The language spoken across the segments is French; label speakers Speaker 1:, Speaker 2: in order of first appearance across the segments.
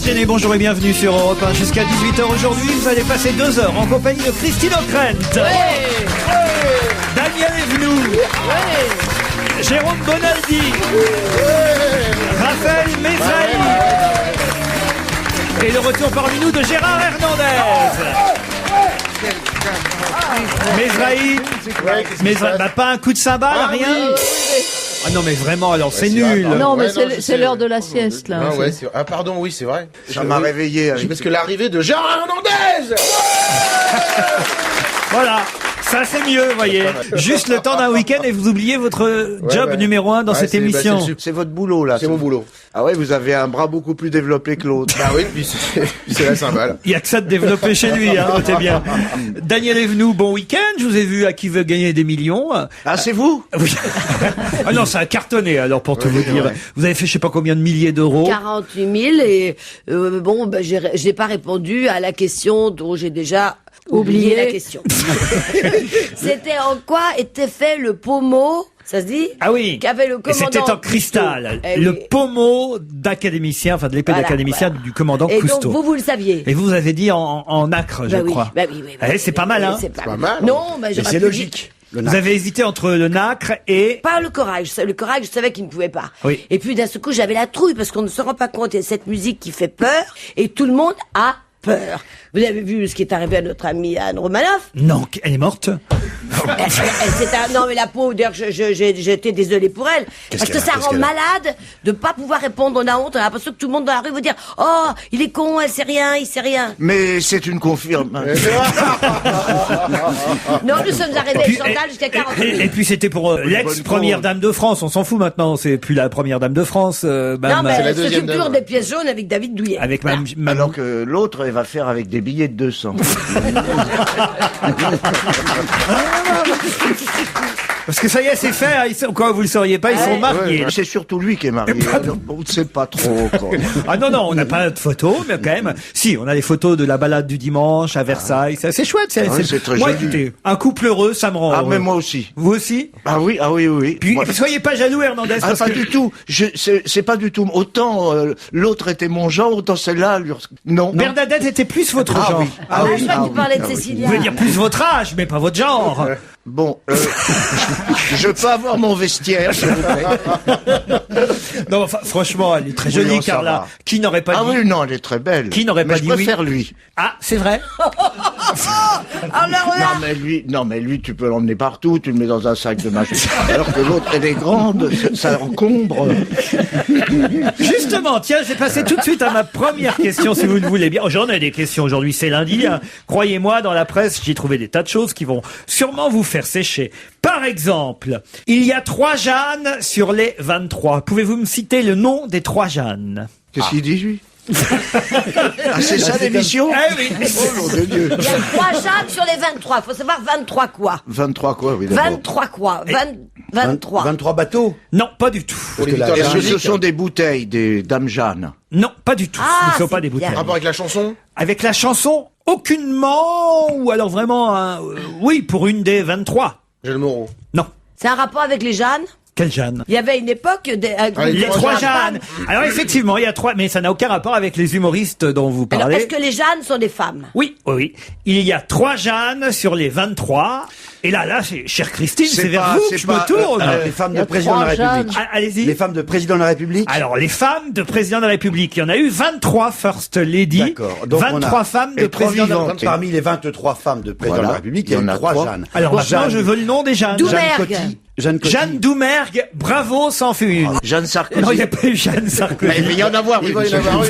Speaker 1: Genet, bonjour et bienvenue sur Europe 1. Jusqu'à 18h aujourd'hui, vous allez passer 2 heures en compagnie de Christine O'Krent, Daniel Evenou, Jérôme Bonaldi, Raphaël Mesrahi et le retour parmi nous de Gérard Hernandez. Mesrahi, pas un coup de cymbale, rien. Ah non mais vraiment, alors c'est nul.
Speaker 2: Non mais c'est l'heure de la sieste là.
Speaker 3: Ah ouais, pardon, oui c'est vrai.
Speaker 4: Ça m'a réveillé.
Speaker 3: Parce que l'arrivée de Gérard Hernandez.
Speaker 1: Voilà, ça c'est mieux, vous voyez. Juste le temps d'un week-end et vous oubliez votre job numéro 1 dans cette émission.
Speaker 4: C'est votre boulot là.
Speaker 3: C'est mon boulot.
Speaker 4: Ah ouais, vous avez un bras beaucoup plus développé que l'autre.
Speaker 3: Ah oui, puis c'est la cymbale.
Speaker 1: Il y a que ça de développer chez lui, hein, notez bien. Daniel Evenou, bon week-end. Je vous ai vu à Qui veut gagner des millions.
Speaker 4: Ah, c'est vous?
Speaker 1: Oui. Ah non, ça a cartonné alors pour tout vous dire. Ouais. Vous avez fait je sais pas combien de milliers d'euros.
Speaker 2: 48 000 et j'ai pas répondu à la question dont j'ai déjà oublié la question. C'était en quoi était fait le pommeau? Ça se dit?
Speaker 1: Ah oui.
Speaker 2: Qu'avait le commandant.
Speaker 1: Et c'était en cristal. Le pommeau d'académicien, enfin de l'épée d'académicien du commandant Cousteau.
Speaker 2: Et donc vous le saviez.
Speaker 1: Et vous avez dit en acre, je crois.
Speaker 2: Oui.
Speaker 1: C'est pas mal, hein?
Speaker 2: C'est pas mal. Non, mais
Speaker 4: c'est logique.
Speaker 1: Vous avez hésité entre le nacre et...
Speaker 2: Pas le corail. Le corail, je savais qu'il ne pouvait pas.
Speaker 1: Oui.
Speaker 2: Et puis d'un seul coup, j'avais la trouille parce qu'on ne se rend pas compte. Il y a cette musique qui fait peur et tout le monde a peur. Vous avez vu ce qui est arrivé à notre amie Anne Romanoff?
Speaker 1: Non, elle est morte.
Speaker 2: Non mais la pauvre, d'ailleurs j'ai été désolée pour elle. Parce que ça rend malade de pas pouvoir répondre, on a honte, on a l'impression que tout le monde dans la rue veut dire « Oh, il est con, il sait rien. »
Speaker 4: Mais c'est une confirmation.
Speaker 2: Non, nous sommes arrivés à Chantal jusqu'à 40 minutes.
Speaker 1: Et puis c'était pour l'ex-première dame de France, on s'en fout maintenant, c'est plus la première dame de France.
Speaker 2: Non mais elle s'occupe toujours des pièces jaunes avec David Douillet.
Speaker 1: Avec
Speaker 4: Alors que l'autre, elle va faire avec des billets de 200.
Speaker 1: Parce que ça y est, c'est fait, quoi, vous le sauriez pas, ils sont mariés.
Speaker 4: C'est surtout lui qui est marié. On ne sait pas trop, quoi.
Speaker 1: Ah non, on n'a pas de photos, mais quand même, si, on a les photos de la balade du dimanche à Versailles, c'est chouette.
Speaker 4: C'est très
Speaker 1: moi,
Speaker 4: joli.
Speaker 1: Écoutez, un couple heureux, ça me rend heureux.
Speaker 4: Mais moi aussi.
Speaker 1: Vous aussi?
Speaker 4: Ah oui.
Speaker 1: Puis, soyez pas jaloux, Hernandez.
Speaker 4: Pas du tout. C'est pas du tout. Autant l'autre était mon genre, autant celle-là, non.
Speaker 1: Bernadette était plus votre genre.
Speaker 2: Oui. Je crois que tu parlais de Cécilia.
Speaker 1: Vous voulez dire plus votre âge, mais pas votre genre.
Speaker 4: Bon, je peux avoir mon vestiaire, s'il vous plaît.
Speaker 1: Non, enfin, franchement, elle est très jolie, Carla. Qui n'aurait pas dit...
Speaker 4: Ah oui, non, elle est très belle.
Speaker 1: Qui n'aurait pas dit oui?
Speaker 4: Je préfère lui.
Speaker 1: Ah, c'est vrai?
Speaker 4: Non, mais lui, tu peux l'emmener partout, tu le mets dans un sac de machin. Alors que l'autre, elle est grande, ça encombre.
Speaker 1: Justement, tiens, je vais passer tout de suite à ma première question, si vous le voulez bien. J'en ai des questions aujourd'hui, c'est lundi. Hein. Croyez-moi, dans la presse, j'ai trouvé des tas de choses qui vont sûrement vous faire sécher. Par exemple, il y a 3 Jeanne sur les 23. Pouvez-vous me citer le nom des 3 Jeanne?
Speaker 4: Qu'est-ce qu'il dit, lui? C'est ça l'émission?
Speaker 1: Eh oui.
Speaker 4: Oh mon Dieu.
Speaker 2: Il y a 3 Jeanne sur les 23. Faut savoir 23 quoi?
Speaker 4: 23 quoi, oui, d'abord.
Speaker 2: 23 quoi? 23.
Speaker 3: 23 bateaux?
Speaker 1: Non, pas du tout.
Speaker 4: Est-ce que ce sont des bouteilles, des Dames Jeanne?
Speaker 1: Non, pas du tout. Ce ne sont pas des bouteilles.
Speaker 3: Rapport avec la chanson?
Speaker 1: Avec la chanson, aucunement, ou alors vraiment, oui, pour une des 23.
Speaker 3: Gilles Moreau.
Speaker 1: Non.
Speaker 2: C'est un rapport avec les Jeanne?
Speaker 1: Quelle Jeanne?
Speaker 2: Il y avait une époque
Speaker 1: les 3 Jeanne. Alors effectivement, il y a 3, mais ça n'a aucun rapport avec les humoristes dont vous parlez.
Speaker 2: Alors, est-ce que les Jeanne sont des femmes?
Speaker 1: Oui. Il y a 3 Jeanne sur les 23. Et là, chère Christine, c'est vers vous que je me tourne.
Speaker 5: Les femmes de président de la République.
Speaker 1: Allez-y.
Speaker 5: Les femmes de président de la République.
Speaker 1: Alors, les femmes de président de la République. Il y en a eu 23 First Lady.
Speaker 5: D'accord. Donc
Speaker 1: 23 femmes de président de la République.
Speaker 5: Parmi les 23 femmes de président de la République, il y en a 3 Jeanne.
Speaker 1: Alors maintenant, je veux le nom des Jeanne.
Speaker 2: Doumergue.
Speaker 1: Jeanne Doumergue, bravo, s'en fut une.
Speaker 4: Jeanne Sarkozy.
Speaker 1: Non, il n'y a pas eu Jeanne Sarkozy.
Speaker 4: Mais il y en a avoir,
Speaker 3: il va y en avoir une.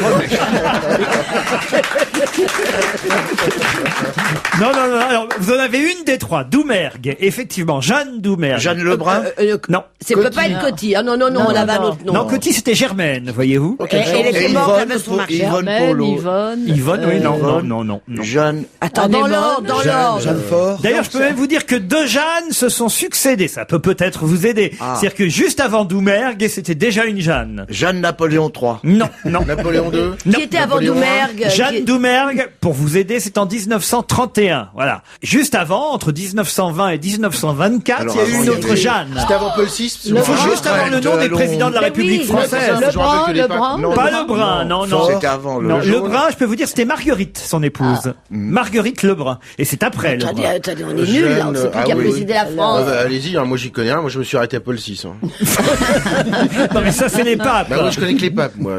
Speaker 1: Non, alors, vous en avez une des 3. Doumergue, effectivement. Jeanne Doumergue.
Speaker 4: Jeanne Lebrun.
Speaker 1: Non.
Speaker 2: C'est peut pas être Coty. Ah non, on avait un autre nom.
Speaker 1: Non, Coty, c'était Germaine, voyez-vous.
Speaker 2: Et elle était morte, elle avait son mari.
Speaker 1: Yvonne, oui, non.
Speaker 4: Jeanne.
Speaker 2: Attends, dans l'ordre.
Speaker 5: Jeanne Fort.
Speaker 1: D'ailleurs, je peux même vous dire que 2 Jeanne se sont succédés. Ça peut peut-être vous aider. C'est-à-dire que juste avant Doumergue, c'était déjà une Jeanne.
Speaker 4: Jeanne Napoléon III.
Speaker 1: Non, non.
Speaker 3: Napoléon II.
Speaker 2: Qui était avant Doumergue?
Speaker 1: Jeanne Doumergue, pour vous aider, c'est en 1931. Voilà. Juste avant, entre 1920 et 1924,
Speaker 4: Alors,
Speaker 1: il y a eu
Speaker 4: avant,
Speaker 1: une
Speaker 4: il y
Speaker 1: autre
Speaker 4: avait-
Speaker 1: Jeanne.
Speaker 3: C'était avant Paul VI.
Speaker 1: Il faut juste avoir le nom des présidents de la
Speaker 2: Mais
Speaker 1: République
Speaker 2: oui,
Speaker 1: française.
Speaker 2: Lebrun,
Speaker 1: Pas Lebrun, non, non.
Speaker 4: C'était avant
Speaker 1: Non,
Speaker 4: le
Speaker 1: Lebrun, je peux vous dire, c'était Marguerite, son épouse. Marguerite Lebrun. Et c'est après Lebrun.
Speaker 2: Attendez, on est nuls, là. On sait plus qui a présidé la France.
Speaker 3: Allez-y, hein, moi j'y connais rien. Moi je me suis arrêté à Paul VI. Hein.
Speaker 1: Non, mais ça, c'est les papes.
Speaker 3: Bah moi je connais que les papes, moi.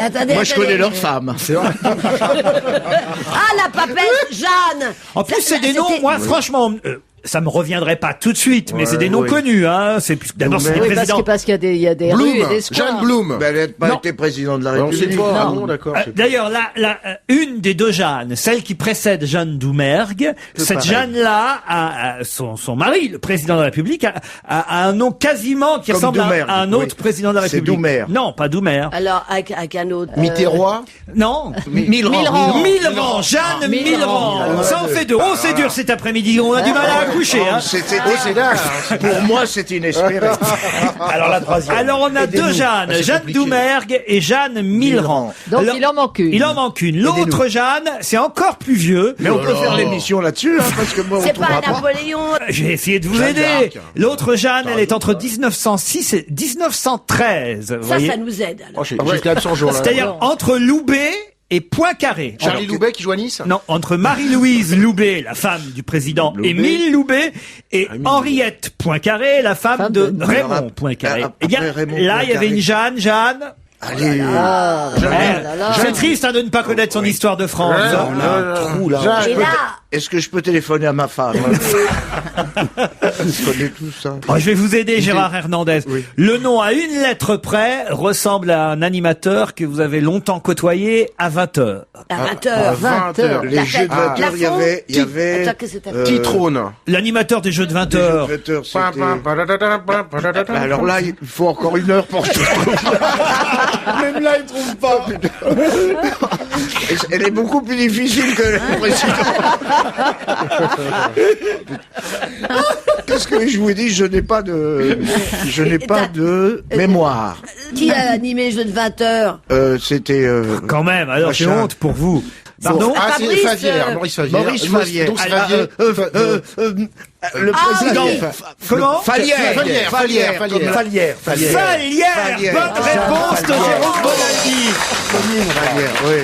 Speaker 2: Attendez,
Speaker 4: Moi, je connais leurs femmes.
Speaker 3: C'est vrai.
Speaker 2: Ah, la papesse Jeanne.
Speaker 1: En plus, c'est des
Speaker 2: C'était-
Speaker 1: noms, moi, franchement, ça me reviendrait pas tout de suite, mais c'est des noms
Speaker 3: oui.
Speaker 1: connus, hein. C'est plus, d'abord, c'est des
Speaker 6: Oui,
Speaker 1: présidents.
Speaker 6: parce qu'il y a des rues et
Speaker 3: Bloom.
Speaker 6: des squares.
Speaker 3: Jeanne Bloom.
Speaker 4: Ben, elle n'a pas
Speaker 1: Non.
Speaker 4: été président de la
Speaker 3: On sait
Speaker 4: République.
Speaker 3: pas. Ah
Speaker 6: Non.
Speaker 3: bon, d'accord. je sais pas.
Speaker 1: D'ailleurs, une des deux Jeannes, celle qui précède Jeanne Doumergue, cette
Speaker 4: pareil.
Speaker 1: Jeanne-là, son mari, le président de la République, a un nom quasiment qui
Speaker 4: Comme
Speaker 1: ressemble
Speaker 4: Doumergue,
Speaker 1: à un
Speaker 4: oui.
Speaker 1: autre président de la
Speaker 4: C'est
Speaker 1: République.
Speaker 4: Doumer.
Speaker 1: Non, pas Doumer.
Speaker 2: Alors, avec un autre.
Speaker 3: Mitterrand.
Speaker 1: Non.
Speaker 6: Millerand.
Speaker 1: Millerand, Jeanne Millerand. Ça en fait deux. Oh, c'est dur cet après-midi. On a du mal à accoucher, hein.
Speaker 4: C'était-
Speaker 3: Oh, c'est là.
Speaker 4: Pour moi, c'est inespéré.
Speaker 5: Alors la troisième.
Speaker 1: Alors on a deux Jeannes,
Speaker 3: c'est
Speaker 1: Jeanne
Speaker 3: compliqué.
Speaker 1: Doumergue et Jeanne Millerand.
Speaker 6: Donc
Speaker 1: Alors,
Speaker 6: il en manque une.
Speaker 1: il en manque une. L'autre Jeanne, c'est encore plus vieux.
Speaker 4: Mais on peut faire l'émission là-dessus, hein, parce que moi, on
Speaker 2: C'est pas
Speaker 4: trouvera pas.
Speaker 2: Napoléon.
Speaker 1: J'ai essayé de vous
Speaker 3: Jeanne
Speaker 1: aider.
Speaker 3: d'Arc.
Speaker 1: L'autre Jeanne, elle est entre 1906 et 1913. Vous voyez.
Speaker 2: Ça nous aide. Alors.
Speaker 3: Oh, j'ai jusqu'à l'absent jour là.
Speaker 1: C'est-à-dire entre Loubet et Poincaré.
Speaker 3: Charlie Loubet qui joue à Nice.
Speaker 1: Non, entre Marie-Louise Loubet, la femme du président Émile Loubet, et Henriette Poincaré, la femme de Raymond Poincaré.
Speaker 4: après
Speaker 1: Eh bien,
Speaker 4: Raymond
Speaker 1: là, il y avait
Speaker 4: Poincaré.
Speaker 1: une Jeanne.
Speaker 4: Allez,
Speaker 1: C'est triste hein, de ne pas connaître son histoire de France. hein.
Speaker 4: on a un trou là.
Speaker 2: Et là,
Speaker 4: Est-ce que je peux téléphoner à ma femme? Je connais tout ça.
Speaker 1: Oh, je vais vous aider, Gérard Hernandez. Le nom à une lettre près ressemble à un animateur que vous avez longtemps côtoyé à 20h.
Speaker 2: à 20h.
Speaker 3: 20h.
Speaker 4: Les jeux de 20h, il y avait...
Speaker 2: Attends, que c'est
Speaker 3: Qui trône.
Speaker 1: L'animateur des jeux de 20h.
Speaker 4: Alors là, il faut encore une heure pour que je trouve. Même là, il trouve pas. Elle est beaucoup plus difficile que le précédent. Qu'est-ce que je vous dis? Je n'ai pas de mémoire.
Speaker 2: Qui a animé les jeux de 20h?
Speaker 4: C'était
Speaker 1: Quand même, alors j'ai
Speaker 4: Machin.
Speaker 1: honte pour vous. Pardon
Speaker 3: Ah, c'est
Speaker 2: Fabrice,
Speaker 3: Favière. Maurice Favière.
Speaker 4: Maurice Favière.
Speaker 3: Donc c'est Favière.
Speaker 4: le président.
Speaker 2: oui.
Speaker 1: Comment
Speaker 4: Falière.
Speaker 3: Falière.
Speaker 4: Falière.
Speaker 1: Falière. Bonne réponse de Jérôme Bonaldi.
Speaker 4: Falière, oui.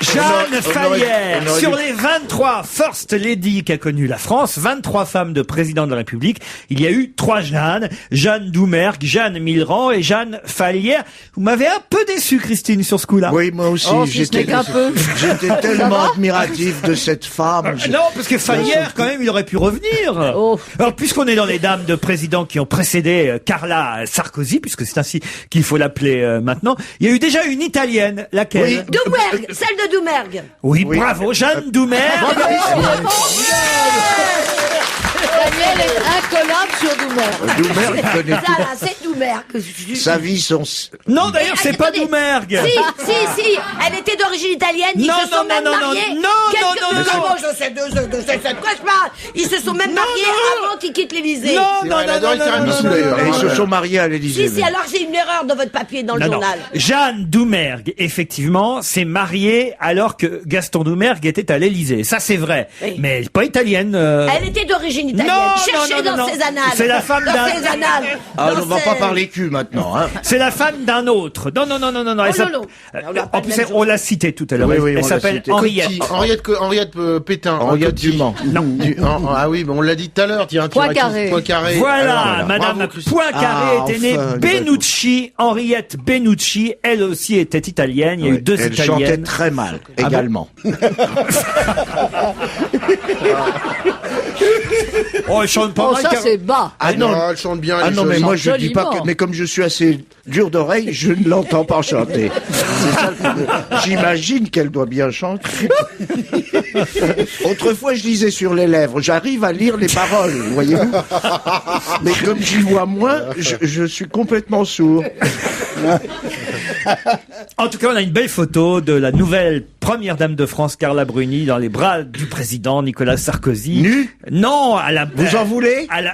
Speaker 1: Jeanne
Speaker 4: on aurait-
Speaker 1: Falière.
Speaker 4: on aurait
Speaker 1: Sur
Speaker 4: dû-
Speaker 1: les 23 First Lady qu'a connu la France, 23 femmes de président de la République, il y a eu 3 Jeannes. Jeanne Doumergue, Jeanne Millerand et Jeanne Falière. Vous m'avez un peu déçu, Christine, sur ce coup-là.
Speaker 4: Oui, moi aussi,
Speaker 6: Oh, si ce n'est qu'un peu.
Speaker 4: j'étais tellement admiratif de cette femme.
Speaker 1: Non, parce que Falière, quand même, il aurait pu revenir.
Speaker 6: Oh.
Speaker 1: Alors, puisqu'on est dans les dames de présidents qui ont précédé Carla Sarkozy, puisque c'est ainsi qu'il faut l'appeler maintenant, il y a eu déjà une Italienne, laquelle?
Speaker 2: Doumergue, celle de Doumergue.
Speaker 1: Oui, bravo, Jeanne Doumergue.
Speaker 6: Daniel est incollable sur Doumer.
Speaker 4: Doumergue connaît
Speaker 2: Ça, là, c'est Doumergue.
Speaker 4: tout. Sa vie, son...
Speaker 1: Non, d'ailleurs, c'est pas
Speaker 2: Attendez.
Speaker 1: Doumergue.
Speaker 2: Si, elle était d'origine italienne, ils
Speaker 1: Non,
Speaker 2: se sont
Speaker 1: non,
Speaker 2: même
Speaker 1: non, non,
Speaker 2: mariés.
Speaker 1: non, non, non, non.
Speaker 2: Je sais de quoi je parle. Ils se sont même mariés avant qu'ils quittent l'Élysée.
Speaker 1: Non,
Speaker 3: C'est
Speaker 1: non,
Speaker 3: vrai, elle
Speaker 1: non,
Speaker 3: adore
Speaker 1: non,
Speaker 3: le
Speaker 1: non,
Speaker 3: tiramisu,
Speaker 1: non, non,
Speaker 3: d'ailleurs.
Speaker 4: Et ils
Speaker 1: non,
Speaker 4: se
Speaker 1: non.
Speaker 4: sont mariés à l'Élysée.
Speaker 2: Si, alors j'ai une erreur dans votre papier dans le
Speaker 1: Non, non.
Speaker 2: journal.
Speaker 1: Jeanne Doumergue, effectivement, s'est mariée alors que Gaston Doumergue était à l'Élysée. Ça, c'est vrai.
Speaker 2: Oui.
Speaker 1: Mais elle est pas italienne.
Speaker 2: Elle était d'origine italienne.
Speaker 1: Non,
Speaker 2: Cherchez
Speaker 1: non, non,
Speaker 2: dans
Speaker 1: non.
Speaker 2: ses annales.
Speaker 1: C'est la femme
Speaker 2: dans
Speaker 1: d'un-
Speaker 2: ses annales.
Speaker 4: Ah,
Speaker 2: Dans
Speaker 4: on va
Speaker 2: ses-
Speaker 4: pas parler cul maintenant, hein.
Speaker 1: C'est la femme d'un autre. Non, non, non, non, non, non. Elle
Speaker 2: Oh,
Speaker 1: s'appelle-
Speaker 2: non, non. On l'a pas
Speaker 1: En
Speaker 2: le
Speaker 1: plus,
Speaker 2: même
Speaker 1: on l'a citée tout à l'heure.
Speaker 4: Oui, oui,
Speaker 1: Elle
Speaker 4: on l'a
Speaker 1: s'appelle
Speaker 4: citée.
Speaker 1: Henriette.
Speaker 3: Henriette Pétain.
Speaker 4: Henriette
Speaker 3: Coty.
Speaker 4: Dumont.
Speaker 1: Non.
Speaker 3: Ah oui, mais on l'a dit tout à l'heure. Tiens,
Speaker 6: Poincaré.
Speaker 3: Poincaré.
Speaker 1: Voilà,
Speaker 3: Alors,
Speaker 1: Madame
Speaker 3: bravo, Christine.
Speaker 1: Poincaré
Speaker 4: Ah,
Speaker 1: était née
Speaker 4: enfin,
Speaker 1: Benucci, Henriette Benucci. Elle aussi était italienne. Il y a eu 2
Speaker 4: Elle chantait
Speaker 1: italiennes.
Speaker 4: très mal, également.
Speaker 1: Oh, elle chante pas
Speaker 6: Oh,
Speaker 1: mal.
Speaker 6: ça
Speaker 1: car-
Speaker 6: c'est bas.
Speaker 4: Ah non,
Speaker 3: elle chante bien.
Speaker 4: ah
Speaker 3: elle
Speaker 4: non, mais
Speaker 3: chante-
Speaker 4: moi je dis pas que,
Speaker 6: joliment.
Speaker 4: mais comme je suis assez dur d'oreille, je ne l'entends pas chanter. C'est ça le problème. J'imagine qu'elle doit bien chanter. Autrefois, je lisais sur les lèvres. J'arrive à lire les paroles, vous voyez. Mais comme j'y vois moins, je suis complètement sourd.
Speaker 1: En tout cas, on a une belle photo de la nouvelle première dame de France, Carla Bruni, dans les bras du président Nicolas Sarkozy.
Speaker 4: Nu?
Speaker 1: Non, à la...
Speaker 4: Vous en voulez?
Speaker 1: à la...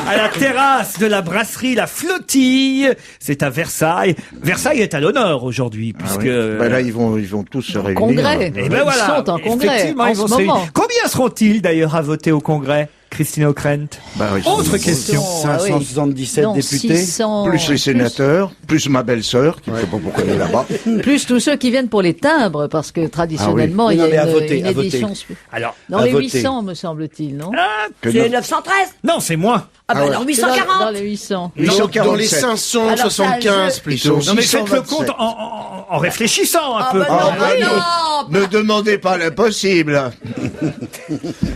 Speaker 1: à la terrasse de la brasserie La Flottille. C'est à Versailles. Versailles est à l'honneur aujourd'hui, puisque...
Speaker 4: Ben là, ils vont tous se réunir.
Speaker 6: Congrès.
Speaker 1: Eh ben voilà.
Speaker 6: Ils sont en congrès
Speaker 1: Effectivement,
Speaker 6: en
Speaker 1: ils vont
Speaker 6: ce
Speaker 1: se réunir.
Speaker 6: moment.
Speaker 1: Combien seront-ils d'ailleurs à voter au congrès, Christine O'Krent?
Speaker 4: Bah oui.
Speaker 1: Autre question.
Speaker 6: Ah oui.
Speaker 5: 577
Speaker 6: Non,
Speaker 5: députés.
Speaker 6: 600,
Speaker 4: Plus les sénateurs, plus ma belle-sœur, qui ne sait pas pourquoi elle est là-bas.
Speaker 6: plus tous ceux qui viennent pour les timbres, parce que traditionnellement,
Speaker 5: Ah oui.
Speaker 6: il y
Speaker 5: Non, mais
Speaker 6: a
Speaker 5: à
Speaker 6: une,
Speaker 5: voter,
Speaker 6: une
Speaker 5: à voter.
Speaker 6: édition...
Speaker 1: Alors,
Speaker 6: Dans
Speaker 5: À
Speaker 6: les
Speaker 5: voter.
Speaker 6: 800, me semble-t-il, non
Speaker 1: ah,
Speaker 2: C'est 913.
Speaker 1: non, c'est moins.
Speaker 2: Ah bah alors
Speaker 6: Dans
Speaker 2: 840.
Speaker 6: les 800.
Speaker 3: Dans les
Speaker 4: 847.
Speaker 3: 575
Speaker 2: Alors, ça,
Speaker 3: plutôt.
Speaker 4: Ils
Speaker 1: Non mais faites le
Speaker 4: 627.
Speaker 1: compte en réfléchissant un
Speaker 2: Ah
Speaker 1: peu.
Speaker 2: bah non,
Speaker 4: Ah,
Speaker 2: bah
Speaker 4: oui.
Speaker 2: non.
Speaker 4: Ne demandez pas l'impossible.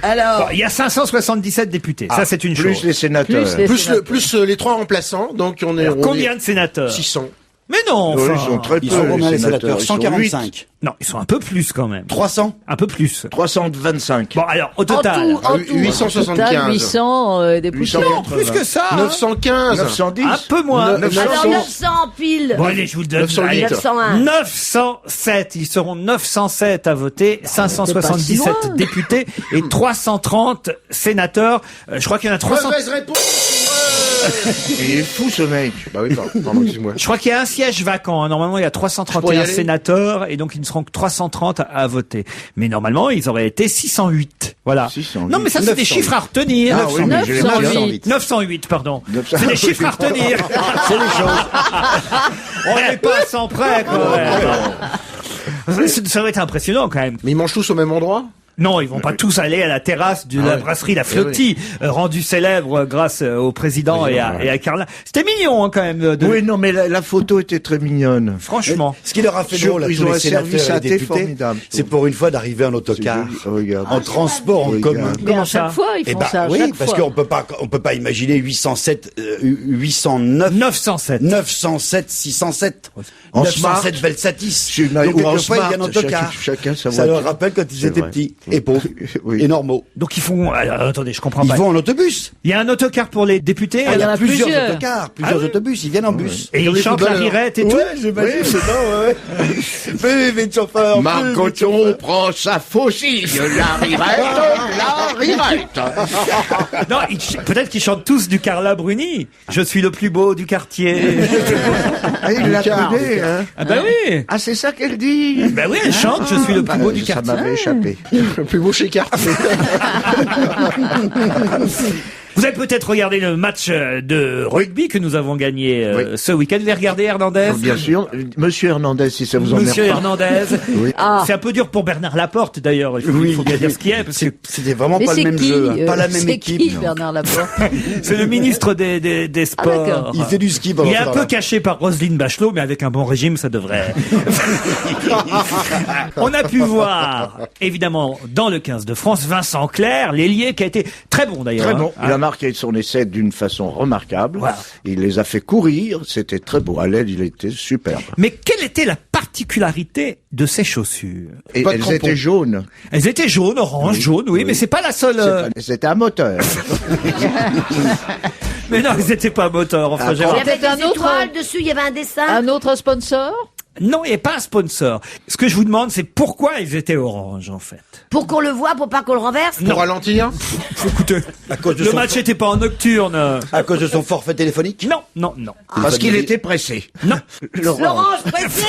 Speaker 2: Alors,
Speaker 1: Bon, il y a 577 députés, ça c'est une
Speaker 4: Plus
Speaker 1: chose.
Speaker 4: les sénateurs.
Speaker 6: Plus les sénateurs.
Speaker 3: Plus les 3 remplaçants, donc on est...
Speaker 1: Alors,
Speaker 3: on
Speaker 1: combien
Speaker 3: est
Speaker 1: de sénateurs?
Speaker 3: 600.
Speaker 1: Mais non,
Speaker 4: Oui,
Speaker 1: enfin,
Speaker 4: ils sont très peu,
Speaker 5: Ils sont combien les sénateurs
Speaker 4: Ils sont
Speaker 5: 145.
Speaker 1: non, ils sont un peu plus quand même.
Speaker 5: 300.
Speaker 1: Un peu plus.
Speaker 4: 325.
Speaker 1: Bon alors, au
Speaker 2: en
Speaker 1: total,
Speaker 2: tout, en tout.
Speaker 3: 875.
Speaker 6: Total, 800 des poussières.
Speaker 1: non, plus que ça. hein.
Speaker 3: 915.
Speaker 4: 910.
Speaker 1: Un peu moins.
Speaker 3: 900.
Speaker 2: Alors 900 pile.
Speaker 1: Bon allez, je vous le donne.
Speaker 3: 908.
Speaker 1: Allez,
Speaker 2: 901.
Speaker 1: 907. Ils seront 907 à voter, 577
Speaker 6: c'est pas si loin.
Speaker 1: députés et 330 sénateurs. Je crois qu'il y en a 300.
Speaker 3: Mauvaise réponse. Ouais.
Speaker 4: Il est fou, ce mec.
Speaker 3: Bah oui, pardon, excuse-moi.
Speaker 1: Je crois qu'il y a un siège vacant. Hein. Normalement, il y a
Speaker 3: Je pourrais y
Speaker 1: 331
Speaker 3: aller
Speaker 1: sénateurs et donc ils ne seront que 330 à voter. Mais normalement, ils auraient été 608. Voilà.
Speaker 4: 608.
Speaker 1: Non, mais ça, c'est des
Speaker 5: 908.
Speaker 1: chiffres à retenir.
Speaker 4: Ah oui, mais je l'ai
Speaker 6: 908.
Speaker 1: 908, pardon.
Speaker 4: 900.
Speaker 1: C'est des chiffres à retenir.
Speaker 5: C'est les choses.
Speaker 1: On n'est pas à 100 près, quand même. Ça va être impressionnant, quand même.
Speaker 3: Mais ils mangent tous au même endroit?
Speaker 1: Non, ils vont pas tous aller à la terrasse de la
Speaker 3: ouais.
Speaker 1: brasserie La Flottille, rendue célèbre grâce au président et à Carla. C'était mignon, hein, quand même.
Speaker 4: Oui, non, mais la photo était très mignonne.
Speaker 1: Franchement.
Speaker 5: Ce qui leur a fait
Speaker 4: Sur-
Speaker 5: drôle à
Speaker 4: ils
Speaker 5: tous
Speaker 4: ont
Speaker 5: les
Speaker 4: un service
Speaker 5: sénateurs
Speaker 4: à
Speaker 5: et
Speaker 4: thé
Speaker 5: députés,
Speaker 4: formidable, je
Speaker 5: c'est
Speaker 4: trouve.
Speaker 5: pour une fois d'arriver en autocar,
Speaker 4: Regarde.
Speaker 5: en transport en
Speaker 4: Regarde.
Speaker 5: commun.
Speaker 6: Mais
Speaker 1: Comment
Speaker 6: à chaque
Speaker 1: ça
Speaker 6: fois, ils
Speaker 5: Eh
Speaker 6: font
Speaker 5: ben
Speaker 6: ça à
Speaker 5: oui,
Speaker 6: chaque
Speaker 5: parce
Speaker 6: fois.
Speaker 5: qu'on peut pas imaginer 807, 809,
Speaker 1: 907.
Speaker 5: 907, 607,
Speaker 4: En
Speaker 5: 907
Speaker 4: smart.
Speaker 5: Velsatis.
Speaker 4: Ou en
Speaker 5: Donc quelquefois,
Speaker 4: smart,
Speaker 5: ils viennent en autocar.
Speaker 4: chacun sa
Speaker 5: Ça leur
Speaker 4: voiture.
Speaker 5: rappelle quand ils
Speaker 4: C'est
Speaker 5: étaient
Speaker 4: vrai.
Speaker 5: petits et pauvres
Speaker 4: Oui.
Speaker 5: et normaux.
Speaker 1: Donc ils font... Alors, attendez, je comprends
Speaker 5: Ils
Speaker 1: pas.
Speaker 5: vont en autobus.
Speaker 1: Il y a un autocar pour les députés
Speaker 6: Ah,
Speaker 5: Il y en a
Speaker 6: plusieurs.
Speaker 5: plusieurs autocars, plusieurs
Speaker 1: Ah oui.
Speaker 5: autobus. Ils viennent en bus.
Speaker 1: et
Speaker 3: Comme
Speaker 1: ils
Speaker 3: les
Speaker 1: chantent la
Speaker 3: footballeurs.
Speaker 1: rirette et tout.
Speaker 5: Ouais, j'imagine, c'est ça, ouais. Fais vite chauffeur.
Speaker 4: Margoton prend sa faucille, la rirette.
Speaker 1: Non, peut-être qu'ils chantent tous du Carla Bruni. Je suis le plus beau du quartier.
Speaker 4: Ah, il l'a
Speaker 3: Lucas,
Speaker 4: connu, hein.
Speaker 1: Ah bah oui.
Speaker 4: Ah, c'est ça qu'elle dit.
Speaker 1: Bah oui, elle chante, je suis le plus beau du
Speaker 4: Ça
Speaker 1: quartier.
Speaker 4: m'avait échappé.
Speaker 3: Le plus beau chez Carte.
Speaker 1: Vous avez peut-être regardé le match de rugby que nous avons gagné ce week-end. Vous avez regardé Hernandez?
Speaker 4: Bien sûr. Monsieur Hernandez, si ça vous emmerde
Speaker 1: Monsieur
Speaker 4: pas.
Speaker 1: Hernandez.
Speaker 6: Ah.
Speaker 1: C'est un peu dur pour Bernard Laporte d'ailleurs. Il faut bien dire ce qu'il est parce que
Speaker 5: C'était vraiment
Speaker 6: Mais
Speaker 5: pas le
Speaker 6: c'est
Speaker 5: même
Speaker 6: qui
Speaker 5: jeu, hein, pas la même
Speaker 6: c'est
Speaker 5: équipe.
Speaker 6: qui,
Speaker 5: non.
Speaker 6: Bernard Laporte?
Speaker 1: c'est le ministre des Sports.
Speaker 6: d'accord.
Speaker 5: Il fait du ski pendant
Speaker 1: Il est
Speaker 5: ce
Speaker 1: un peu
Speaker 5: temps-là.
Speaker 1: caché par Roselyne Bachelot, mais avec un bon régime, ça devrait. On a pu voir, évidemment, dans le 15 de France, Vincent Clerc, l'ailier qui a été très bon d'ailleurs.
Speaker 4: Très bon.
Speaker 1: hein.
Speaker 4: Il a marqué son essai d'une façon remarquable.
Speaker 1: Voilà.
Speaker 4: Il les a fait courir. C'était très beau. À l'aile, il était superbe.
Speaker 1: Mais quelle était la particularité de ces chaussures?
Speaker 4: Et
Speaker 3: Pas de
Speaker 4: elles
Speaker 3: crampons.
Speaker 4: étaient jaunes.
Speaker 1: Elles étaient jaunes, orange, jaunes, oui, mais c'est pas la seule.
Speaker 4: C'était un moteur.
Speaker 1: Mais non, elles n'étaient pas moteurs, enfin,
Speaker 2: Il
Speaker 1: Gérard.
Speaker 2: y avait
Speaker 6: Peut-être
Speaker 2: des
Speaker 6: un autre-
Speaker 2: étoiles dessus, il y avait un dessin.
Speaker 6: Un autre sponsor?
Speaker 1: Non, il n'y a pas un sponsor. Ce que je vous demande, c'est pourquoi ils étaient orange, en fait.
Speaker 2: Pour qu'on le voit, pour pas qu'on le renverse.
Speaker 3: Pour ralentir.
Speaker 1: Écoutez,
Speaker 5: À cause de
Speaker 1: le
Speaker 5: son-
Speaker 1: match n'était pas en nocturne.
Speaker 5: À cause de son forfait téléphonique.
Speaker 1: Non, non, non.
Speaker 4: Parce qu'il était pressé.
Speaker 1: Non.
Speaker 2: L'orange pressé.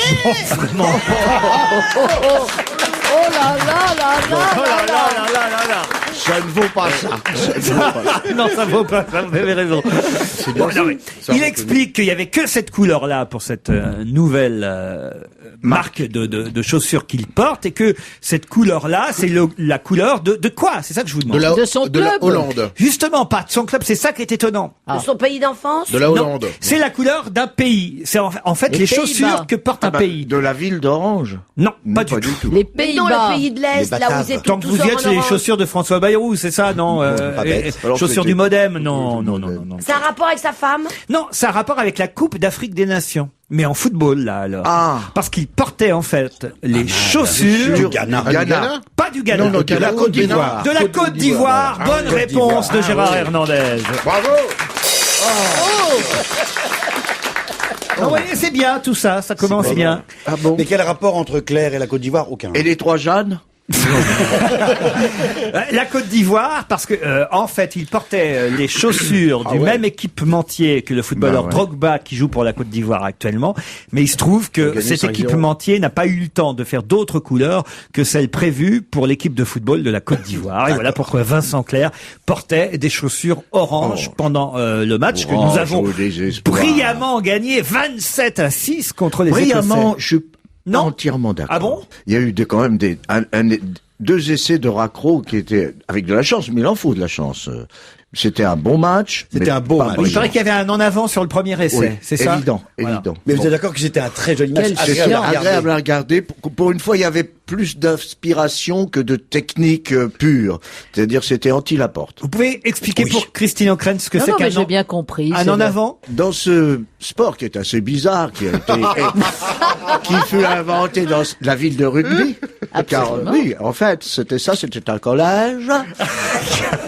Speaker 6: Oh là là là
Speaker 1: Oh
Speaker 6: là
Speaker 1: là là là là là.
Speaker 4: Ça ne vaut pas ça. Ça ne vaut pas ça.
Speaker 1: Non, ça vaut pas, ça, vous avez raison. Bon, non, mais il explique qu'il y avait que cette couleur-là pour cette nouvelle marque de chaussures qu'il porte et que cette couleur-là, c'est la couleur de quoi? C'est ça que je vous demande.
Speaker 6: De son
Speaker 3: de la
Speaker 6: club.
Speaker 3: Hollande.
Speaker 1: Justement, pas de son club, c'est ça qui est étonnant.
Speaker 2: De son pays d'enfance.
Speaker 3: De la
Speaker 1: Non,
Speaker 3: Hollande.
Speaker 1: c'est la couleur d'un pays. C'est en fait
Speaker 6: Les
Speaker 1: les
Speaker 6: Pays-Bas.
Speaker 1: chaussures que porte un pays.
Speaker 4: De la ville d'Orange.
Speaker 1: Non,
Speaker 4: Non,
Speaker 1: pas du tout.
Speaker 6: Les
Speaker 2: Mais non,
Speaker 6: Pays-Bas.
Speaker 2: le pays de l'Est,
Speaker 5: Les
Speaker 2: là où
Speaker 5: Bataves.
Speaker 2: ils étaient
Speaker 1: Tant que
Speaker 2: tous
Speaker 1: vous y
Speaker 2: en
Speaker 1: êtes, c'est les
Speaker 2: orange.
Speaker 1: chaussures de François Bayrou, c'est ça, non
Speaker 5: pas bête.
Speaker 4: Alors,
Speaker 1: Chaussures
Speaker 4: c'était-
Speaker 1: du Modem, non, non, non, non, non.
Speaker 2: C'est un rapport avec sa femme.
Speaker 1: Non, ça a rapport avec la Coupe d'Afrique des Nations. Mais en football, là, alors.
Speaker 4: Ah.
Speaker 1: Parce qu'il portait, en fait, les chaussures,
Speaker 5: Du Ghana.
Speaker 4: Du Ghana.
Speaker 1: pas du Ghana,
Speaker 3: Non, non,
Speaker 1: de la
Speaker 3: Ghana,
Speaker 1: Côte d'Ivoire.
Speaker 3: Bénin.
Speaker 1: De la Côte d'Ivoire.
Speaker 3: Ah,
Speaker 1: Bonne
Speaker 3: Côte
Speaker 1: réponse de
Speaker 3: d'Ivoire.
Speaker 1: Gérard
Speaker 3: Ah, oui.
Speaker 1: Hernandez.
Speaker 3: Bravo.
Speaker 1: Ah ouais, c'est bien tout ça, ça commence bien.
Speaker 4: Ah bon?
Speaker 5: Mais quel rapport entre Claire et la Côte d'Ivoire? Aucun.
Speaker 4: Et les 3 Jeannes?
Speaker 1: La Côte d'Ivoire, parce que en fait, il portait les chaussures du même équipementier que le footballeur Drogba qui joue pour la Côte d'Ivoire actuellement. Mais il se trouve que cet équipementier n'a pas eu le temps de faire d'autres couleurs que celles prévues pour l'équipe de football de la Côte d'Ivoire. Et voilà pourquoi Vincent Clerc portait des chaussures orange pendant le match que nous avons brillamment gagné 27-6 contre les Écossais.
Speaker 4: Brillamment, je suis
Speaker 1: Non.
Speaker 4: entièrement d'accord.
Speaker 1: Ah bon?
Speaker 4: Il y a eu quand même 2 essais de raccro qui étaient avec de la chance, mais il en faut de la chance. C'était un bon match.
Speaker 5: C'était un beau match.
Speaker 1: Il paraît qu'il y avait un en avant sur le premier essai,
Speaker 4: Oui,
Speaker 1: c'est ça?
Speaker 4: évident,
Speaker 1: Voilà.
Speaker 4: évident.
Speaker 5: Mais vous êtes d'accord que c'était un très joli match?
Speaker 6: Quel
Speaker 4: C'était
Speaker 6: agréable
Speaker 4: agréable à regarder. Pour une fois, il y avait plus d'inspiration que de technique pure. C'est-à-dire, c'était anti-Laporte.
Speaker 1: Vous pouvez expliquer pour Christine O'Krent ce que
Speaker 6: Non,
Speaker 1: c'est
Speaker 6: non, mais
Speaker 1: qu'un
Speaker 6: j'ai bien compris.
Speaker 1: un
Speaker 6: c'est
Speaker 1: en
Speaker 6: le-
Speaker 1: avant?
Speaker 4: Dans ce sport qui est assez bizarre, qui a été, qui fut inventé dans la ville de rugby. Car,
Speaker 6: Absolument.
Speaker 4: oui, en fait, c'était un collège.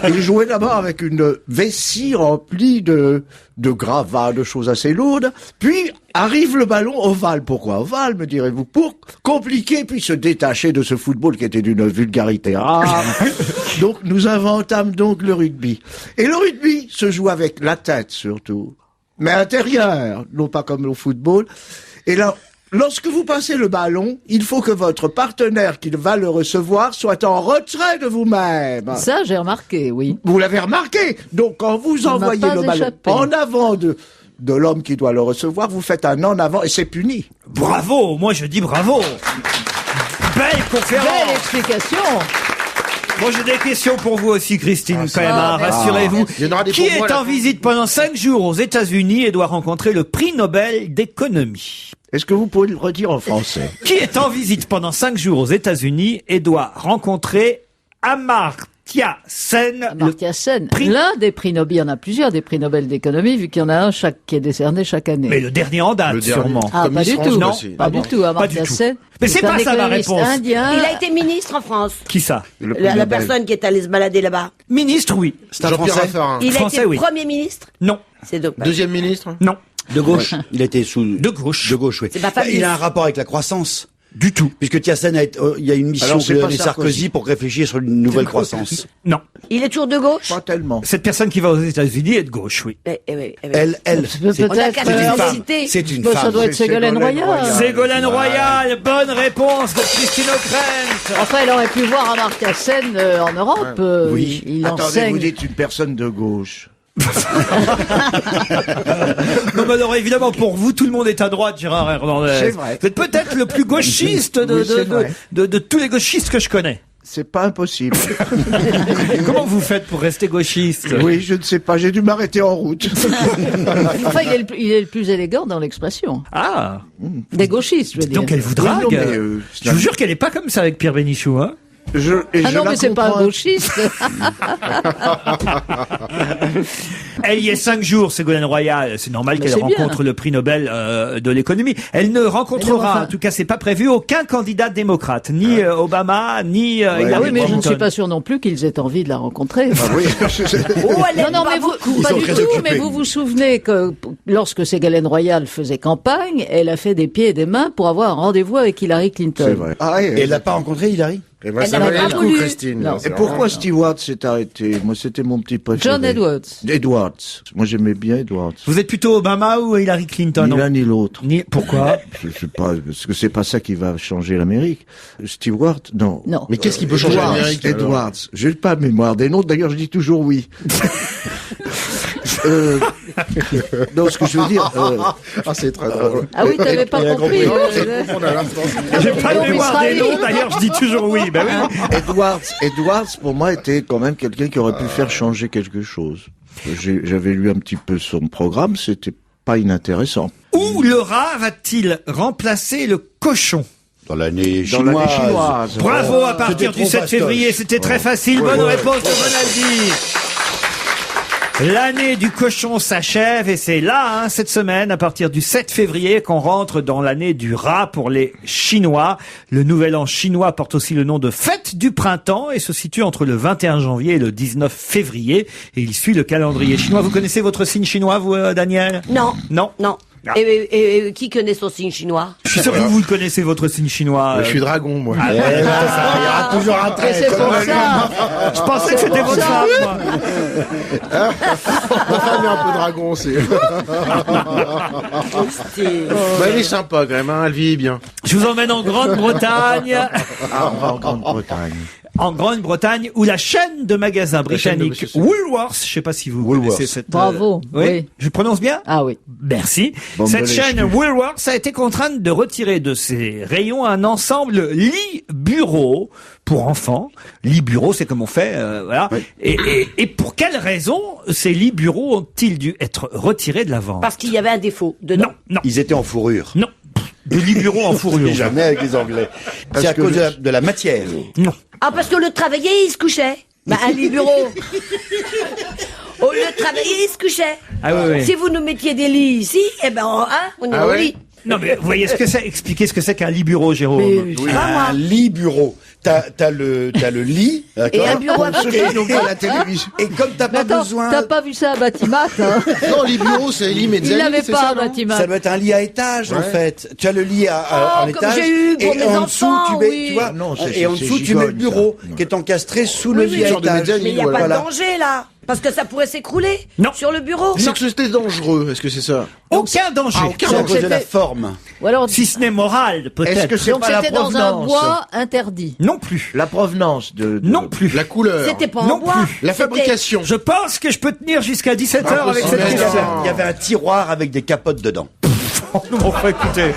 Speaker 4: Il jouait d'abord avec une vessie remplie de gravats, de choses assez lourdes. Puis arrive le ballon ovale. Pourquoi ovale, me direz-vous? Pour compliquer, puis se détacher de ce football qui était d'une vulgarité rare. Donc, nous inventâmes donc le rugby. Et le rugby se joue avec la tête, surtout. Mais intérieur, non pas comme au football. Et là, lorsque vous passez le ballon, il faut que votre partenaire qui va le recevoir soit en retrait de vous-même.
Speaker 6: Ça, j'ai remarqué, oui.
Speaker 4: Vous l'avez remarqué. Donc, quand vous
Speaker 6: m'a
Speaker 4: envoyez
Speaker 6: pas
Speaker 4: le ballon
Speaker 6: échappé.
Speaker 4: en avant de l'homme qui doit le recevoir, vous faites un en avant et c'est puni.
Speaker 1: Bravo, moi je dis bravo. Belle conférence.
Speaker 6: Belle explication.
Speaker 1: Moi j'ai des questions pour vous aussi, Christine, quand même,
Speaker 6: ça,
Speaker 1: hein,
Speaker 6: merci.
Speaker 1: rassurez-vous.
Speaker 3: Il y en aura des
Speaker 1: Qui
Speaker 3: pour moi,
Speaker 1: est
Speaker 3: là.
Speaker 1: en visite pendant 5 jours aux États-Unis et doit rencontrer le prix Nobel d'économie?
Speaker 4: Est-ce que vous pouvez le redire en français?
Speaker 1: Qui est en visite pendant 5 jours aux États-Unis et doit rencontrer Amartya Sen, le
Speaker 6: Amartya Sen,
Speaker 1: prix-
Speaker 6: l'un des prix Nobel, il y en a plusieurs des prix Nobel d'économie, vu qu'il y en a un qui est décerné chaque année.
Speaker 1: mais le dernier en date,
Speaker 3: Le dernier.
Speaker 1: sûrement.
Speaker 6: Ah,
Speaker 3: Comme
Speaker 6: pas
Speaker 3: Miss
Speaker 6: du
Speaker 3: France
Speaker 6: tout.
Speaker 1: Non,
Speaker 3: aussi.
Speaker 6: Pas du tout,
Speaker 1: Pas
Speaker 6: Amartya
Speaker 1: du tout.
Speaker 6: Sen.
Speaker 1: Mais c'est pas
Speaker 6: un
Speaker 1: ça ma
Speaker 6: économiste
Speaker 1: réponse.
Speaker 6: indien.
Speaker 2: Il a été ministre en France.
Speaker 1: Qui ça?
Speaker 3: Le prix
Speaker 2: La
Speaker 3: Nobel.
Speaker 2: personne qui est allée se balader là-bas.
Speaker 1: Ministre, oui.
Speaker 5: C'est un
Speaker 3: Jean-Pierre
Speaker 5: Français?
Speaker 3: Raffarin.
Speaker 2: Il
Speaker 1: Français,
Speaker 2: a été
Speaker 1: oui.
Speaker 2: Premier ministre.
Speaker 1: Non,
Speaker 2: C'est dommage.
Speaker 3: Deuxième ministre.
Speaker 1: non,
Speaker 5: De gauche. Il a été sous...
Speaker 1: de gauche.
Speaker 5: De gauche, oui.
Speaker 2: C'est pas Fabius.
Speaker 5: Il a un rapport avec la croissance.
Speaker 1: Du tout.
Speaker 5: Puisque Thiassen il y a une mission
Speaker 4: Alors, c'est
Speaker 5: que
Speaker 4: pas
Speaker 5: les
Speaker 4: Sarkozy.
Speaker 5: Sarkozy pour réfléchir sur une nouvelle croissance.
Speaker 1: Non.
Speaker 2: Il est toujours de gauche.
Speaker 4: Pas tellement.
Speaker 1: Cette personne qui va aux États-Unis est de gauche, oui.
Speaker 2: Oui.
Speaker 5: Elle, c'est
Speaker 2: On a
Speaker 6: Peut-être.
Speaker 2: qu'à
Speaker 1: C'est une
Speaker 2: le
Speaker 1: femme.
Speaker 2: citer.
Speaker 5: c'est une
Speaker 6: Ça
Speaker 5: femme.
Speaker 6: doit être
Speaker 4: C'est
Speaker 6: Ségolène
Speaker 4: Ségolène
Speaker 6: Royal.
Speaker 4: Royal.
Speaker 1: Ségolène Royal, bonne réponse de Christine O'Krent.
Speaker 6: Enfin, elle aurait pu voir Amartya Sen en Europe.
Speaker 5: Oui.
Speaker 6: Il
Speaker 4: Attendez,
Speaker 6: enseigne.
Speaker 4: vous dites une personne de gauche.
Speaker 1: Non, mais alors évidemment, pour vous, tout le monde est à droite, Gérard Hernandez.
Speaker 4: C'est vrai.
Speaker 1: Vous êtes peut-être le plus gauchiste
Speaker 4: Oui, c'est vrai.
Speaker 1: de tous les gauchistes que je connais.
Speaker 4: C'est pas impossible.
Speaker 1: Comment vous faites pour rester gauchiste?
Speaker 4: Oui, je ne sais pas, j'ai dû m'arrêter en route.
Speaker 6: Enfin, il est le plus élégant dans l'expression.
Speaker 1: Ah,
Speaker 6: Des gauchistes, je veux dire.
Speaker 1: donc elle vous
Speaker 4: Oui, non,
Speaker 1: drague.
Speaker 4: mais,
Speaker 1: Je vous jure qu'elle est pas comme ça avec Pierre Bénichou, hein.
Speaker 6: Ah non, mais c'est pas un
Speaker 4: comprends.
Speaker 6: gauchiste.
Speaker 1: Elle y est 5 jours, Ségolène Royal. C'est normal
Speaker 6: Mais
Speaker 1: qu'elle
Speaker 6: c'est bien.
Speaker 1: rencontre le prix Nobel de l'économie. Elle ne rencontrera,
Speaker 6: Mais non, enfin-
Speaker 1: en tout cas, c'est pas prévu, aucun candidat démocrate, ni Obama, ni Hillary
Speaker 6: Ah oui, mais je ne
Speaker 1: Clinton.
Speaker 6: suis pas sûr non plus qu'ils aient envie de la rencontrer.
Speaker 4: Oui,
Speaker 2: Oh, elle
Speaker 6: Non,
Speaker 2: aime
Speaker 6: non,
Speaker 2: pas
Speaker 6: mais vous,
Speaker 2: beaucoup.
Speaker 6: pas
Speaker 5: sont
Speaker 6: du
Speaker 5: très
Speaker 6: tout,
Speaker 5: occupés.
Speaker 6: mais vous vous souvenez que lorsque Ségolène Royal faisait campagne, elle a fait des pieds et des mains pour avoir un rendez-vous avec Hillary Clinton.
Speaker 4: c'est vrai. Ah,
Speaker 5: Et elle l'a pas rencontré, Hillary?
Speaker 3: Et ben,
Speaker 2: Elle
Speaker 3: ça
Speaker 2: n'a
Speaker 3: valait
Speaker 2: pas
Speaker 3: le coup,
Speaker 2: voulu.
Speaker 3: Christine.
Speaker 6: Non.
Speaker 3: C'est
Speaker 4: Et pourquoi
Speaker 3: vraiment-
Speaker 4: Stewart s'est arrêté? Moi, c'était mon petit préféré.
Speaker 6: John Edwards.
Speaker 4: Edwards. Moi, j'aimais bien Edwards.
Speaker 1: Vous êtes plutôt Obama ou Hillary Clinton?
Speaker 4: Ni
Speaker 1: non
Speaker 4: l'un ni l'autre.
Speaker 1: Pourquoi?
Speaker 4: Je sais pas, parce que c'est pas ça qui va changer l'Amérique. Stewart, non.
Speaker 6: Non.
Speaker 3: Mais qu'est-ce qui peut changer
Speaker 4: Edwards,
Speaker 3: l'Amérique alors
Speaker 4: Edwards. J'ai pas de mémoire des noms. D'ailleurs, je dis toujours oui. Non, ce que je veux dire,
Speaker 3: Ah, c'est très drôle.
Speaker 6: Ah oui, t'avais pas compris.
Speaker 3: Non, j'ai compris à l'instant.
Speaker 1: J'ai pas de
Speaker 6: Donc,
Speaker 1: mémoire des
Speaker 6: Israël.
Speaker 1: noms, d'ailleurs, je dis toujours oui. Ben oui.
Speaker 4: Edwards, pour moi, était quand même quelqu'un qui aurait pu faire changer quelque chose. J'avais lu un petit peu son programme, c'était pas inintéressant.
Speaker 1: Où le rat va-t-il remplacer le cochon?
Speaker 5: Dans l'année
Speaker 4: Dans l'année
Speaker 5: chinoise.
Speaker 4: chinoise.
Speaker 1: Bravo, à partir
Speaker 5: C'était
Speaker 1: du
Speaker 5: trop
Speaker 1: 7
Speaker 5: fastoche.
Speaker 1: février, c'était très facile. Bonne réponse de Bonaldi. L'année du cochon s'achève et c'est là, cette semaine, à partir du 7 février, qu'on rentre dans l'année du rat pour les Chinois. Le nouvel an chinois porte aussi le nom de fête du printemps et se situe entre le 21 janvier et le 19 février. Et il suit le calendrier chinois. Vous connaissez votre signe chinois, vous, Daniel?
Speaker 2: Non.
Speaker 1: Non.
Speaker 2: Non. Et qui connaît son signe chinois?
Speaker 1: Je suis sûr que vous le connaissez, votre signe chinois.
Speaker 3: Je suis dragon, moi.
Speaker 5: Il y aura toujours un trait.
Speaker 6: C'est pour ça.
Speaker 1: Je pensais que c'était votre femme, moi.
Speaker 3: Ma femme est un peu dragon aussi. Bah, elle est sympa quand même, hein, elle vit bien.
Speaker 1: Je vous emmène en Grande-Bretagne.
Speaker 4: Ah, on va en Grande-Bretagne.
Speaker 1: En Grande-Bretagne, où la chaîne de magasins
Speaker 3: chaîne de
Speaker 1: britanniques
Speaker 3: Monsieur C.
Speaker 1: Woolworths, je sais pas si vous connaissez cette...
Speaker 6: Bravo, oui.
Speaker 1: Je prononce bien?
Speaker 6: Ah oui.
Speaker 1: Merci.
Speaker 4: Bon,
Speaker 1: Cette
Speaker 4: ben,
Speaker 1: chaîne
Speaker 4: je-
Speaker 1: Woolworths a été contrainte de retirer de ses rayons un ensemble lit-bureau pour enfants. Lit-bureau, c'est comme on fait, voilà. Et pour quelle raison ces lits-bureaux ont-ils dû être retirés de la vente?
Speaker 2: Parce qu'il y avait un défaut dedans.
Speaker 1: Non,
Speaker 5: Ils étaient en fourrure.
Speaker 1: non. De lit-bureau en fourrure.
Speaker 5: Jamais avec les Anglais. C'est à
Speaker 4: que
Speaker 5: cause
Speaker 4: je-
Speaker 5: de la matière.
Speaker 1: Non.
Speaker 2: Ah, parce que le travailler, il se couchait. Bah, un lit bureau. Au lieu de travailler, il se couchait.
Speaker 1: Ah oui, oui.
Speaker 2: Si vous nous mettiez des lits ici, eh ben, on est
Speaker 3: Ah
Speaker 2: au
Speaker 3: ouais
Speaker 2: lit.
Speaker 1: Non, mais vous voyez ce que c'est? Expliquez ce que c'est qu'un lit-bureau, Jérôme.
Speaker 5: Un lit bureau. T'as le lit.
Speaker 2: Et
Speaker 5: d'accord
Speaker 2: un bureau à côté.
Speaker 4: Donc à la télévision.
Speaker 5: Et comme t'as
Speaker 6: Mais
Speaker 5: pas
Speaker 6: attends,
Speaker 5: besoin.
Speaker 6: t'as pas vu ça à Batimat, hein?
Speaker 3: Non, les bureaux, c'est lit
Speaker 6: Il
Speaker 3: mezzanine,
Speaker 6: l'avait
Speaker 3: c'est
Speaker 6: pas
Speaker 3: ça,
Speaker 6: à
Speaker 3: non
Speaker 6: Batimat.
Speaker 5: Ça doit être un lit à étage en
Speaker 3: Ouais.
Speaker 5: fait. Tu as le lit en
Speaker 2: comme
Speaker 5: étage
Speaker 2: j'ai eu pour
Speaker 5: et
Speaker 2: mes
Speaker 5: en dessous
Speaker 2: enfants,
Speaker 5: tu mets,
Speaker 2: oui.
Speaker 5: tu vois,
Speaker 4: Ah non,
Speaker 5: et en
Speaker 4: c'est
Speaker 5: dessous tu mets le
Speaker 4: gigogne,
Speaker 5: bureau
Speaker 4: ça.
Speaker 5: qui est encastré sous le
Speaker 2: Oui,
Speaker 5: lit
Speaker 2: oui,
Speaker 5: à
Speaker 3: genre de
Speaker 5: étage.
Speaker 3: mezzanine.
Speaker 2: Mais il n'y a
Speaker 3: Voilà.
Speaker 2: pas de danger, là. Parce que ça pourrait s'écrouler.
Speaker 1: Non.
Speaker 2: Sur le bureau.
Speaker 3: C'est que c'était dangereux, est-ce que c'est ça?
Speaker 1: Aucun danger.
Speaker 3: aucun
Speaker 5: C'est à
Speaker 6: Donc
Speaker 5: cause de la
Speaker 6: c'était-
Speaker 5: forme.
Speaker 6: Ou alors,
Speaker 1: Si ce n'est moral,
Speaker 4: Est-ce
Speaker 1: peut-être.
Speaker 4: que c'est
Speaker 6: donc
Speaker 4: pas la
Speaker 6: c'était dans un
Speaker 4: provenance?
Speaker 6: bois interdit.
Speaker 1: Non plus.
Speaker 4: La provenance de...
Speaker 1: Non plus.
Speaker 3: La couleur.
Speaker 2: C'était pas
Speaker 1: Non
Speaker 2: en bois.
Speaker 1: plus.
Speaker 3: La
Speaker 2: C'était-
Speaker 3: fabrication.
Speaker 1: Je pense que je peux tenir jusqu'à 17h avec cette
Speaker 3: Impossible.
Speaker 1: question.
Speaker 5: Il y avait un tiroir avec des capotes dedans.
Speaker 1: Enfin, écoutez.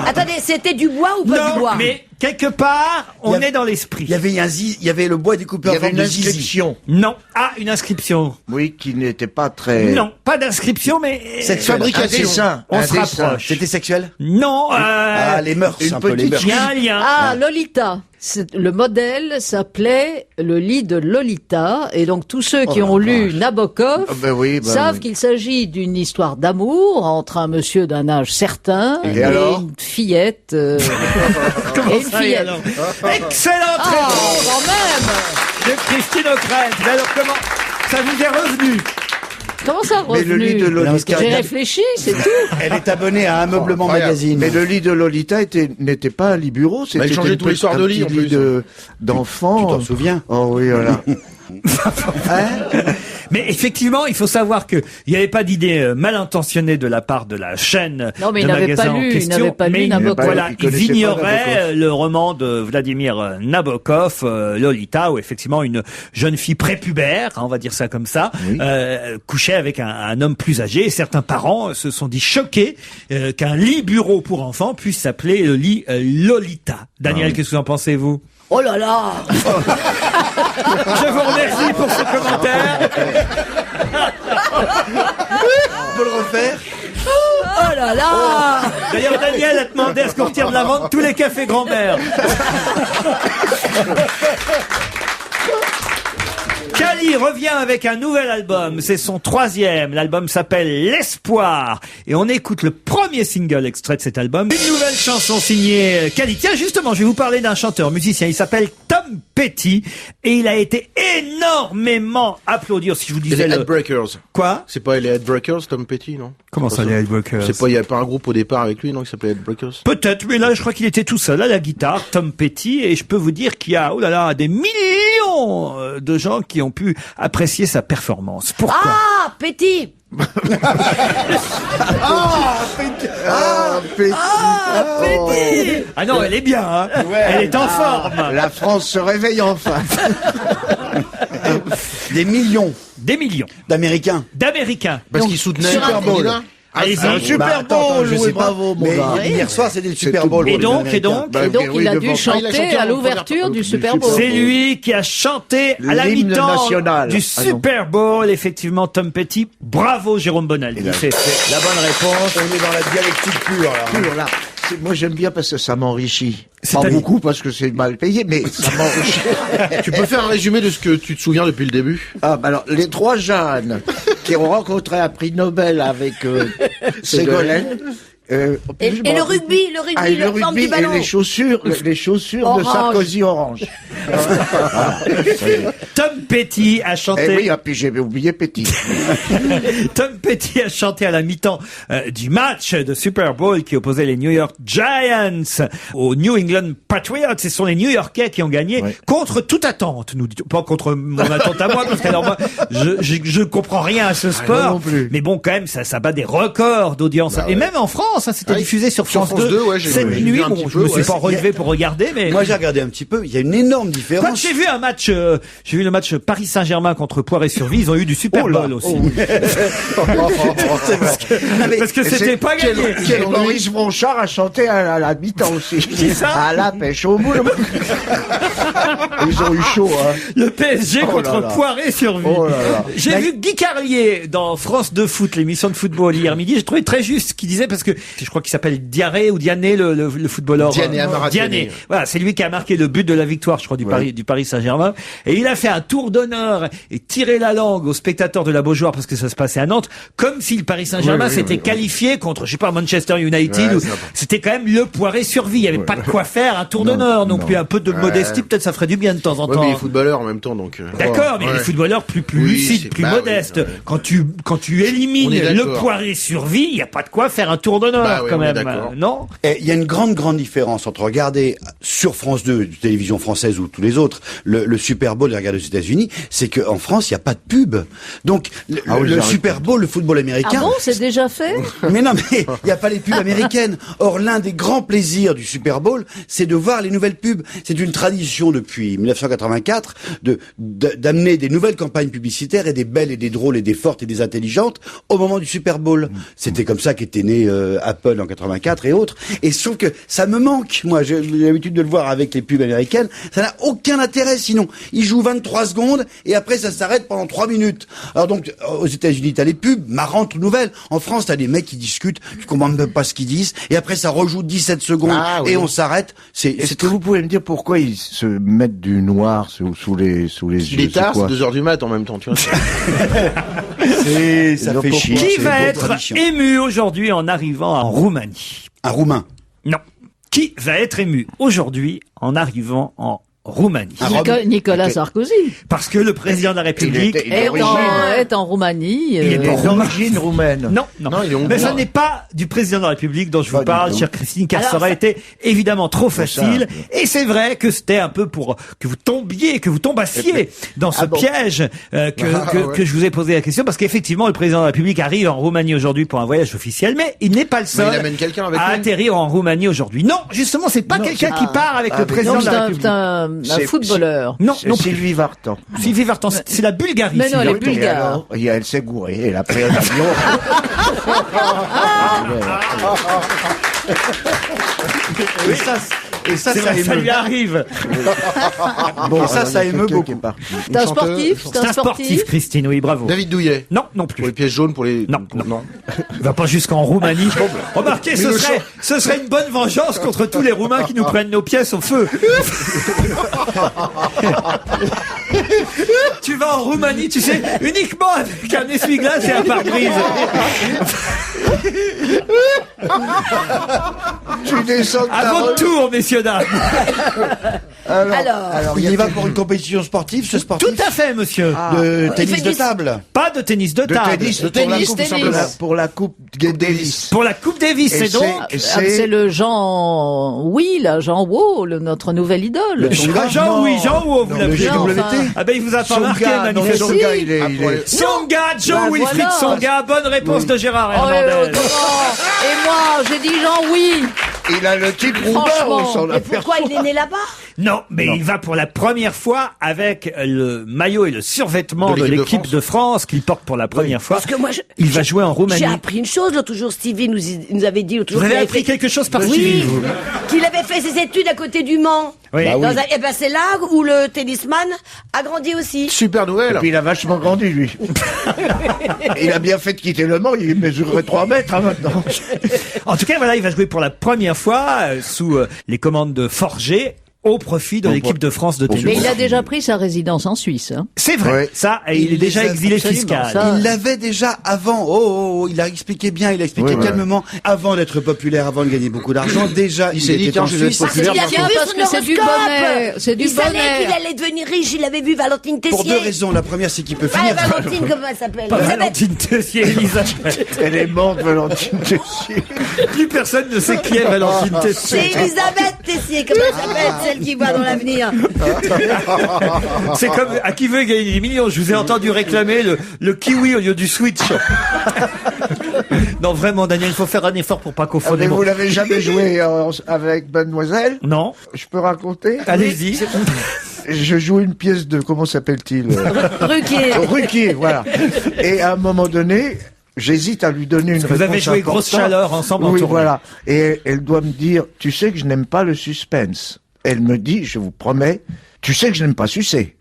Speaker 2: Attendez, c'était du bois ou pas du
Speaker 1: Non,
Speaker 2: bois?
Speaker 1: mais quelque part, on
Speaker 5: Il y a-
Speaker 1: est dans l'esprit.
Speaker 5: Il y avait il y avait le bois découpé
Speaker 4: Il y
Speaker 5: en
Speaker 4: avait
Speaker 5: forme
Speaker 4: une
Speaker 5: de zizi.
Speaker 4: inscription.
Speaker 1: Non. Ah, une inscription.
Speaker 4: Oui, qui n'était pas très...
Speaker 1: Non, pas d'inscription, mais...
Speaker 5: Cette
Speaker 4: Un
Speaker 3: fabrication.
Speaker 4: dessin.
Speaker 1: On
Speaker 4: un
Speaker 1: se
Speaker 4: dessin.
Speaker 1: rapproche.
Speaker 5: C'était sexuel
Speaker 1: Non,
Speaker 5: Ah, les mœurs,
Speaker 4: une
Speaker 5: un peu les
Speaker 4: petite
Speaker 5: mœurs.
Speaker 1: il y a un lien.
Speaker 6: Ah, Lolita. Le modèle s'appelait le lit de Lolita, et donc tous ceux qui ont lu Nabokov
Speaker 4: Ah, ben oui, ben
Speaker 6: savent
Speaker 4: oui.
Speaker 6: qu'il s'agit d'une histoire d'amour entre un monsieur d'un âge certain
Speaker 4: Et alors
Speaker 6: une fillette.
Speaker 1: Comment
Speaker 6: et une
Speaker 1: ça, et
Speaker 6: fillette.
Speaker 1: alors Excellente
Speaker 6: Ah,
Speaker 1: réponse
Speaker 6: quand même.
Speaker 1: de Christine O'Krent. Mais alors, comment ça vous est revenu?
Speaker 6: Comment ça
Speaker 4: Mais le lit de
Speaker 6: revenu
Speaker 4: Lolita...
Speaker 6: J'ai réfléchi, c'est tout.
Speaker 5: Elle est abonnée à Ameublement
Speaker 3: Incroyable.
Speaker 5: Magazine.
Speaker 4: Mais le lit de Lolita n'était pas un lit bureau, c'était
Speaker 3: il changeait
Speaker 4: une
Speaker 3: tous les
Speaker 4: petite-
Speaker 3: soirs de
Speaker 4: un
Speaker 3: lit,
Speaker 4: petit
Speaker 3: en plus.
Speaker 4: d'enfant.
Speaker 5: Tu t'en souviens
Speaker 4: Oh oui, voilà.
Speaker 1: Mais effectivement, il faut savoir que il n'y avait pas d'idée mal intentionnée de la part de la chaîne
Speaker 6: Non, mais
Speaker 1: de
Speaker 6: il n'avait
Speaker 1: magasins
Speaker 6: pas
Speaker 1: en
Speaker 6: lu, il
Speaker 1: question.
Speaker 6: n'avait pas lu
Speaker 1: mais
Speaker 6: Nabokov.
Speaker 1: voilà,
Speaker 4: Il
Speaker 1: il
Speaker 4: connaissait pas
Speaker 1: ignorait
Speaker 4: Nabokov.
Speaker 1: le roman de Vladimir Nabokov, Lolita, où effectivement une jeune fille prépubère, hein, on va dire ça comme ça,
Speaker 4: Oui.
Speaker 1: couchait avec un homme plus âgé. Et certains parents se sont dit choqués qu'un lit bureau pour enfants puisse s'appeler le lit Lolita. Daniel, qu'est-ce que vous en pensez, vous?
Speaker 2: Oh là là.
Speaker 1: Je vous remercie pour ce commentaire.
Speaker 5: On peut le refaire
Speaker 2: Oh là là.
Speaker 1: D'ailleurs, Daniel a demandé à ce qu'on retire de la vente tous les cafés grand-mère. Kali revient avec un nouvel album, c'est son 3e. L'album s'appelle L'Espoir. Et on écoute le premier single extrait de cet album. Une nouvelle chanson signée Kali. Tiens, justement, je vais vous parler d'un chanteur musicien. Il s'appelle Tom Petty. Et il a été énormément applaudi. Si je vous
Speaker 3: Et
Speaker 1: disais
Speaker 3: les
Speaker 1: le...
Speaker 3: Headbreakers.
Speaker 1: Quoi?
Speaker 3: C'est pas les Headbreakers, Tom Petty, non?
Speaker 1: Comment ça, les Headbreakers?
Speaker 3: C'est pas, il y avait pas un groupe au départ avec lui, non, qui s'appelait Headbreakers?
Speaker 1: Peut-être, mais là, je crois qu'il était tout seul à la guitare, Tom Petty, et je peux vous dire qu'il y a, oh là là, des millions de gens qui ont pu apprécier sa performance. Pourquoi?
Speaker 2: Ah, Petit.
Speaker 4: Petit.
Speaker 1: Ah non, elle est bien, hein. Elle est en forme.
Speaker 4: La France se réveille enfin.
Speaker 5: Des millions
Speaker 1: Des millions
Speaker 5: d'Américains.
Speaker 1: d'Américains.
Speaker 3: Parce qu'il soutenait
Speaker 2: sur un
Speaker 3: Super Bowl.
Speaker 2: continent.
Speaker 1: Allez-y.
Speaker 4: Un Super Bowl,
Speaker 5: je
Speaker 4: oui,
Speaker 5: sais pas.
Speaker 4: bravo, mon
Speaker 5: Mais
Speaker 4: gars.
Speaker 5: hier soir, c'était le Super
Speaker 4: tout
Speaker 5: Bowl.
Speaker 1: Et
Speaker 5: pour les
Speaker 1: donc,
Speaker 5: Américains.
Speaker 4: Bah,
Speaker 6: Et donc,
Speaker 4: oui,
Speaker 6: il a
Speaker 4: devant-
Speaker 6: dû chanter à l'ouverture du Super Bowl.
Speaker 1: C'est lui qui a chanté à la
Speaker 4: L'hymne
Speaker 1: mi-temps
Speaker 4: national.
Speaker 1: du
Speaker 4: Ah non.
Speaker 1: Super Bowl, effectivement, Tom Petty. Bravo, Jérôme Bonaldi. C'est la bonne réponse.
Speaker 5: On est dans la dialectique pure, là.
Speaker 4: Pur, là. Moi, j'aime bien parce que ça m'enrichit. Pas
Speaker 1: C'est-à-dire
Speaker 4: beaucoup parce que c'est mal payé, mais ça m'enrichit.
Speaker 3: Tu peux faire un résumé de ce que tu te souviens depuis le début?
Speaker 4: Ah, bah alors, les 3 jeunes qui ont rencontré un prix Nobel avec Ségolène,
Speaker 2: Et le rugby,
Speaker 4: le
Speaker 2: forme du
Speaker 4: rugby et
Speaker 2: ballon.
Speaker 4: les chaussures de
Speaker 2: Orange.
Speaker 4: Sarkozy orange.
Speaker 1: Tom Petty a chanté.
Speaker 4: Eh oui, puis j'ai oublié Petit.
Speaker 1: Tom Petty a chanté à la mi-temps du match de Super Bowl qui opposait les New York Giants aux New England Patriots. Ce sont les New Yorkais qui ont gagné contre toute attente. Nous dit pas contre mon attente à moi, parce qu'alors moi, je comprends rien à ce sport.
Speaker 4: non plus.
Speaker 1: Mais bon, quand même, ça bat des records d'audience. Et même en France, c'était diffusé sur France 2 cette
Speaker 3: vu
Speaker 1: nuit.
Speaker 3: un
Speaker 1: Bon,
Speaker 3: petit
Speaker 1: je
Speaker 3: peu,
Speaker 1: me suis
Speaker 3: ouais.
Speaker 1: pas relevé pour regarder, mais
Speaker 5: Moi, j'ai regardé un petit peu. Il y a une énorme
Speaker 1: Quoi,
Speaker 5: différence.
Speaker 1: j'ai vu un match, j'ai vu le match Paris Saint-Germain contre Poiré-sur-Vie. Ils ont eu du Super Bowl aussi. Parce que c'était pas gagné.
Speaker 4: Et Maurice Bronchard a chanté à la mi-temps aussi.
Speaker 1: C'est ça
Speaker 4: À la pêche au boule. Ils ont eu chaud, hein.
Speaker 1: Le PSG
Speaker 4: Oh
Speaker 1: contre
Speaker 4: là là.
Speaker 1: Poiré-sur-Vie.
Speaker 4: Oh là là.
Speaker 1: J'ai vu Guy Carlier dans France 2 Foot, l'émission de football hier midi. J'ai trouvé très juste ce qu'il disait parce que je crois qu'il s'appelle Diaré ou Diané, le footballeur.
Speaker 3: Diané, Amara Diané.
Speaker 1: Voilà, c'est lui qui a marqué le but de la victoire, je crois, du Paris Saint-Germain. Et il a fait un tour d'honneur et tiré la langue aux spectateurs de la Beaujoire parce que ça se passait à Nantes, comme si le Paris Saint-Germain s'était qualifié contre, je sais pas, Manchester United. Ou... C'était quand même le Poiré-sur-Vie. Il y avait pas de quoi faire un tour d'honneur non plus. Un peu de modestie, peut-être ça ferait du bien de temps en
Speaker 3: Ouais,
Speaker 1: temps.
Speaker 3: mais les footballeurs en même temps, donc.
Speaker 1: D'accord, mais
Speaker 3: Ouais.
Speaker 1: les footballeurs plus
Speaker 3: Oui,
Speaker 1: lucides,
Speaker 3: c'est-
Speaker 1: plus
Speaker 3: bah oui,
Speaker 1: modestes.
Speaker 3: ouais.
Speaker 1: Quand tu élimines
Speaker 3: On est
Speaker 1: le
Speaker 3: d'accord.
Speaker 1: Poiré-sur-Vie, il y a pas de quoi faire un tour d'honneur
Speaker 3: Bah oui,
Speaker 1: quand
Speaker 3: on est
Speaker 1: même.
Speaker 3: d'accord.
Speaker 1: Non?
Speaker 5: Et il y a une grande différence entre regarder sur France 2, télévision française ou tous les autres, le Super Bowl et regarder aux États-Unis, c'est qu'en France, il n'y a pas de pub. Donc, le Super Bowl, le football américain...
Speaker 6: Ah bon, c'est déjà fait?
Speaker 5: Mais non, mais il n'y a pas les pubs américaines. Or, l'un des grands plaisirs du Super Bowl, c'est de voir les nouvelles pubs. C'est une tradition depuis 1984 d'amener des nouvelles campagnes publicitaires et des belles et des drôles et des fortes et des intelligentes au moment du Super Bowl. C'était comme ça qu'était né Apple en 84 et autres. Et sauf que ça me manque. Moi, j'ai l'habitude de le voir avec les pubs américaines. Ça n'a aucun intérêt sinon. Ils jouent 23 secondes et après ça s'arrête pendant 3 minutes. Alors donc, aux États-Unis, t'as les pubs marrantes ou nouvelles. En France, t'as des mecs qui discutent, tu comprends même pas ce qu'ils disent, et après ça rejoue 17 secondes et on s'arrête.
Speaker 4: Est-ce que vous pouvez me dire pourquoi ils se mettent du noir sous les
Speaker 3: Il
Speaker 4: yeux?
Speaker 3: est tard,
Speaker 4: c'est
Speaker 3: c'est
Speaker 4: quoi
Speaker 3: 2h du mat en même temps, tu vois.
Speaker 5: ça fait chier.
Speaker 1: Qui
Speaker 5: C'est
Speaker 1: va
Speaker 5: une
Speaker 1: être
Speaker 5: tradition.
Speaker 1: ému aujourd'hui en arrivant en Roumanie?
Speaker 5: Un Roumain.
Speaker 1: Non. Qui va être ému aujourd'hui en arrivant en Roumanie?
Speaker 6: Nicolas Sarkozy
Speaker 1: Parce que le président de la République
Speaker 6: est en Roumanie.
Speaker 1: Il est pas
Speaker 4: d'origine roumaine.
Speaker 1: Non.
Speaker 3: Non, il est hongrois.
Speaker 1: Mais ça n'est pas du président de la République dont je vous
Speaker 4: Pas du
Speaker 1: parle,
Speaker 4: tout.
Speaker 1: chère Christine, car
Speaker 2: Alors,
Speaker 1: ça aurait
Speaker 2: ça-
Speaker 1: été évidemment trop facile.
Speaker 4: simple.
Speaker 1: Et c'est vrai que c'était un peu pour que vous tombassiez dans ce piège que je vous ai posé la question, parce qu'effectivement, le président de la République arrive en Roumanie aujourd'hui pour un voyage officiel, mais il n'est pas le seul
Speaker 3: Mais il amène quelqu'un avec
Speaker 1: à
Speaker 3: lui.
Speaker 1: atterrir en Roumanie aujourd'hui. Non, justement, c'est pas quelqu'un qui part avec le président
Speaker 6: Non,
Speaker 1: de
Speaker 6: c'est
Speaker 1: la
Speaker 6: un,
Speaker 1: République.
Speaker 6: un
Speaker 4: C'est-
Speaker 6: footballeur.
Speaker 1: Non,
Speaker 4: C'est
Speaker 1: non plus.
Speaker 4: Sylvie Vartan.
Speaker 1: Sylvie Vartan, c'est la Bulgarie.
Speaker 6: Mais non,
Speaker 1: Sylvie
Speaker 6: elle est
Speaker 1: Vartan.
Speaker 6: bulgare.
Speaker 4: Et alors, elle s'est gourée, elle a pris un avion.
Speaker 5: Et ça,
Speaker 1: C'est vrai, ça lui arrive.
Speaker 4: Bon,
Speaker 5: ça émeut beaucoup.
Speaker 6: C'est un sportif,
Speaker 1: C'est un sportif, Christine, oui, bravo.
Speaker 3: David Douillet.
Speaker 1: Non, non plus.
Speaker 3: Pour les pièces jaunes, pour les...
Speaker 1: Non. Il va pas jusqu'en Roumanie. Remarquez, ce serait une bonne vengeance contre tous les Roumains qui nous prennent nos pièces au feu. Tu vas en Roumanie, tu sais, uniquement avec un essuie-glace et un pare-brise.
Speaker 4: Tu descends de
Speaker 1: À
Speaker 4: ta
Speaker 1: votre tour, messieurs, dames.
Speaker 2: Alors,
Speaker 5: Il y va pour une compétition sportive, ce sportif
Speaker 1: Tout à fait, monsieur.
Speaker 5: de
Speaker 2: il
Speaker 5: tennis
Speaker 2: fait
Speaker 5: de
Speaker 2: du-
Speaker 5: table.
Speaker 1: Pas de tennis de table.
Speaker 4: pour la coupe Davis.
Speaker 1: Pour la Coupe Davis,
Speaker 4: Et
Speaker 1: c'est donc...
Speaker 6: C'est le Jean Woo, notre nouvel idole.
Speaker 1: Jean, oui, Jean, ou vous l'appelez?
Speaker 6: Jean,
Speaker 5: GWT.
Speaker 6: enfin.
Speaker 1: Ah ben, il vous a pas marqué,
Speaker 4: Songa, non,
Speaker 1: manifestement.
Speaker 4: Songa, il est...
Speaker 1: Songa, Joe
Speaker 6: Bah,
Speaker 1: Wilfried
Speaker 6: voilà.
Speaker 1: Songa, bonne réponse de Gérard
Speaker 6: Oh,
Speaker 1: Hernandez.
Speaker 6: et moi, j'ai dit Jean, oui.
Speaker 4: Il a le titre Roubaix,
Speaker 6: Franchement.
Speaker 4: on s'en
Speaker 2: et pourquoi il est né là-bas?
Speaker 1: Non, mais il va pour la première fois avec le maillot et le survêtement
Speaker 3: De
Speaker 1: de
Speaker 3: l'équipe de
Speaker 1: l'équipe
Speaker 3: France.
Speaker 1: de France qu'il porte pour la première fois.
Speaker 2: Parce que moi,
Speaker 1: Il va jouer en Roumanie.
Speaker 2: j'ai appris une chose l'autre jour. Stevie nous avait dit l'autre
Speaker 1: Vous
Speaker 2: jour
Speaker 1: avez
Speaker 2: qu'il avait
Speaker 1: appris
Speaker 2: fait-
Speaker 1: quelque chose par
Speaker 2: Oui,
Speaker 1: Stevie, vous.
Speaker 2: qu'il avait fait ses études à côté du Mans.
Speaker 1: Oui.
Speaker 5: Bah oui.
Speaker 2: Et ben c'est là où le tennisman a grandi aussi.
Speaker 3: Super
Speaker 4: Et
Speaker 3: nouvelle.
Speaker 4: puis il a vachement grandi, lui. Il a bien fait de quitter le Mans, il mesurerait 3 mètres hein, maintenant.
Speaker 1: En tout cas, voilà, il va jouer pour la première fois sous les commandes de Forger. au profit de l'équipe de France de tennis.
Speaker 6: Mais il a déjà pris sa résidence en Suisse. Hein.
Speaker 1: C'est vrai,
Speaker 4: Ouais.
Speaker 1: ça, et il est déjà exilé
Speaker 6: Absolument,
Speaker 1: fiscal.
Speaker 6: ça.
Speaker 5: Il l'avait déjà avant. Il a expliqué bien, il a expliqué
Speaker 3: Ouais, ouais.
Speaker 5: calmement. Avant d'être populaire, avant de gagner beaucoup d'argent, déjà,
Speaker 3: Il s'est dit,
Speaker 5: était
Speaker 3: tiens,
Speaker 5: en
Speaker 3: je vais être
Speaker 5: Suisse.
Speaker 3: populaire.
Speaker 2: Parce qu'il a vu
Speaker 6: parce
Speaker 2: son
Speaker 6: que c'est du
Speaker 2: horoscope.
Speaker 6: bonheur. C'est du
Speaker 2: Il savait
Speaker 6: bonheur.
Speaker 2: qu'il allait devenir riche, il avait vu Valentine Tessier.
Speaker 5: Pour deux raisons. La première, c'est qu'il peut
Speaker 2: Ah,
Speaker 5: finir.
Speaker 2: Valentine, comment elle s'appelle?
Speaker 1: Pas
Speaker 2: Elisabeth.
Speaker 1: Valentine Tessier, Elisabeth.
Speaker 4: Elle est morte, Valentine Tessier.
Speaker 1: Plus personne ne sait qui est Valentine
Speaker 2: C'est
Speaker 1: Tessier.
Speaker 2: Elisabeth Tessier, comment elle s'appelle? Celle qui voit dans l'avenir.
Speaker 1: C'est comme à qui veut gagner des millions. Je vous ai entendu réclamer le kiwi au lieu du switch. Non, vraiment, Daniel, il faut faire un effort pour pas
Speaker 4: Mais
Speaker 1: confondre.
Speaker 4: vous l'avez jamais joué avec Mademoiselle?
Speaker 1: Non,
Speaker 4: Je peux raconter?
Speaker 1: allez-y.
Speaker 4: Je joue une pièce de, comment s'appelle-t-il?
Speaker 2: Ruquier.
Speaker 4: Ruquier, voilà. Et à un moment donné, j'hésite à lui donner une réponse.
Speaker 1: Vous avez joué Grosse
Speaker 4: importante.
Speaker 1: Chaleur ensemble en
Speaker 4: Oui,
Speaker 1: tournée.
Speaker 4: voilà. Et elle doit me dire, tu sais que je n'aime pas le suspense. Elle me dit, je vous promets, tu sais que je n'aime pas sucer.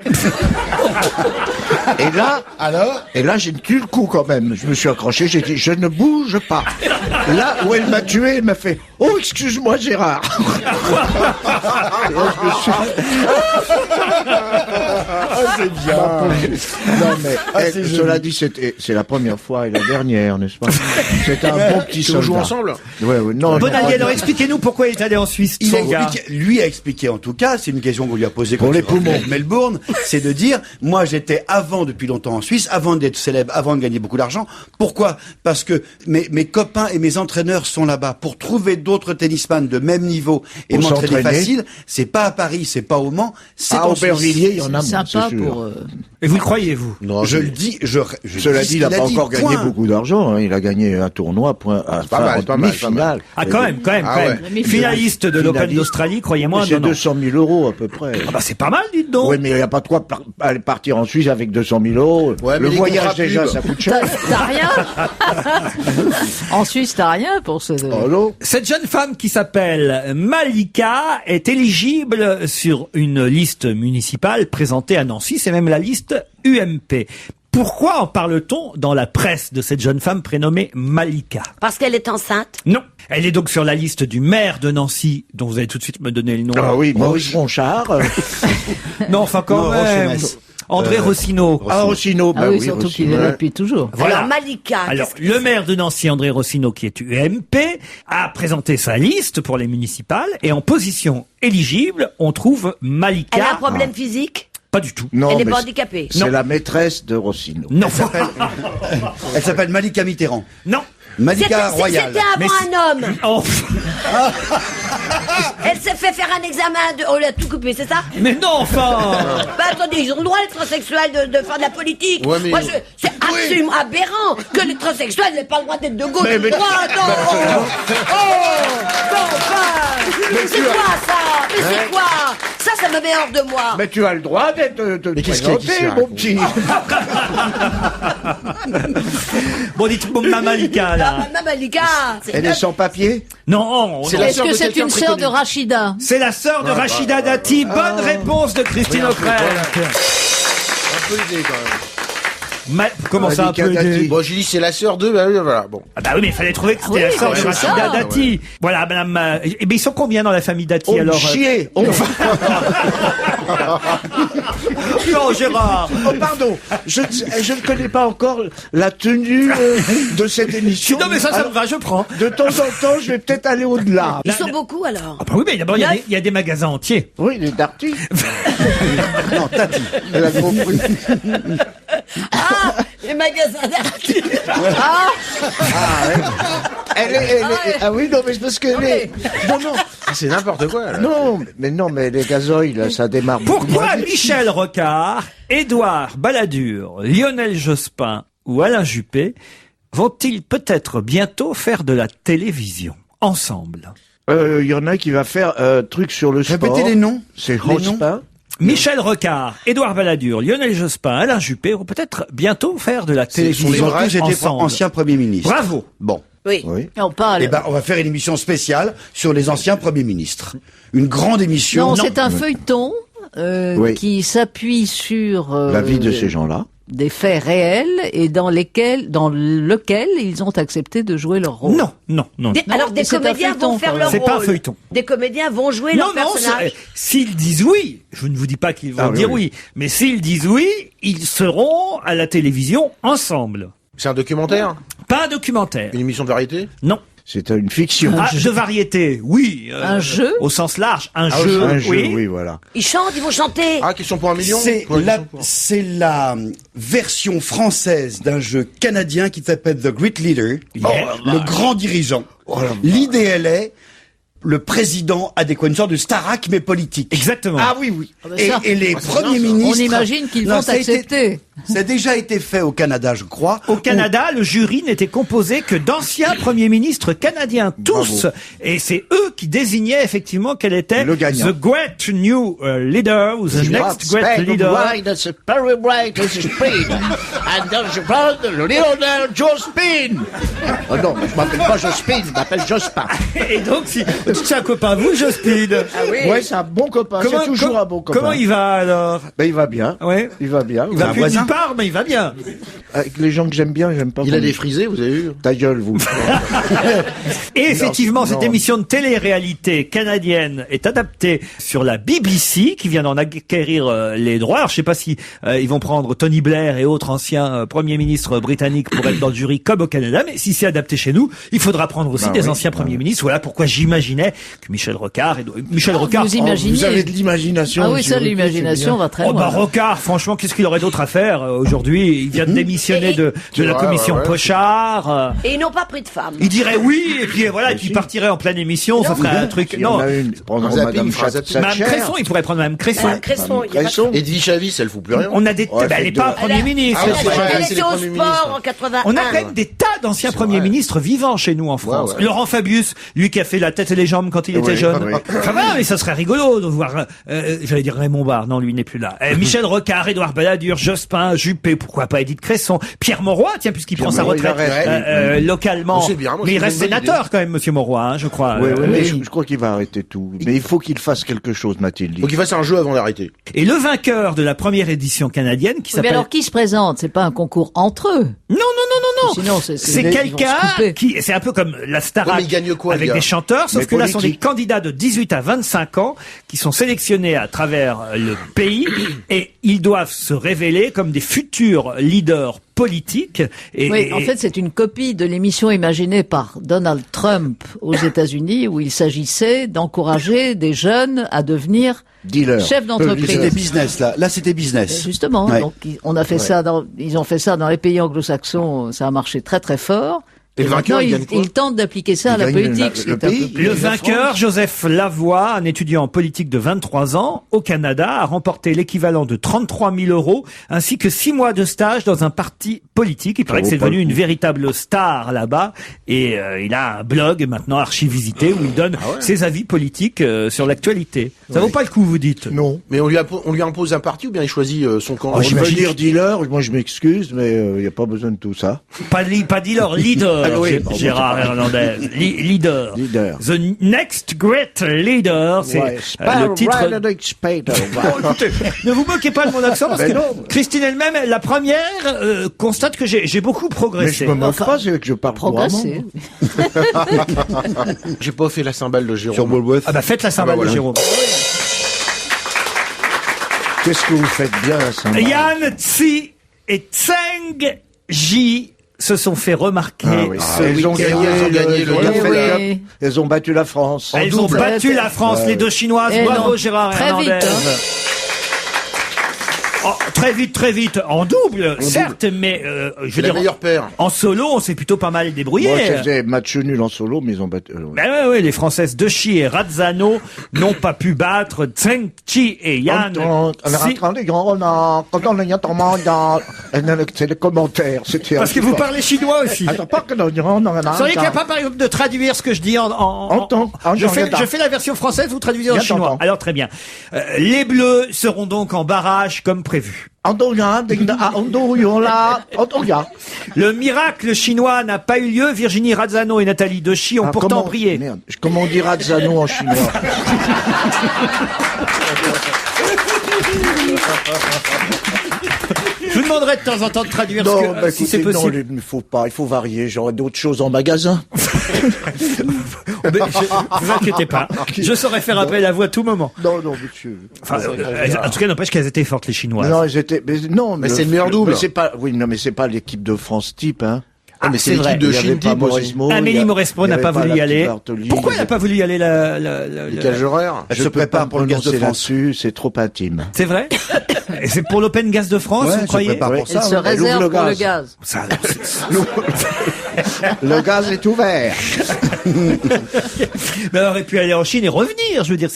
Speaker 4: Et là, j'ai tenu le coup quand même. Je me suis accroché, j'ai dit, je ne bouge pas. Là où elle m'a tué, elle m'a fait, oh, excuse-moi, Gérard. Et là, je me suis... c'est bien. Non, mais, cela dit, c'est la première fois et la dernière, n'est-ce pas? C'est un bon petit
Speaker 3: Ils
Speaker 4: soldat.
Speaker 3: jouent ensemble?
Speaker 4: Ouais, ouais, non.
Speaker 1: Bon,
Speaker 4: non,
Speaker 1: Daniel,
Speaker 4: non.
Speaker 1: alors expliquez-nous pourquoi il est allé en Suisse,
Speaker 5: Il a
Speaker 1: son gars.
Speaker 5: expliqué, lui a expliqué en tout cas, c'est une question qu'on lui a posée quand
Speaker 4: Pour les
Speaker 5: il rentrait
Speaker 4: poumons.
Speaker 5: de Melbourne, c'est de dire, moi j'étais depuis longtemps en Suisse, avant d'être célèbre, avant de gagner beaucoup d'argent. Pourquoi? Parce que mes copains et mes entraîneurs sont là-bas. Pour trouver d'autres tennisman de même niveau et
Speaker 4: Pour
Speaker 5: m'entraîner
Speaker 4: s'entraîner.
Speaker 5: facile, c'est pas à Paris, c'est pas au Mans, c'est
Speaker 4: À
Speaker 5: en Suisse.
Speaker 4: Aubervilliers, il y en a moins,
Speaker 6: Sympa
Speaker 4: c'est sûr.
Speaker 6: pour...
Speaker 1: Et vous le croyez, vous?
Speaker 3: Non,
Speaker 5: Je le dis, je
Speaker 4: Cela
Speaker 5: dis ce
Speaker 4: dit, il n'a
Speaker 5: qu'il
Speaker 4: pas
Speaker 5: a dit,
Speaker 4: encore gagné
Speaker 5: point.
Speaker 4: beaucoup d'argent. Hein. Il a gagné un tournoi
Speaker 3: pas mal, pas mal, pas mal.
Speaker 1: Ah, quand même,
Speaker 3: Ah ouais.
Speaker 1: Finaliste de l'Open
Speaker 4: Finaliste.
Speaker 1: d'Australie, croyez-moi,
Speaker 4: C'est
Speaker 1: non, non.
Speaker 4: 200 000 euros à peu près.
Speaker 1: Ah bah c'est pas mal, dites donc.
Speaker 4: Oui, mais il n'y a pas de quoi aller partir en Suisse avec 200 000 euros.
Speaker 3: Ouais, mais
Speaker 4: Le
Speaker 3: les
Speaker 4: voyage
Speaker 3: contrats
Speaker 4: déjà,
Speaker 3: pubs.
Speaker 4: ça coûte cher.
Speaker 6: T'as rien En Suisse, t'as rien pour ce...
Speaker 4: Oh, non.
Speaker 1: Cette jeune femme qui s'appelle Malika est éligible sur une liste municipale présentée à Nancy. C'est même la liste UMP. Pourquoi en parle-t-on dans la presse de cette jeune femme prénommée Malika?
Speaker 2: Parce qu'elle est enceinte.
Speaker 1: Non. Elle est donc sur la liste du maire de Nancy, dont vous allez tout de suite me donner le nom.
Speaker 4: Ah oui, Maurice Ronchard.
Speaker 1: Non, enfin quand
Speaker 5: Non,
Speaker 1: même.
Speaker 5: Rochemès.
Speaker 1: André Rossino.
Speaker 4: Ah, Rossino.
Speaker 6: Ah
Speaker 4: bah
Speaker 6: oui, surtout qu'il est là
Speaker 4: Rossino.
Speaker 6: depuis toujours.
Speaker 1: Voilà.
Speaker 2: Alors, Malika.
Speaker 1: Alors,
Speaker 2: qu'est-ce que
Speaker 1: le maire de Nancy, André Rossino, qui est UMP, a présenté sa liste pour les municipales et en position éligible, on trouve Malika.
Speaker 2: Elle a un problème physique?
Speaker 1: Pas du tout.
Speaker 4: Non,
Speaker 2: Elle est
Speaker 4: mais
Speaker 2: pas handicapée?
Speaker 4: c'est la maîtresse de Rossino.
Speaker 1: Non.
Speaker 5: Elle s'appelle Malika Mitterrand.
Speaker 1: Non.
Speaker 5: Malika Royal.
Speaker 2: C'était avant
Speaker 1: Mais
Speaker 2: un homme.
Speaker 1: Oh.
Speaker 2: Elle s'est fait faire un examen de... On l'a tout coupé, c'est ça?
Speaker 1: Mais non, enfin.
Speaker 2: Bah attendez, ils ont le droit, les transsexuels, de faire de la politique.
Speaker 3: Ouais, mais-
Speaker 2: Moi, c'est absolument aberrant que les transsexuels n'aient pas le droit d'être de gauche ou de droite. Non. Bon, enfin. C'est quoi ça? Mais c'est quoi? Ça me met hors de moi.
Speaker 4: Mais tu as le droit d'être te
Speaker 3: Mais qu'est-ce qu'il y a qui
Speaker 4: présenter,
Speaker 3: s'y
Speaker 4: mon
Speaker 3: raconte
Speaker 4: petit.
Speaker 1: Bon, dites-moi ma Malika, là.
Speaker 2: Madame Malika, c'est
Speaker 4: Elle est sans papier.
Speaker 1: Non,
Speaker 3: C'est
Speaker 1: non.
Speaker 3: la
Speaker 6: Est-ce
Speaker 3: sœur
Speaker 6: que
Speaker 3: de
Speaker 6: c'est
Speaker 3: quelqu'un
Speaker 6: une
Speaker 3: de très
Speaker 6: sœur
Speaker 3: connu.
Speaker 6: de Rachida
Speaker 1: C'est la sœur de Rachida Dati. Bonne réponse de Christine O'Krent.
Speaker 3: Un peu aidé quand même.
Speaker 1: Comment ça, un peu
Speaker 4: Malika
Speaker 1: aidé
Speaker 4: Dati.
Speaker 3: Bon, j'ai dit c'est la sœur de, bah oui, voilà, bon.
Speaker 1: Ah bah oui, mais il fallait trouver que c'était
Speaker 6: oui,
Speaker 1: la sœur
Speaker 6: ouais,
Speaker 1: de
Speaker 6: c'est
Speaker 1: Rachida
Speaker 6: ça.
Speaker 1: Dati. Voilà, madame. Eh bien, ils sont combien dans la famille Dati,
Speaker 4: On
Speaker 1: alors
Speaker 4: chier. On...
Speaker 1: Non, Gérard.
Speaker 4: Oh, pardon. Je ne connais pas encore la tenue de cette émission.
Speaker 1: Non, mais ça
Speaker 4: Alors,
Speaker 1: me va, je prends.
Speaker 4: de temps en temps, je vais peut-être aller au-delà.
Speaker 2: Ils sont beaucoup alors.
Speaker 1: Ah bah oui, mais d'abord, il y a des magasins entiers.
Speaker 4: Oui, les Darty.
Speaker 5: Non, Tati.
Speaker 4: Elle a compris.
Speaker 2: Ah, les magasins d'artistes.
Speaker 4: Ah oui, non, mais c'est parce que non, non,
Speaker 3: Ah, c'est n'importe quoi, là.
Speaker 4: non, mais non, mais les gazoils, là, ça démarre.
Speaker 1: Pourquoi Michel Rocard, Édouard Balladur, Lionel Jospin ou Alain Juppé vont-ils peut-être bientôt faire de la télévision ensemble?
Speaker 4: Il y en a qui va faire truc sur le sport.
Speaker 5: Répétez les noms.
Speaker 4: C'est
Speaker 5: Les noms.
Speaker 4: Jospin.
Speaker 1: Michel Rocard, Édouard Balladur, Lionel Jospin, Alain Juppé vont peut-être bientôt faire de la
Speaker 5: Ils
Speaker 1: télévision
Speaker 5: ont tous été
Speaker 1: ensemble.
Speaker 5: anciens premiers ministres.
Speaker 1: Bravo.
Speaker 5: Bon.
Speaker 2: Oui.
Speaker 4: Oui.
Speaker 6: On parle...
Speaker 5: Eh ben, on va faire une émission spéciale sur les anciens premiers ministres. Une grande émission.
Speaker 6: Non, c'est un feuilleton
Speaker 4: Oui.
Speaker 6: qui s'appuie sur...
Speaker 4: La vie de ces gens-là.
Speaker 6: des faits réels et dans lequel ils ont accepté de jouer leur rôle.
Speaker 1: Non.
Speaker 2: Alors des
Speaker 6: c'est un
Speaker 2: comédiens
Speaker 6: feuilleton,
Speaker 2: vont faire
Speaker 6: quand
Speaker 2: leur
Speaker 1: même. C'est
Speaker 2: rôle.
Speaker 1: pas un feuilleton.
Speaker 2: Des comédiens vont jouer leur personnage.
Speaker 1: S'ils disent oui, je ne vous dis pas qu'ils vont dire oui, mais s'ils disent oui, ils seront à la télévision ensemble.
Speaker 3: C'est un documentaire?
Speaker 1: Pas un documentaire.
Speaker 3: Une émission de variété?
Speaker 1: Non.
Speaker 4: C'est une fiction.
Speaker 1: De variété, oui.
Speaker 6: Un jeu?
Speaker 1: Au sens large, un
Speaker 4: Un
Speaker 1: jeu,
Speaker 4: jeu, oui, voilà.
Speaker 2: Ils chantent, ils vont chanter.
Speaker 3: Ah, question pour 1 million?
Speaker 5: C'est la version française d'un jeu canadien qui s'appelle The Great Leader, le grand dirigeant. L'idée, elle est, le président a une sorte de Starac mais politique.
Speaker 1: Exactement.
Speaker 5: Ah oui.
Speaker 6: Ah ben ça,
Speaker 5: et les premiers
Speaker 6: on
Speaker 5: ministres...
Speaker 6: imagine qu'ils
Speaker 5: Non,
Speaker 6: vont
Speaker 5: ça a été-
Speaker 6: accepter.
Speaker 5: Ça a déjà été fait au Canada, je crois.
Speaker 1: Au Canada, le jury n'était composé que d'anciens premiers ministres canadiens, tous.
Speaker 4: Bravo.
Speaker 1: Et c'est eux qui désignaient effectivement quel était
Speaker 4: Le gagnant.
Speaker 1: the great new leader, ou the next great leader.
Speaker 4: That's a very bright as a speed. And there's le Lionel Jospin. Oh non, je m'appelle pas Jospin, je m'appelle Jospin.
Speaker 1: Et donc, si c'est un copain, vous, Jospin.
Speaker 4: Ouais, c'est un bon copain, c'est toujours un bon copain.
Speaker 1: Comment il va alors?
Speaker 4: Ben, il va bien.
Speaker 1: Ouais.
Speaker 4: Il va bien.
Speaker 1: Il va
Speaker 5: un
Speaker 1: plus
Speaker 5: voisin.
Speaker 1: nulle part, mais il va bien.
Speaker 4: Avec les gens que j'aime bien, j'aime pas.
Speaker 3: Il a
Speaker 4: qu'on-
Speaker 3: des frisés, vous avez vu?
Speaker 4: Ta gueule, vous.
Speaker 1: Et effectivement, cette
Speaker 4: non.
Speaker 1: émission de télé-réalité canadienne est adaptée sur la BBC, qui vient d'en acquérir les droits. Alors, je sais pas si ils vont prendre Tony Blair et autres anciens premiers ministres britanniques pour être dans le jury comme au Canada, mais si c'est adapté chez nous, il faudra prendre aussi des anciens premiers ministres. Voilà pourquoi j'imaginais que Michel Rocard...
Speaker 6: Vous imaginez.
Speaker 4: Vous avez de l'imagination.
Speaker 6: Ah oui,
Speaker 4: monsieur
Speaker 6: ça,
Speaker 4: Ruquier,
Speaker 6: l'imagination va très
Speaker 1: Oh
Speaker 6: loin.
Speaker 1: bah Rocard, franchement, qu'est-ce qu'il aurait d'autre à faire aujourd'hui? Il vient de démissionner de la
Speaker 3: Ouais,
Speaker 1: commission
Speaker 3: ouais.
Speaker 1: Pochard.
Speaker 2: Et ils n'ont pas pris de femmes.
Speaker 1: Il dirait oui, et puis voilà, et puis il partirait en pleine émission, ça ferait un truc...
Speaker 4: Il y en a une. Prendre
Speaker 3: Un zapping,
Speaker 4: Madame
Speaker 3: il fera un zapping.
Speaker 1: Madame Cresson, il pourrait prendre Madame Cresson.
Speaker 2: Cresson, il y a pas de-
Speaker 4: Cresson.
Speaker 3: Edwige Chavis, elle fout plus rien.
Speaker 1: On a des...
Speaker 4: Ouais,
Speaker 1: elle n'est
Speaker 4: fait
Speaker 1: pas un
Speaker 4: de-
Speaker 1: Premier ministre.
Speaker 3: Ah,
Speaker 2: Elle
Speaker 3: c'est vrai,
Speaker 2: a
Speaker 3: c'est
Speaker 2: été
Speaker 3: les
Speaker 2: au
Speaker 3: premiers
Speaker 2: sport
Speaker 3: ministres.
Speaker 2: en 81.
Speaker 1: On a quand même des tas d'anciens premiers
Speaker 3: vrai.
Speaker 1: ministres vivants chez nous en France.
Speaker 3: ouais.
Speaker 1: Laurent Fabius, lui qui a fait la tête et les jambes quand il était
Speaker 4: Oui,
Speaker 1: jeune.
Speaker 4: oui.
Speaker 1: Enfin voilà, mais ça serait rigolo de voir, j'allais dire Raymond Barre, non, lui n'est plus là. Michel Rocard, Édouard Balladur, Jospin, Juppé, pourquoi pas Édith Cresson, Pierre Mauroy, tiens, puisqu'il prend sa
Speaker 4: Mauroy, il
Speaker 1: retraite
Speaker 4: arrête,
Speaker 1: localement.
Speaker 3: C'est bien, moi,
Speaker 1: Mais il
Speaker 3: c'est
Speaker 1: reste
Speaker 3: une bonne
Speaker 1: sénateur quand même, monsieur Mauroy, hein, je crois.
Speaker 4: Oui, mais
Speaker 1: Oui.
Speaker 4: je crois qu'il va arrêter tout. Mais il faut qu'il fasse quelque chose, m'a-t-il dit.
Speaker 3: Faut qu'il fasse un jeu avant d'arrêter.
Speaker 1: Et le vainqueur de la première édition canadienne, qui
Speaker 6: Mais
Speaker 1: s'appelle...
Speaker 6: alors, qui se présente? C'est pas un concours entre eux.
Speaker 1: Non.
Speaker 6: Sinon,
Speaker 1: C'est
Speaker 6: ils vont se
Speaker 1: quelqu'un
Speaker 6: couper.
Speaker 1: qui, c'est un peu comme la
Speaker 3: Ouais,
Speaker 1: Starac
Speaker 3: mais il gagne quoi, le
Speaker 1: avec
Speaker 3: gars
Speaker 1: des chanteurs, sauf
Speaker 4: Mais
Speaker 1: que là, ce sont des
Speaker 4: politique.
Speaker 1: candidats de 18 à 25 ans qui sont sélectionnés à travers le pays et ils doivent se révéler comme des futurs leaders politiques. Et,
Speaker 6: Oui, en fait, c'est une copie de l'émission imaginée par Donald Trump aux États-Unis où il s'agissait d'encourager des jeunes à devenir
Speaker 4: Dealer.
Speaker 6: chefs d'entreprise.
Speaker 5: C'était business, là. Là, c'était business.
Speaker 6: Justement,
Speaker 5: Ouais.
Speaker 6: donc on a fait ça ils ont fait ça dans les pays anglo-saxons, ça a marché très très fort.
Speaker 3: Et le vainqueur,
Speaker 6: maintenant,
Speaker 3: il gagne quoi?
Speaker 6: ils tentent d'appliquer ça à
Speaker 4: Il
Speaker 6: la
Speaker 4: gagne
Speaker 6: politique.
Speaker 4: le
Speaker 6: ce qui est un
Speaker 4: pays.
Speaker 6: peu plus-
Speaker 1: le vainqueur, Joseph Lavoie, un étudiant en politique de 23 ans au Canada, a remporté l'équivalent de 33 000 euros ainsi que 6 mois de stage dans un parti politique. Il paraît que c'est
Speaker 4: vaut pas
Speaker 1: devenu
Speaker 4: le
Speaker 1: une
Speaker 4: coup.
Speaker 1: véritable star là-bas et il a un blog maintenant archi-visité où il donne ses avis politiques sur l'actualité. Ça vaut pas le coup, vous dites?
Speaker 4: Non.
Speaker 3: Mais on lui impose un parti ou bien il choisit son camp?
Speaker 4: Oh,
Speaker 1: j'imagine-
Speaker 4: je veux dire dealer, moi je m'excuse, mais il n'y a pas besoin de tout ça.
Speaker 1: Pas dealer, leader.
Speaker 4: Ah oui,
Speaker 1: Gérard Hernandez. Leader.
Speaker 4: Leader.
Speaker 1: The Next Great Leader, c'est
Speaker 4: Ouais,
Speaker 1: le titre.
Speaker 4: Bon,
Speaker 1: Écoutez, ne vous moquez pas de mon accent parce
Speaker 4: Mais
Speaker 1: que
Speaker 4: non.
Speaker 1: Christine elle-même, la première, constate que j'ai beaucoup
Speaker 4: mais
Speaker 1: progressé.
Speaker 4: je me moque pas, c'est que je parle
Speaker 6: progresser.
Speaker 4: couramment.
Speaker 3: J'ai pas fait la cymbale de Jérôme.
Speaker 5: Sur Woolworth.
Speaker 1: Ah bah faites la cymbale
Speaker 3: Ah bah voilà.
Speaker 1: de Jérôme.
Speaker 4: Qu'est-ce que vous faites bien, ça
Speaker 1: Yan Tsi et Tseng Ji se sont fait remarquer.
Speaker 4: Ah oui.
Speaker 1: ce
Speaker 4: Elles ont
Speaker 1: week-end.
Speaker 4: gagné le
Speaker 6: Oui,
Speaker 4: Fed Cup.
Speaker 6: oui.
Speaker 4: Elles ont battu la France.
Speaker 1: Elles ont battu la France, les deux Chinoises.
Speaker 6: Et
Speaker 1: Bravo
Speaker 6: non,
Speaker 1: Gérard
Speaker 6: très
Speaker 1: Hernandez.
Speaker 6: vite, hein.
Speaker 1: Oh, très vite, en double, certes, mais je
Speaker 3: C'est
Speaker 1: veux
Speaker 3: la
Speaker 1: dire,
Speaker 3: meilleure paire.
Speaker 1: en solo, on s'est plutôt pas mal débrouillé.
Speaker 4: Moi, c'était match nul en solo, mais ils ont battu.
Speaker 1: Ben ouais, les Françaises De Chi et Razzano n'ont pas pu battre Tseng Chi et Yan.
Speaker 4: les grands renards, quand on est en mandat, c'est les commentaires.
Speaker 1: Parce que vous parlez chinois aussi.
Speaker 4: Attends, pas que
Speaker 1: Vous seriez capable, par exemple, de traduire ce que je dis je fais la version française, vous traduisez en
Speaker 4: Bien
Speaker 1: chinois.
Speaker 4: t'entends.
Speaker 1: Alors, très bien. Les Bleus seront donc en barrage comme prévu. Le miracle chinois n'a pas eu lieu. Virginie Razzano et Nathalie De Chi ont pourtant brillé.
Speaker 4: Merde, comment on dit Razzano en chinois?
Speaker 1: Je vous demanderai de temps en temps de traduire
Speaker 4: Non,
Speaker 1: si c'est possible.
Speaker 4: il faut pas, il faut varier. J'aurai d'autres choses en magasin.
Speaker 1: Mais vous inquiétez pas. Je saurais faire appel à vous à tout moment.
Speaker 4: Non, monsieur.
Speaker 1: Enfin, en tout cas, n'empêche qu'elles étaient fortes, les Chinoises.
Speaker 4: Non, mais
Speaker 3: c'est le meilleur double.
Speaker 4: Mais c'est pas, mais c'est pas l'équipe de France type, hein.
Speaker 3: Ah, mais c'est
Speaker 1: vrai.
Speaker 3: l'équipe de
Speaker 4: Il y avait
Speaker 3: Chine
Speaker 4: pas
Speaker 3: type aussi.
Speaker 4: Mauresmo,
Speaker 1: Amélie Mauresmo n'a pas voulu y aller.
Speaker 4: Bartoli.
Speaker 1: Pourquoi elle n'a pas voulu y aller
Speaker 3: Quel horaire?
Speaker 5: Elle
Speaker 4: Je
Speaker 5: se
Speaker 4: peux
Speaker 5: prépare
Speaker 4: pas
Speaker 5: pour le gaz de
Speaker 4: prononcer
Speaker 5: France.
Speaker 4: là-dessus, c'est trop intime.
Speaker 1: C'est vrai? Et c'est pour l'Open Gaz de France,
Speaker 5: Ouais,
Speaker 1: vous
Speaker 5: se
Speaker 1: croyez?
Speaker 5: prépare pour
Speaker 6: Elle
Speaker 5: ça.
Speaker 6: se
Speaker 5: ouais.
Speaker 6: réserve
Speaker 4: ouvre le
Speaker 6: pour le
Speaker 4: gaz.
Speaker 6: gaz.
Speaker 1: Ça,
Speaker 4: Le gaz est ouvert.
Speaker 1: mais elle aurait pu aller en Chine et revenir. Je veux dire,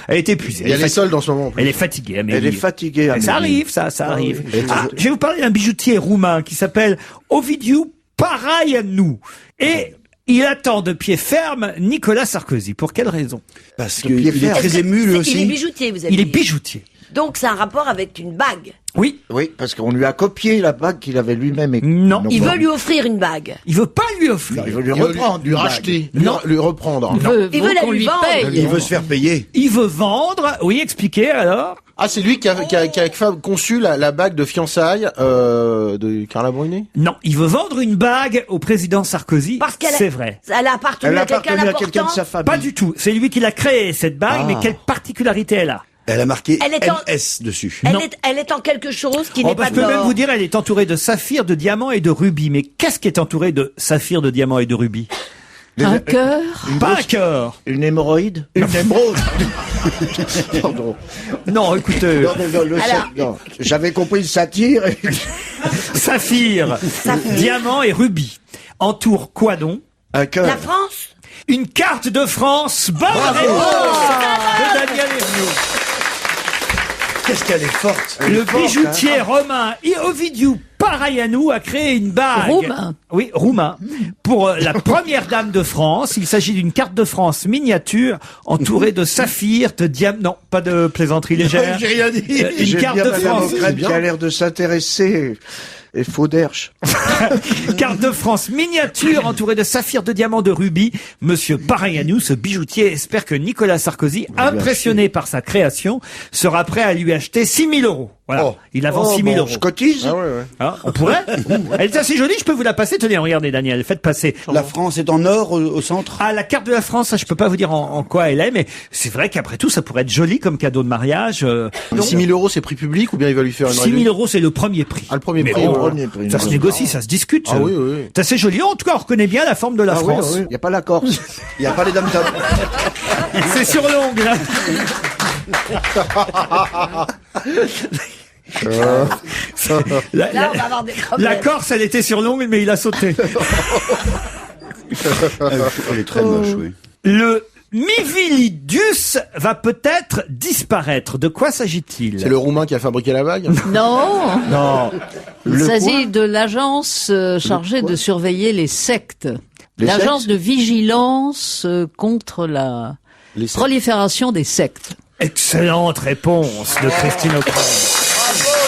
Speaker 1: elle est épuisée.
Speaker 3: Il y a les soldes en ce moment. en plus.
Speaker 1: Elle est fatiguée, Amélie.
Speaker 4: Elle est fatiguée,
Speaker 1: Ça
Speaker 4: Amélie.
Speaker 1: arrive, ça arrive.
Speaker 3: oui.
Speaker 1: Ah, je vais vous parler d'un bijoutier roumain qui s'appelle Ovidiu Paraianu. Et il attend de pied ferme Nicolas Sarkozy. Pour quelle raison?
Speaker 5: Parce
Speaker 4: De
Speaker 5: qu'il
Speaker 4: pied
Speaker 5: est
Speaker 4: ferme.
Speaker 5: très ému, lui
Speaker 2: Il est
Speaker 5: aussi.
Speaker 2: bijoutier, vous avez
Speaker 1: Il est
Speaker 2: dit.
Speaker 1: bijoutier.
Speaker 2: Donc, c'est un rapport avec une bague.
Speaker 1: Oui.
Speaker 4: Oui, parce qu'on lui a copié la bague qu'il avait lui-même.
Speaker 1: Non.
Speaker 2: Il veut lui offrir une bague.
Speaker 1: Il veut pas lui offrir.
Speaker 4: Il veut lui
Speaker 3: Il veut
Speaker 4: reprendre.
Speaker 3: lui
Speaker 4: une bague.
Speaker 3: racheter,
Speaker 1: Non.
Speaker 3: lui reprendre.
Speaker 2: Il veut la
Speaker 6: qu'on
Speaker 2: lui
Speaker 6: lui
Speaker 2: vendre.
Speaker 6: paye.
Speaker 5: Il veut se faire payer.
Speaker 1: Il veut vendre. Oui, expliquez alors.
Speaker 3: Ah, c'est lui qui a conçu la bague de fiançailles de Carla Bruni.
Speaker 1: Non, il veut vendre une bague au président Sarkozy.
Speaker 2: Parce qu'elle
Speaker 1: C'est vrai.
Speaker 2: Elle a appartenu
Speaker 4: Elle
Speaker 2: à
Speaker 4: a
Speaker 2: quelqu'un
Speaker 4: appartenu à quelqu'un de
Speaker 2: d'important.
Speaker 4: sa famille.
Speaker 1: Pas du tout. C'est lui qui l'a créé, cette bague,
Speaker 4: Ah.
Speaker 1: mais quelle particularité elle a?
Speaker 5: Elle a marqué
Speaker 2: Elle est en-
Speaker 5: MS dessus.
Speaker 1: Non.
Speaker 2: Elle est en quelque chose qui
Speaker 1: Oh,
Speaker 2: n'est
Speaker 1: bah,
Speaker 2: pas
Speaker 1: je
Speaker 2: de
Speaker 1: peux même
Speaker 2: l'or.
Speaker 1: vous dire, elle est entourée de saphirs, de diamants et de rubis. Mais qu'est-ce qui est entouré de saphirs, de diamants et de rubis?
Speaker 6: Un cœur.
Speaker 1: Pas un cœur.
Speaker 4: Une hémorroïde. Une hémorroïde. Pardon.
Speaker 1: Non, écoutez,
Speaker 4: Non, non, j'avais compris le satire.
Speaker 1: saphir, diamants et rubis. Entoure quoi donc?
Speaker 4: Un cœur.
Speaker 2: La France?
Speaker 1: Une carte de France. Bonne réponse de Daniel Herniot.
Speaker 5: Qu'est-ce qu'elle est forte.
Speaker 1: Le bijoutier romain Ovidiu Paraianu a créé une bague.
Speaker 6: Roumain.
Speaker 1: Oui, roumain. Pour la première dame de France. Il s'agit d'une carte de France miniature entourée de saphirs, de diamants. Non, pas de plaisanterie légère.
Speaker 5: J'ai rien dit.
Speaker 1: Une
Speaker 4: J'aime
Speaker 1: carte
Speaker 4: bien
Speaker 1: de
Speaker 4: Madame
Speaker 1: France.
Speaker 4: Ockrent qui a l'air de s'intéresser. Et Fauderche.
Speaker 1: Carte de France miniature entourée de saphirs, de diamants, de rubis. Monsieur Paraianu, ce bijoutier, espère que Nicolas Sarkozy, impressionné par sa création, sera prêt à lui acheter 6 000 euros. Voilà.
Speaker 3: Oh.
Speaker 1: Il avance 6 000 euros.
Speaker 4: Je cotise.
Speaker 3: Ah ouais, ouais.
Speaker 1: Hein, on pourrait. Elle est assez jolie, je peux vous la passer. Tenez, regardez Daniel, faites passer.
Speaker 5: La France est en or au centre.
Speaker 1: Ah, la carte de la France, ça, je peux pas vous dire en quoi elle est, mais c'est vrai qu'après tout, ça pourrait être joli comme cadeau de mariage.
Speaker 3: 6 000 euros, c'est prix public ou bien il va lui faire une
Speaker 1: 6 000 euros, c'est le premier prix.
Speaker 3: Ah, le premier
Speaker 1: Mais
Speaker 3: prix.
Speaker 1: bon,
Speaker 3: ouais.
Speaker 4: Premier prix.
Speaker 1: ça se négocie, ça se discute.
Speaker 3: Ah oui, oui.
Speaker 1: C'est assez joli. En tout cas, on reconnaît bien la forme de la
Speaker 4: Ah oui,
Speaker 1: France.
Speaker 4: oui. Il n'y a pas la Corse.
Speaker 5: Il n'y a pas les dames top.
Speaker 1: C'est sur l'ongle. Hein. La,
Speaker 2: Là, on va avoir des problèmes.
Speaker 1: la Corse, elle était sur l'ongle, mais il a sauté.
Speaker 5: Elle est très moche, oui.
Speaker 1: Le Mivilidius va peut-être disparaître. De quoi s'agit-il?
Speaker 3: C'est le Roumain qui a fabriqué la bague.
Speaker 6: Non.
Speaker 1: Non.
Speaker 6: Il s'agit de l'agence chargée de surveiller les sectes.
Speaker 4: Les
Speaker 6: L'agence de vigilance contre la
Speaker 3: Les sectes.
Speaker 6: prolifération des sectes.
Speaker 1: Excellente réponse de Christine O'Crane.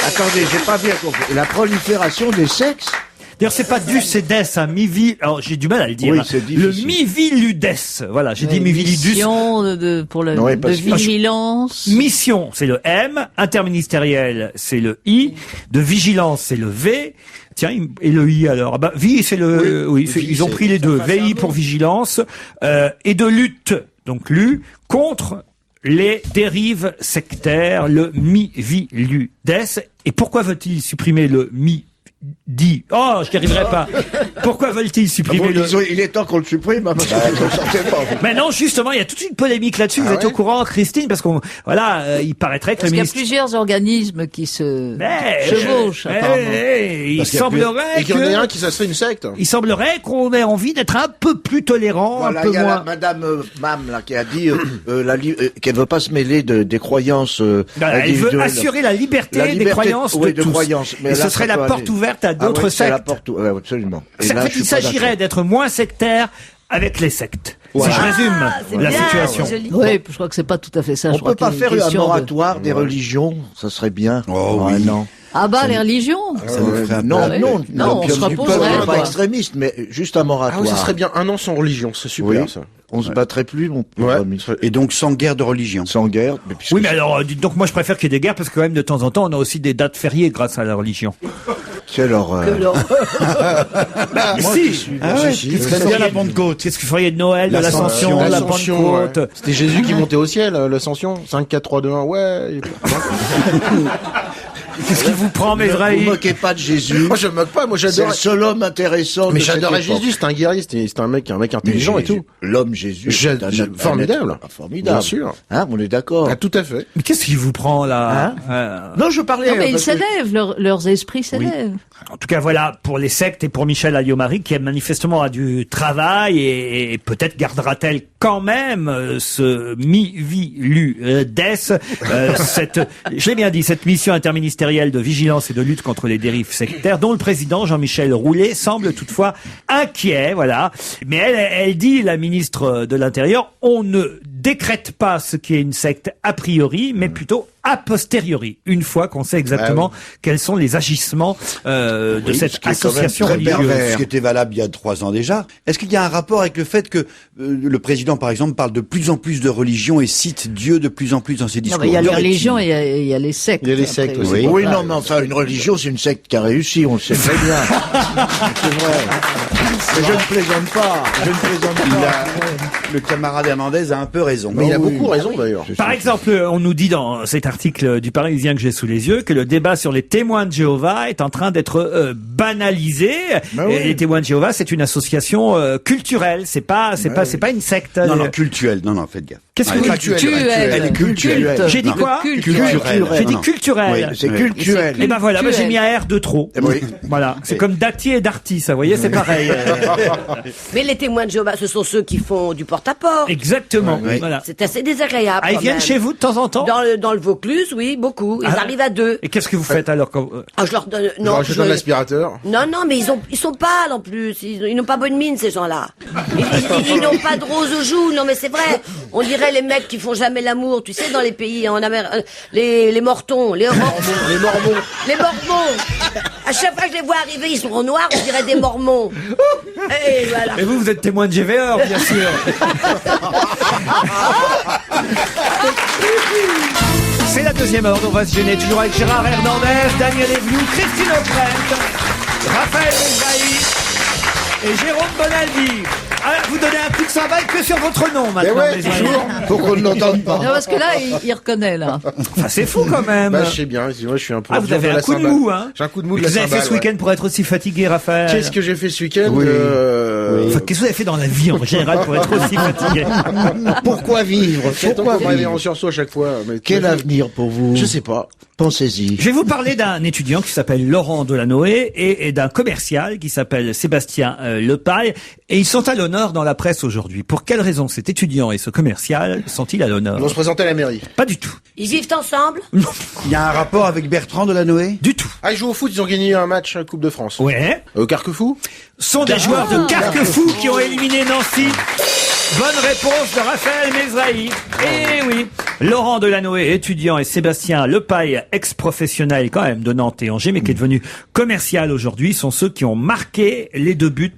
Speaker 4: Attendez, j'ai pas bien compris. La prolifération des sexes.
Speaker 1: D'ailleurs, c'est pas du, c'est des, hein, mivi, alors j'ai du mal à le dire.
Speaker 4: Oui,
Speaker 1: hein.
Speaker 4: c'est
Speaker 1: Le
Speaker 4: difficile.
Speaker 1: miviludes. Voilà, j'ai dit mivilidus.
Speaker 6: Mission pour le
Speaker 4: Ouais,
Speaker 6: de
Speaker 4: parce que-
Speaker 6: vigilance.
Speaker 1: Mission, c'est le M. Interministériel, c'est le I. De vigilance, c'est le V. Tiens, et le I alors? Ah bah, VI, c'est le, oui, c'est- ils ont pris les deux. VI pour vigilance, et de lutte, donc LU, contre les dérives sectaires, le miviludes. Et pourquoi veut-il supprimer le dit. Oh, je n'y arriverai pas. Pourquoi veulent-ils supprimer le...
Speaker 4: Il est temps qu'on le supprime, hein, parce que je ne sortais pas.
Speaker 1: Mais non, justement, il y a toute une polémique là-dessus. Vous
Speaker 3: Ah
Speaker 1: êtes
Speaker 3: ouais
Speaker 1: au courant, Christine, parce qu'on, voilà, il paraîtrait que
Speaker 6: Parce
Speaker 1: le
Speaker 6: qu'il y a
Speaker 1: ministre...
Speaker 6: plusieurs organismes qui se
Speaker 1: Mais,
Speaker 6: chevauchent, apparemment.
Speaker 1: il
Speaker 5: Parce qu'il y a
Speaker 1: semblerait
Speaker 3: Et qu'il y en ait un
Speaker 1: que...
Speaker 3: qui ça serait une secte.
Speaker 1: Il semblerait qu'on ait envie d'être un peu plus tolérant,
Speaker 4: Voilà,
Speaker 1: un peu
Speaker 4: il y a la
Speaker 1: moins...
Speaker 4: Madame Mam là qui a dit qu'elle veut pas se mêler des croyances.
Speaker 1: Voilà, elle veut
Speaker 4: individuelles.
Speaker 1: assurer la liberté des croyances
Speaker 4: oui,
Speaker 1: de tous.
Speaker 4: croyances. Mais
Speaker 1: Et
Speaker 4: là,
Speaker 1: ce serait
Speaker 4: ça
Speaker 1: la
Speaker 4: peut
Speaker 1: porte
Speaker 4: aller.
Speaker 1: ouverte à
Speaker 4: Ah
Speaker 1: d'autres
Speaker 4: ouais, c'est la
Speaker 1: sectes.
Speaker 4: porte, ouais, absolument. Et
Speaker 1: En
Speaker 4: là,
Speaker 1: fait,
Speaker 4: je
Speaker 1: il
Speaker 4: suis pas
Speaker 1: s'agirait
Speaker 4: d'accord.
Speaker 1: d'être moins sectaire avec les sectes.
Speaker 4: Voilà.
Speaker 1: Si je résume
Speaker 2: c'est
Speaker 1: la
Speaker 2: bien,
Speaker 1: situation.
Speaker 2: c'est joli.
Speaker 6: Oui, je crois que c'est pas tout à fait ça.
Speaker 4: On
Speaker 6: Je crois
Speaker 4: peut pas
Speaker 6: qu'il y a
Speaker 4: faire
Speaker 6: une
Speaker 4: un
Speaker 6: question de-
Speaker 4: moratoire des religions, ça serait bien.
Speaker 5: Oh
Speaker 4: Ouais,
Speaker 5: oui.
Speaker 4: non.
Speaker 6: Ah bah, les religions.
Speaker 4: Ça nous ferait un
Speaker 5: non,
Speaker 6: Ah ouais.
Speaker 5: non,
Speaker 6: Non, on
Speaker 5: l'opium
Speaker 6: se
Speaker 5: du
Speaker 6: reposerait,
Speaker 5: peuple,
Speaker 6: quoi.
Speaker 5: pas extrémiste, mais juste un
Speaker 3: Ah
Speaker 5: moratoire.
Speaker 3: oui, ça serait bien 1 an sans religion, c'est super
Speaker 5: Oui.
Speaker 3: ça.
Speaker 5: On se battrait plus, mon pauvre
Speaker 3: Ouais.
Speaker 5: ami.
Speaker 4: Et donc sans guerre de religion.
Speaker 5: Sans guerre. Mais puisque
Speaker 1: Oui, mais alors, dites donc, moi je préfère qu'il y ait des guerres parce que quand même de temps en temps, on a aussi des dates fériées grâce à la religion.
Speaker 5: quelle horreur.
Speaker 1: Si.
Speaker 5: Ah ouais,
Speaker 3: si,
Speaker 5: qu'est-ce
Speaker 3: si.
Speaker 5: que ça
Speaker 1: Bien
Speaker 5: vient
Speaker 1: la Pentecôte. Qu'est-ce que vous feriez de Noël, de l'Ascension, de la Pentecôte?
Speaker 3: ouais. C'était Jésus qui montait au ciel, l'ascension. 5, 4, 3, 2, 1, ouais.
Speaker 1: Qu'est-ce qui vous prend,
Speaker 5: Ne vous
Speaker 1: Mesrahi?
Speaker 5: moquez pas de Jésus.
Speaker 3: Moi je me moque pas, moi
Speaker 5: C'est
Speaker 3: j'adore.
Speaker 5: le seul homme intéressant.
Speaker 3: Mais
Speaker 5: de cette
Speaker 3: j'adorais
Speaker 5: époque.
Speaker 3: Jésus, c'était un guerrier, c'était un mec intelligent
Speaker 5: Mais
Speaker 3: et tout.
Speaker 5: Jésus, l'homme Jésus. c'est
Speaker 3: Formidable.
Speaker 5: Formidable.
Speaker 3: Bien sûr.
Speaker 5: Hein, on est d'accord.
Speaker 3: Ah, tout à fait.
Speaker 1: Mais qu'est-ce qui vous prend, là?
Speaker 5: Non, je parlais.
Speaker 6: Non, mais ils
Speaker 5: parce que-
Speaker 6: s'élèvent, leurs esprits s'élèvent.
Speaker 1: En tout cas, voilà, pour les sectes et pour Michel Alliot-Marie, qui manifestement a du travail et peut-être gardera-t-elle quand même ce je l'ai bien dit, cette mission interministérielle de vigilance et de lutte contre les dérives sectaires, dont le président Jean-Michel Roulet semble toutefois inquiet, voilà. Mais elle dit, la ministre de l'Intérieur, on ne décrète pas ce qui est une secte a priori, mais plutôt a posteriori, une fois qu'on sait exactement quels sont les agissements de
Speaker 5: Oui,
Speaker 1: cette
Speaker 5: ce qui est quand même
Speaker 1: association
Speaker 5: très
Speaker 1: religieuse.
Speaker 5: pervers.
Speaker 4: Ce qui était valable il y a 3 ans déjà. Est-ce qu'il y a un rapport avec le fait que le président, par exemple, parle de plus en plus de religion et cite Dieu de plus en plus dans ses
Speaker 6: Non,
Speaker 4: discours?
Speaker 6: mais il y a les
Speaker 4: Y aurait-il-
Speaker 6: religions et il y a les sectes.
Speaker 3: Il y a les sectes
Speaker 6: après.
Speaker 3: aussi.
Speaker 5: Oui, non, mais enfin, une religion, c'est une secte qui a réussi, on le sait très bien. C'est vrai. Mais je ne plaisante pas. Je ne plaisante pas.
Speaker 4: Le camarade Hernandez a un peu raison.
Speaker 3: Mais il a
Speaker 5: oui.
Speaker 3: beaucoup raison d'ailleurs.
Speaker 1: Par exemple, on nous dit dans cet article du Parisien que j'ai sous les yeux que le débat sur les témoins de Jéhovah est en train d'être banalisé.
Speaker 5: Bah oui.
Speaker 1: Et les témoins de Jéhovah, c'est une association culturelle. C'est pas une secte.
Speaker 4: Non, non, cultuel. Non, non, faites gaffe.
Speaker 1: Qu'est-ce que
Speaker 4: Elle
Speaker 1: vous
Speaker 4: est
Speaker 1: dites?
Speaker 4: Elle est culturelle.
Speaker 1: J'ai dit
Speaker 4: Non.
Speaker 1: quoi?
Speaker 4: Culturelle.
Speaker 1: J'ai dit
Speaker 4: Non.
Speaker 1: culturel.
Speaker 5: C'est
Speaker 4: Oui.
Speaker 5: culturel.
Speaker 1: Et ben voilà, moi j'ai mis un R de trop.
Speaker 5: Oui.
Speaker 1: Voilà, c'est comme Dati et Darty, ça, vous voyez, c'est pareil.
Speaker 2: Mais les témoins de Jéhovah, ce sont ceux qui font du porte-à-porte.
Speaker 1: Exactement.
Speaker 4: Oui.
Speaker 1: Voilà.
Speaker 2: C'est assez désagréable.
Speaker 1: Ah, ils
Speaker 2: quand
Speaker 1: viennent
Speaker 2: même.
Speaker 1: chez vous de temps en temps?
Speaker 2: Dans le Vaucluse, oui, beaucoup. Ils
Speaker 1: Ah.
Speaker 2: arrivent à 2.
Speaker 1: Et qu'est-ce que vous faites alors quand...
Speaker 2: Ah, je leur donne.
Speaker 3: Non,
Speaker 2: Non,
Speaker 3: je donne l'aspirateur.
Speaker 2: non, mais ils sont pâles en plus. Ils n'ont pas bonne mine ces gens-là. Ils n'ont pas de rose aux joues. Non, mais c'est vrai. On dirait les mecs qui font jamais l'amour. Tu sais, dans les pays en Amérique, les Mortons, les Mormons. Les Mormons. À chaque fois que je les vois arriver, ils sont en noir. On dirait des Mormons. Et voilà.
Speaker 1: Et vous êtes témoin de GVR, bien sûr. C'est la deuxième heure, on va se gêner toujours avec Gérard Hernandez, Daniel Evenou, Christine O'Krent, Raphaël Mesrahi et Jérôme Bonaldi. Ah, vous donnez un coup de cymbale que sur votre nom maintenant.
Speaker 3: ouais,
Speaker 1: Mesrahi.
Speaker 3: toujours.
Speaker 5: Faut qu'on ne l'entende pas.
Speaker 6: Non, parce que là, il reconnaît, là.
Speaker 1: Enfin, c'est fou quand même.
Speaker 3: Bah, je sais bien, moi je suis un peu.
Speaker 1: Ah, vous avez un coup de mou, hein.
Speaker 3: J'ai un coup de mou de la
Speaker 1: Vous avez fait
Speaker 3: cymbale,
Speaker 1: ce week-end pour être aussi fatigué, Raphaël?
Speaker 3: Qu'est-ce que j'ai fait ce week-end
Speaker 5: Oui.
Speaker 1: Enfin, qu'est-ce que vous avez fait dans la vie en général pour être aussi fatigué?
Speaker 5: Pourquoi vivre?
Speaker 3: Pourquoi
Speaker 5: Pourquoi
Speaker 3: me
Speaker 5: vivre?
Speaker 3: en sursaut à chaque fois? Mais
Speaker 5: Quel avenir pour vous?
Speaker 3: Je sais pas.
Speaker 5: Pensez-y.
Speaker 1: Je vais vous parler d'un étudiant qui s'appelle Laurent Delanoë et d'un commercial qui s'appelle Sébastien Lepaille. Et ils sont à l'honneur dans la presse aujourd'hui. Pour quelle raison cet étudiant et ce commercial sont-ils à l'honneur?
Speaker 3: Ils vont se présenter à la mairie.
Speaker 1: Pas du tout.
Speaker 2: Ils vivent ensemble.
Speaker 4: Il y a un rapport avec Bertrand Delanoë?
Speaker 1: Du tout.
Speaker 3: Ah, ils jouent au foot, ils ont gagné un match Coupe de France.
Speaker 1: Ouais.
Speaker 3: Carquefou?
Speaker 1: Sont des joueurs de Carquefou qui ont éliminé Nancy. Bonne réponse de Raphaël Mesrahi. Eh oui. Laurent Delanoë, étudiant, et Sébastien Lepaille, ex-professionnel quand même de Nantes et Angers, mais qui est devenu commercial aujourd'hui, sont ceux qui ont marqué les 2 buts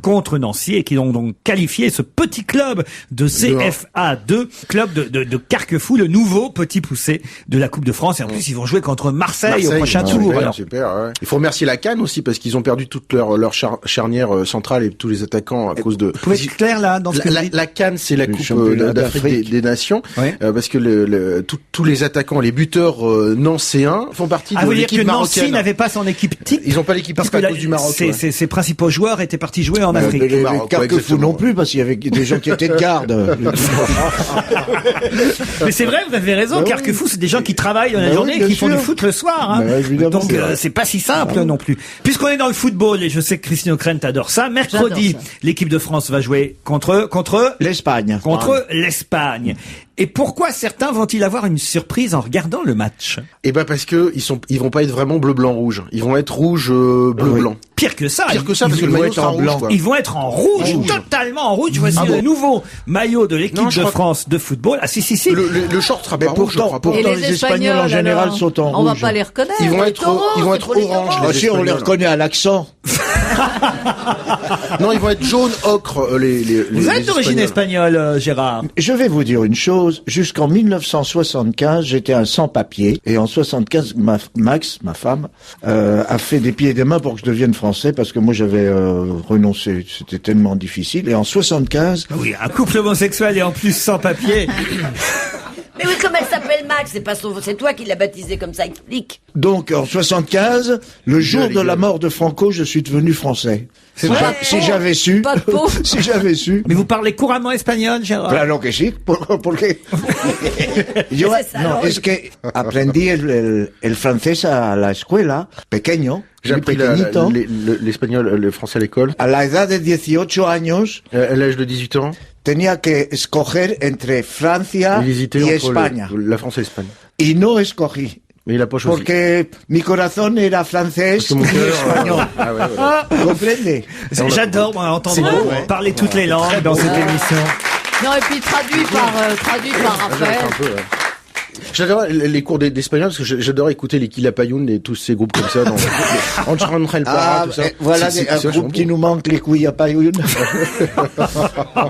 Speaker 1: contre Nancy et qui ont donc qualifié ce petit club de CFA2, club de Carquefou, le nouveau petit poussé de la Coupe de France. Et en plus, ils vont jouer contre Marseille au prochain tour.
Speaker 3: Super,
Speaker 1: Alors,
Speaker 3: super, ouais. Il faut remercier la CAN aussi parce qu'ils ont perdu toute leur charnière centrale et tous les attaquants à cause de.
Speaker 1: vous pouvez être clair là dans ce que vous dites?
Speaker 3: La CAN, c'est la Coupe
Speaker 5: championnat
Speaker 3: d'Afrique
Speaker 5: d'Afrique.
Speaker 3: des Nations,
Speaker 1: Ouais.
Speaker 3: parce que tous les attaquants, les buteurs nancéens font partie
Speaker 1: Ah,
Speaker 3: de
Speaker 1: vous dire
Speaker 3: l'équipe
Speaker 1: que Nancy
Speaker 3: marocaine.
Speaker 1: n'avait pas son équipe type?
Speaker 3: Ils ont pas l'équipe
Speaker 1: Parce
Speaker 3: type
Speaker 1: que
Speaker 3: à cause du Maroc. ouais.
Speaker 1: ses principaux joueurs étaient partis jouer en Afrique.
Speaker 5: Les
Speaker 3: Maroc, ouais,
Speaker 5: Carquefou
Speaker 3: exactement.
Speaker 5: non plus, parce qu'il y avait des gens qui étaient de garde.
Speaker 1: Mais c'est vrai, vous avez raison, Carquefou, c'est des gens qui travaillent dans la
Speaker 5: Bah oui,
Speaker 1: journée et
Speaker 5: bien
Speaker 1: qui font
Speaker 5: sûr.
Speaker 1: du foot le soir. Hein.
Speaker 5: Bah, évidemment,
Speaker 1: Donc
Speaker 5: c'est vrai.
Speaker 1: c'est pas si simple non plus. Puisqu'on est dans le football, et je sais que Christine O'Krent adore ça, mercredi,
Speaker 6: J'adore ça.
Speaker 1: l'équipe de France va jouer contre
Speaker 5: L'Espagne.
Speaker 1: l'Espagne. Et pourquoi certains vont-ils avoir une surprise en regardant le match?
Speaker 3: Eh ben parce que ils vont pas être vraiment bleu, blanc, rouge. Ils vont être rouge, bleu, blanc.
Speaker 1: Pire que ça.
Speaker 3: Pire que ça, parce que le maillot sera rouge, quoi.
Speaker 1: Ils vont être en rouge, totalement en rouge. Voici le nouveau maillot de l'équipe de France de football. Ah si.
Speaker 3: Le short sera pas rouge, je crois pas.
Speaker 6: Et
Speaker 4: les Espagnols en général
Speaker 6: alors
Speaker 4: sont en
Speaker 6: On va
Speaker 4: rouge.
Speaker 6: pas les reconnaître.
Speaker 3: Ils vont être orange.
Speaker 4: Ah, si, on les reconnaît à l'accent.
Speaker 3: Non, ils vont être jaune ocre,
Speaker 1: Vous êtes d'origine espagnole, Gérard.
Speaker 4: Je vais vous dire une chose. Jusqu'en 1975, j'étais un sans-papier. Et en 75, Max, ma femme, a fait des pieds et des mains pour que je devienne français parce que moi j'avais renoncé. C'était tellement difficile. Et en 75...
Speaker 1: Oui, un couple homosexuel et en plus sans papier.
Speaker 2: Mais oui, comme elle s'appelle Max, c'est toi qui l'as baptisée comme ça, explique.
Speaker 4: Donc, en 75, le jour de la mort de Franco, je suis devenu français. Si j'avais su.
Speaker 6: Pas de peau.
Speaker 4: Si j'avais su.
Speaker 1: Mais vous parlez couramment espagnol, Gérard?
Speaker 4: Claro que sí. ¿Por qué? Yo, no, es que aprendí el francés a la escuela, pequeño.
Speaker 3: J'ai appris l'espagnol, le français à l'école.
Speaker 4: A la edad de 18 años.
Speaker 3: À l'âge de 18 ans.
Speaker 4: Tenía que escoger entre Francia y España.
Speaker 3: La France et l'Espagne.
Speaker 4: Y no escogí.
Speaker 3: Mais la poche aussi.
Speaker 4: Porque mi corazón era francés y español. Comprende?
Speaker 1: J'adore, moi, entendre parler toutes les langues dans cette émission.
Speaker 6: Non, et puis traduit par Raphaël.
Speaker 3: J'adore les cours d'espagnol parce que j'adore écouter les Quilapayún et tous ces groupes comme ça. Tout ça.
Speaker 4: Voilà un groupe qui nous manque, les Quilapayún.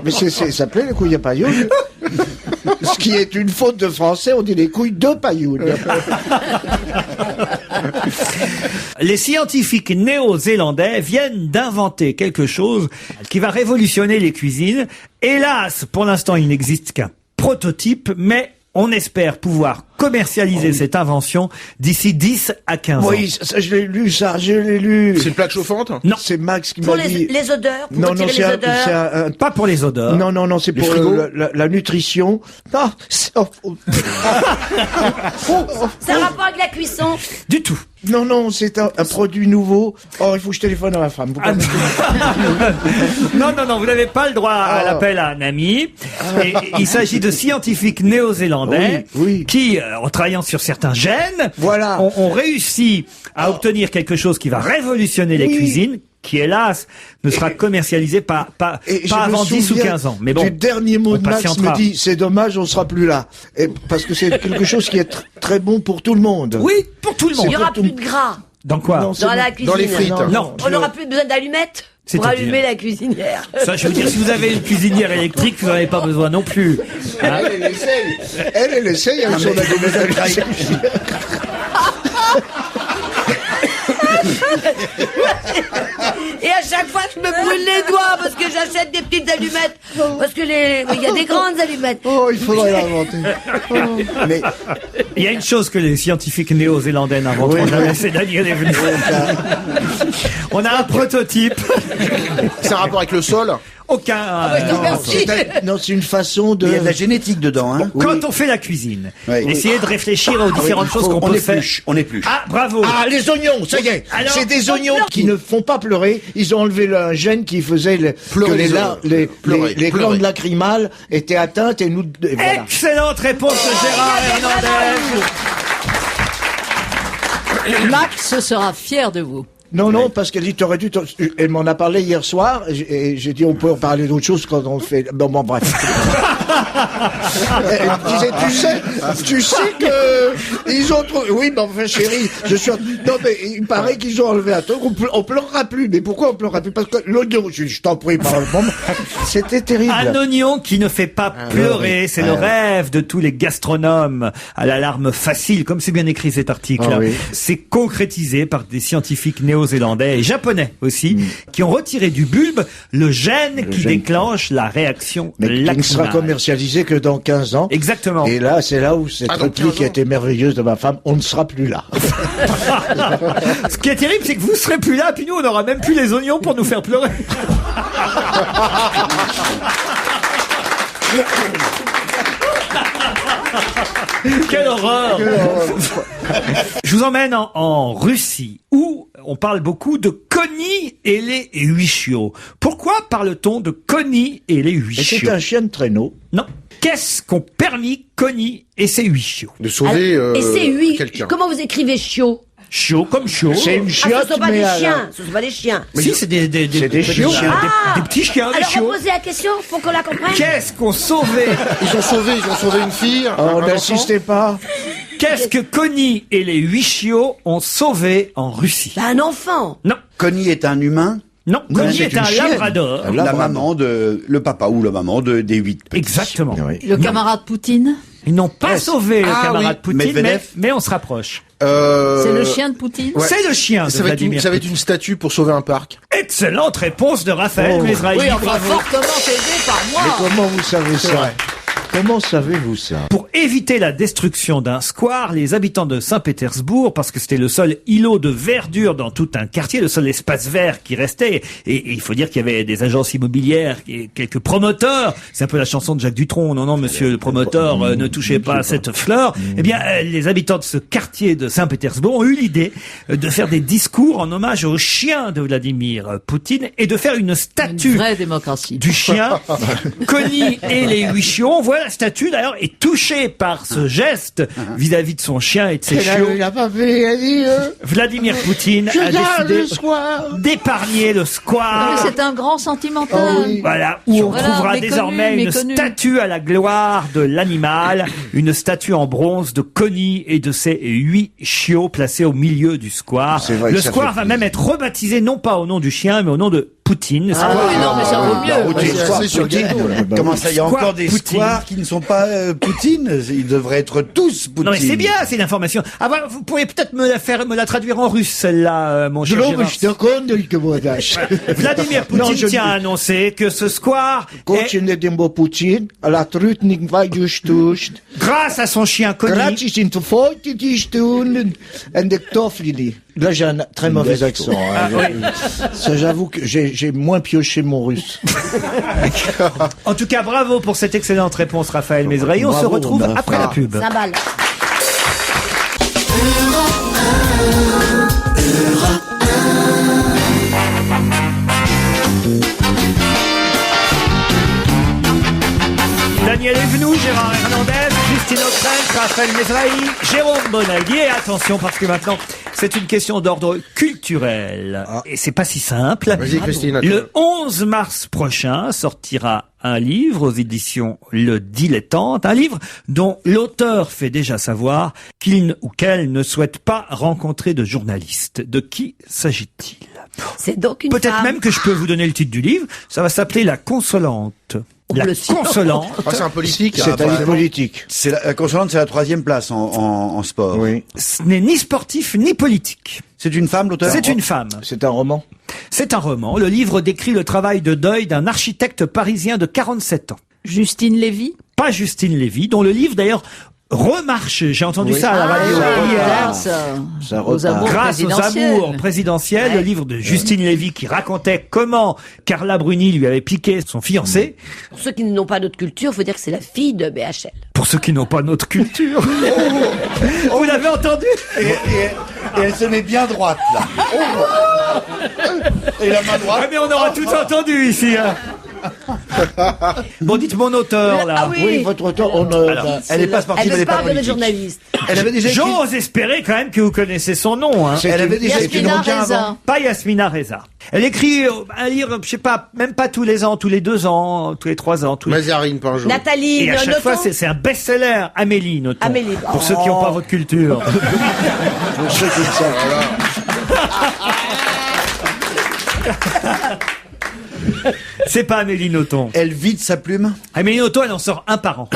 Speaker 4: Mais ça s'appelait les Quilapayún. Ce qui est une faute de français, on dit les couilles de pailloune.
Speaker 1: Les scientifiques néo-zélandais viennent d'inventer quelque chose qui va révolutionner les cuisines. Hélas, pour l'instant, il n'existe qu'un prototype, mais on espère pouvoir commercialiser cette invention d'ici 10 à 15 ans.
Speaker 4: Oui, ça, je l'ai lu.
Speaker 3: C'est une plaque chauffante?
Speaker 1: Non.
Speaker 4: C'est Max qui
Speaker 2: Pour
Speaker 4: m'a dit.
Speaker 2: les odeurs, pour
Speaker 4: Non,
Speaker 2: retirer les odeurs.
Speaker 1: Pas pour les odeurs.
Speaker 4: Non, c'est pour la nutrition. Non,
Speaker 2: Ça a rapport avec la cuisson.
Speaker 1: Du tout.
Speaker 4: Non, c'est un produit nouveau. Oh, il faut que je téléphone à ma femme.
Speaker 1: Non, vous n'avez pas le droit à l'appel à un ami. Et il s'agit de scientifiques néo-zélandais qui, en travaillant sur certains gènes, ont réussi à obtenir quelque chose qui va révolutionner les cuisines, qui hélas ne sera commercialisé pas avant 10 ou 15 ans. Mais bon,
Speaker 4: du dernier mot de Max me dit, c'est dommage, on sera plus là. Parce que c'est quelque chose qui est très bon pour tout le monde.
Speaker 1: Oui, pour tout le monde.
Speaker 2: Il n'y aura plus de gras.
Speaker 1: Dans quoi?
Speaker 2: Dans la cuisine.
Speaker 3: Dans les frites.
Speaker 1: Non.
Speaker 2: On n'aura plus besoin d'allumettes pour allumer la cuisinière.
Speaker 1: Ça, je veux dire, si vous avez une cuisinière électrique, vous n'en avez pas besoin non plus. Hein?
Speaker 4: Elle essaye avec son allumette.
Speaker 2: Et à chaque fois, je me brûle les doigts parce que j'achète des petites allumettes. Parce que il y a des grandes allumettes.
Speaker 4: Oh, il faudrait l'inventer.
Speaker 1: Mais il y a une chose que les scientifiques néo-zélandais n'inventeront jamais, c'est Daniel est venu. On a un prototype.
Speaker 3: C'est un rapport avec le sol?
Speaker 1: Aucun.
Speaker 4: Non, c'est une façon de.
Speaker 5: Il y a de la génétique dedans, hein.
Speaker 1: Quand on fait la cuisine, essayez de réfléchir aux différentes choses qu'on peut faire.
Speaker 5: On épluche.
Speaker 1: Ah, bravo.
Speaker 4: Ah, les oignons, ça y est.
Speaker 1: Alors,
Speaker 4: c'est des oignons qui ne font pas pleurer. Ils ont enlevé un gène qui faisait que les glandes lacrymales étaient atteintes et nous. Et voilà.
Speaker 1: Excellente réponse de Gérard Hernandez.
Speaker 6: Max sera fier de vous.
Speaker 4: Non, parce qu'elle dit, elle m'en a parlé hier soir, et j'ai dit, on peut en parler d'autre chose quand on fait, bon, bref. Elle me disait, tu sais que, ils ont trouvé, oui, mais enfin, chérie, non, mais il paraît qu'ils ont enlevé un truc, on pleurera plus, mais pourquoi on pleurera plus? Parce que l'oignon, je t'en prie, par le moment, c'était terrible.
Speaker 1: Un oignon qui ne fait pas pleurer, c'est le rêve de tous les gastronomes à l'alarme facile, comme c'est bien écrit cet article. C'est concrétisé par des scientifiques néo-zélandais et japonais aussi, qui ont retiré du bulbe le gène qui déclenche la réaction lacrymale.
Speaker 4: Qui ne sera commercialisé que dans 15 ans.
Speaker 1: Exactement.
Speaker 4: Et là, c'est là où cette réplique qui a été merveilleuse de ma femme, on ne sera plus là.
Speaker 1: Ce qui est terrible, c'est que vous serez plus là, puis nous, on n'aura même plus les oignons pour nous faire pleurer. Quelle horreur! Je vous emmène en Russie, où on parle beaucoup de Connie et les huichiots. Pourquoi parle-t-on de Connie et les huichiots?
Speaker 4: C'est un chien de traîneau.
Speaker 1: Non. Qu'est-ce qu'ont permis Connie et ses 8 chiots?
Speaker 3: De sauver
Speaker 2: Et c'est huit.
Speaker 3: quelqu'un.
Speaker 2: Comment vous écrivez chiot?
Speaker 1: Chiot comme chiot.
Speaker 4: C'est une
Speaker 2: Ah,
Speaker 4: chiotte,
Speaker 2: ce sont pas
Speaker 4: mais
Speaker 2: des
Speaker 4: à la-
Speaker 2: chiens. Ce sont pas des chiens.
Speaker 1: Si, c'est des
Speaker 4: des chiots.
Speaker 1: chiens,
Speaker 2: Ah
Speaker 1: des petits chiens, des
Speaker 2: Alors,
Speaker 1: chiots.
Speaker 2: reposez la question pour qu'on la comprenne.
Speaker 1: Qu'est-ce qu'on sauvait?
Speaker 3: Ils ont sauvé une fille.
Speaker 4: Oh,
Speaker 3: un enfant.
Speaker 4: n'insistez pas.
Speaker 1: Qu'est-ce que Connie et les 8 chiots ont sauvé en Russie?
Speaker 2: Bah, un enfant.
Speaker 1: Non,
Speaker 5: Connie est un humain.
Speaker 1: non,
Speaker 5: Non,
Speaker 1: Connie
Speaker 5: c'est
Speaker 1: est
Speaker 5: une
Speaker 1: un
Speaker 5: chienne.
Speaker 1: labrador.
Speaker 5: La maman le papa ou la maman des 8 petits.
Speaker 1: Exactement.
Speaker 6: Le camarade Poutine.
Speaker 1: Ils n'ont pas sauvé le
Speaker 3: Ah
Speaker 1: camarade
Speaker 3: oui,
Speaker 1: Poutine,
Speaker 5: Medvedev.
Speaker 1: mais on se rapproche.
Speaker 6: C'est le chien de Poutine.
Speaker 3: Ouais.
Speaker 1: C'est le chien de
Speaker 3: Ça va, être
Speaker 1: Vladimir
Speaker 3: ça va être
Speaker 1: Poutine.
Speaker 3: une statue pour sauver un parc.
Speaker 1: Excellente réponse de Raphaël
Speaker 4: Oh.
Speaker 1: Mesrahi.
Speaker 6: Oui, enfin, fortement aidé par moi.
Speaker 4: Mais comment vous savez ça? Comment savez-vous ça?
Speaker 1: Pour éviter la destruction d'un square, les habitants de Saint-Pétersbourg, parce que c'était le seul îlot de verdure dans tout un quartier, le seul espace vert qui restait, et il faut dire qu'il y avait des agences immobilières, et quelques promoteurs, c'est un peu la chanson de Jacques Dutronc, non, monsieur le promoteur, ne touchez pas à cette fleur, eh bien, les habitants de ce quartier de Saint-Pétersbourg ont eu l'idée de faire des discours en hommage au chien de Vladimir Poutine et de faire une
Speaker 6: Une
Speaker 1: statue
Speaker 6: vraie démocratie.
Speaker 1: du chien, Connie et les 8 chiots. On voit la statue d'ailleurs est touchée par ce geste vis-à-vis de son chien et de ses chiots.
Speaker 4: Il a pas fait, il a dit,
Speaker 1: Vladimir Poutine
Speaker 4: je
Speaker 1: a
Speaker 4: garde le
Speaker 1: décidé
Speaker 4: soir.
Speaker 1: d'épargner le
Speaker 6: Non,
Speaker 1: square.
Speaker 6: mais c'est un grand sentimental.
Speaker 4: Ah oui.
Speaker 1: Voilà, où on
Speaker 6: Voilà,
Speaker 1: trouvera
Speaker 6: méconnu,
Speaker 1: désormais une
Speaker 6: méconnu.
Speaker 1: statue à la gloire de l'animal, une statue en bronze de Connie et de ses 8 chiots placés au milieu du square.
Speaker 4: C'est vrai
Speaker 1: Le
Speaker 4: que ça
Speaker 1: square
Speaker 4: fait
Speaker 1: va même être rebaptisé non pas au nom du chien, mais au nom de Poutine.
Speaker 6: Ah oui, non, mais ça vaut mieux.
Speaker 3: Ouais, c'est assez sur le
Speaker 5: Poutine.
Speaker 3: gâteau, là.
Speaker 5: Comment ça, il y a
Speaker 1: Square
Speaker 5: encore des
Speaker 1: Poutine.
Speaker 5: squares qui ne sont pas Poutine? Ils devraient être tous Poutine.
Speaker 1: Non mais c'est bien, c'est l'information. Ah bah, vous pourriez peut-être me la traduire en russe celle-là, mon cher Gérard. Vladimir Poutine
Speaker 4: Non, je
Speaker 1: tient
Speaker 4: ne-
Speaker 1: à annoncer que ce square est,
Speaker 4: in dem Poutine, à la Trutnik Weijustucht,
Speaker 1: grâce à son chien Connie,
Speaker 4: gratis in zu Folge die Stunden, and the Tofflili. Là, j'ai un très mauvais accent. Hein. Ça, j'avoue que j'ai moins pioché mon russe.
Speaker 1: en tout cas bravo pour cette excellente réponse Raphaël Mesrahi. On se
Speaker 4: Bravo,
Speaker 1: retrouve
Speaker 4: on a
Speaker 1: après la pub.
Speaker 2: 5 balles.
Speaker 1: Daniel Evenou, Gérard Hernandez, Christine O'Krent, Raphaël Mesrahi, Jérôme Bonaldi. Et attention parce que maintenant c'est une question d'ordre culturel. Et c'est pas si simple.
Speaker 3: Vas-y, Christine. attends.
Speaker 1: Le 11 mars prochain sortira un livre aux éditions Le Dilettante, un livre dont l'auteur fait déjà savoir qu'il ou qu'elle ne souhaite pas rencontrer de journaliste. De qui s'agit-il?
Speaker 2: C'est donc une
Speaker 1: Peut-être
Speaker 2: femme.
Speaker 1: même que je peux vous donner le titre du livre. Ça va s'appeler La Consolante. La
Speaker 2: le titre.
Speaker 1: Consolante.
Speaker 3: Ah, c'est un politique.
Speaker 4: C'est un
Speaker 3: apparemment.
Speaker 4: politique.
Speaker 5: C'est la consolante, c'est la 3e place en sport.
Speaker 4: Oui.
Speaker 1: Ce n'est ni sportif ni politique.
Speaker 5: C'est une femme, l'auteur?
Speaker 1: C'est une femme.
Speaker 4: C'est un roman.
Speaker 1: C'est un roman. Le livre décrit le travail de deuil d'un architecte parisien de 47 ans.
Speaker 6: Justine Lévy.
Speaker 1: Pas Justine Lévy, dont le livre d'ailleurs remarche. J'ai entendu ça à la radio hier.
Speaker 6: grâce
Speaker 4: Ça
Speaker 6: aux
Speaker 4: repart.
Speaker 6: amours
Speaker 1: Grâce aux
Speaker 6: présidentiels.
Speaker 1: amours présidentiels, le livre de Justine Lévy qui racontait comment Carla Bruni lui avait piqué son fiancé.
Speaker 2: Pour ceux qui n'ont pas notre culture, faut dire que c'est la fille de BHL.
Speaker 1: Pour ceux qui n'ont pas notre culture. Vous l'avez entendu?
Speaker 5: Et elle se met bien droite, là. Et la main droite.
Speaker 1: Ah, mais on aura tout entendu ici. Hein. Bon, dites mon auteur là.
Speaker 2: Ah
Speaker 4: Oui, votre auteur,
Speaker 5: Elle n'est pas sportive, elle n'est pas
Speaker 2: parle de
Speaker 5: politique.
Speaker 2: journaliste.
Speaker 5: Elle avait déjà écrit...
Speaker 1: J'ose espérer quand même que vous connaissez son nom. Hein.
Speaker 5: Elle avait déjà écrit
Speaker 6: Yasmina
Speaker 5: Requin
Speaker 6: Reza.
Speaker 5: avant.
Speaker 1: Pas Yasmina Reza. Elle écrit un livre, je sais pas, même pas tous les ans, tous les 2 ans, tous les 3 ans, tous les...
Speaker 3: Mazarine par jour.
Speaker 2: Nathalie
Speaker 1: Et à chaque
Speaker 2: Nothomb.
Speaker 1: fois, c'est un best-seller. Amélie Nothomb.
Speaker 2: Amélie.
Speaker 1: Pour ceux qui n'ont pas votre culture.
Speaker 4: Pour ceux qui le savent.
Speaker 1: C'est pas Amélie Nothomb.
Speaker 5: Elle vide sa plume.
Speaker 1: Amélie Nothomb, elle en sort un par an.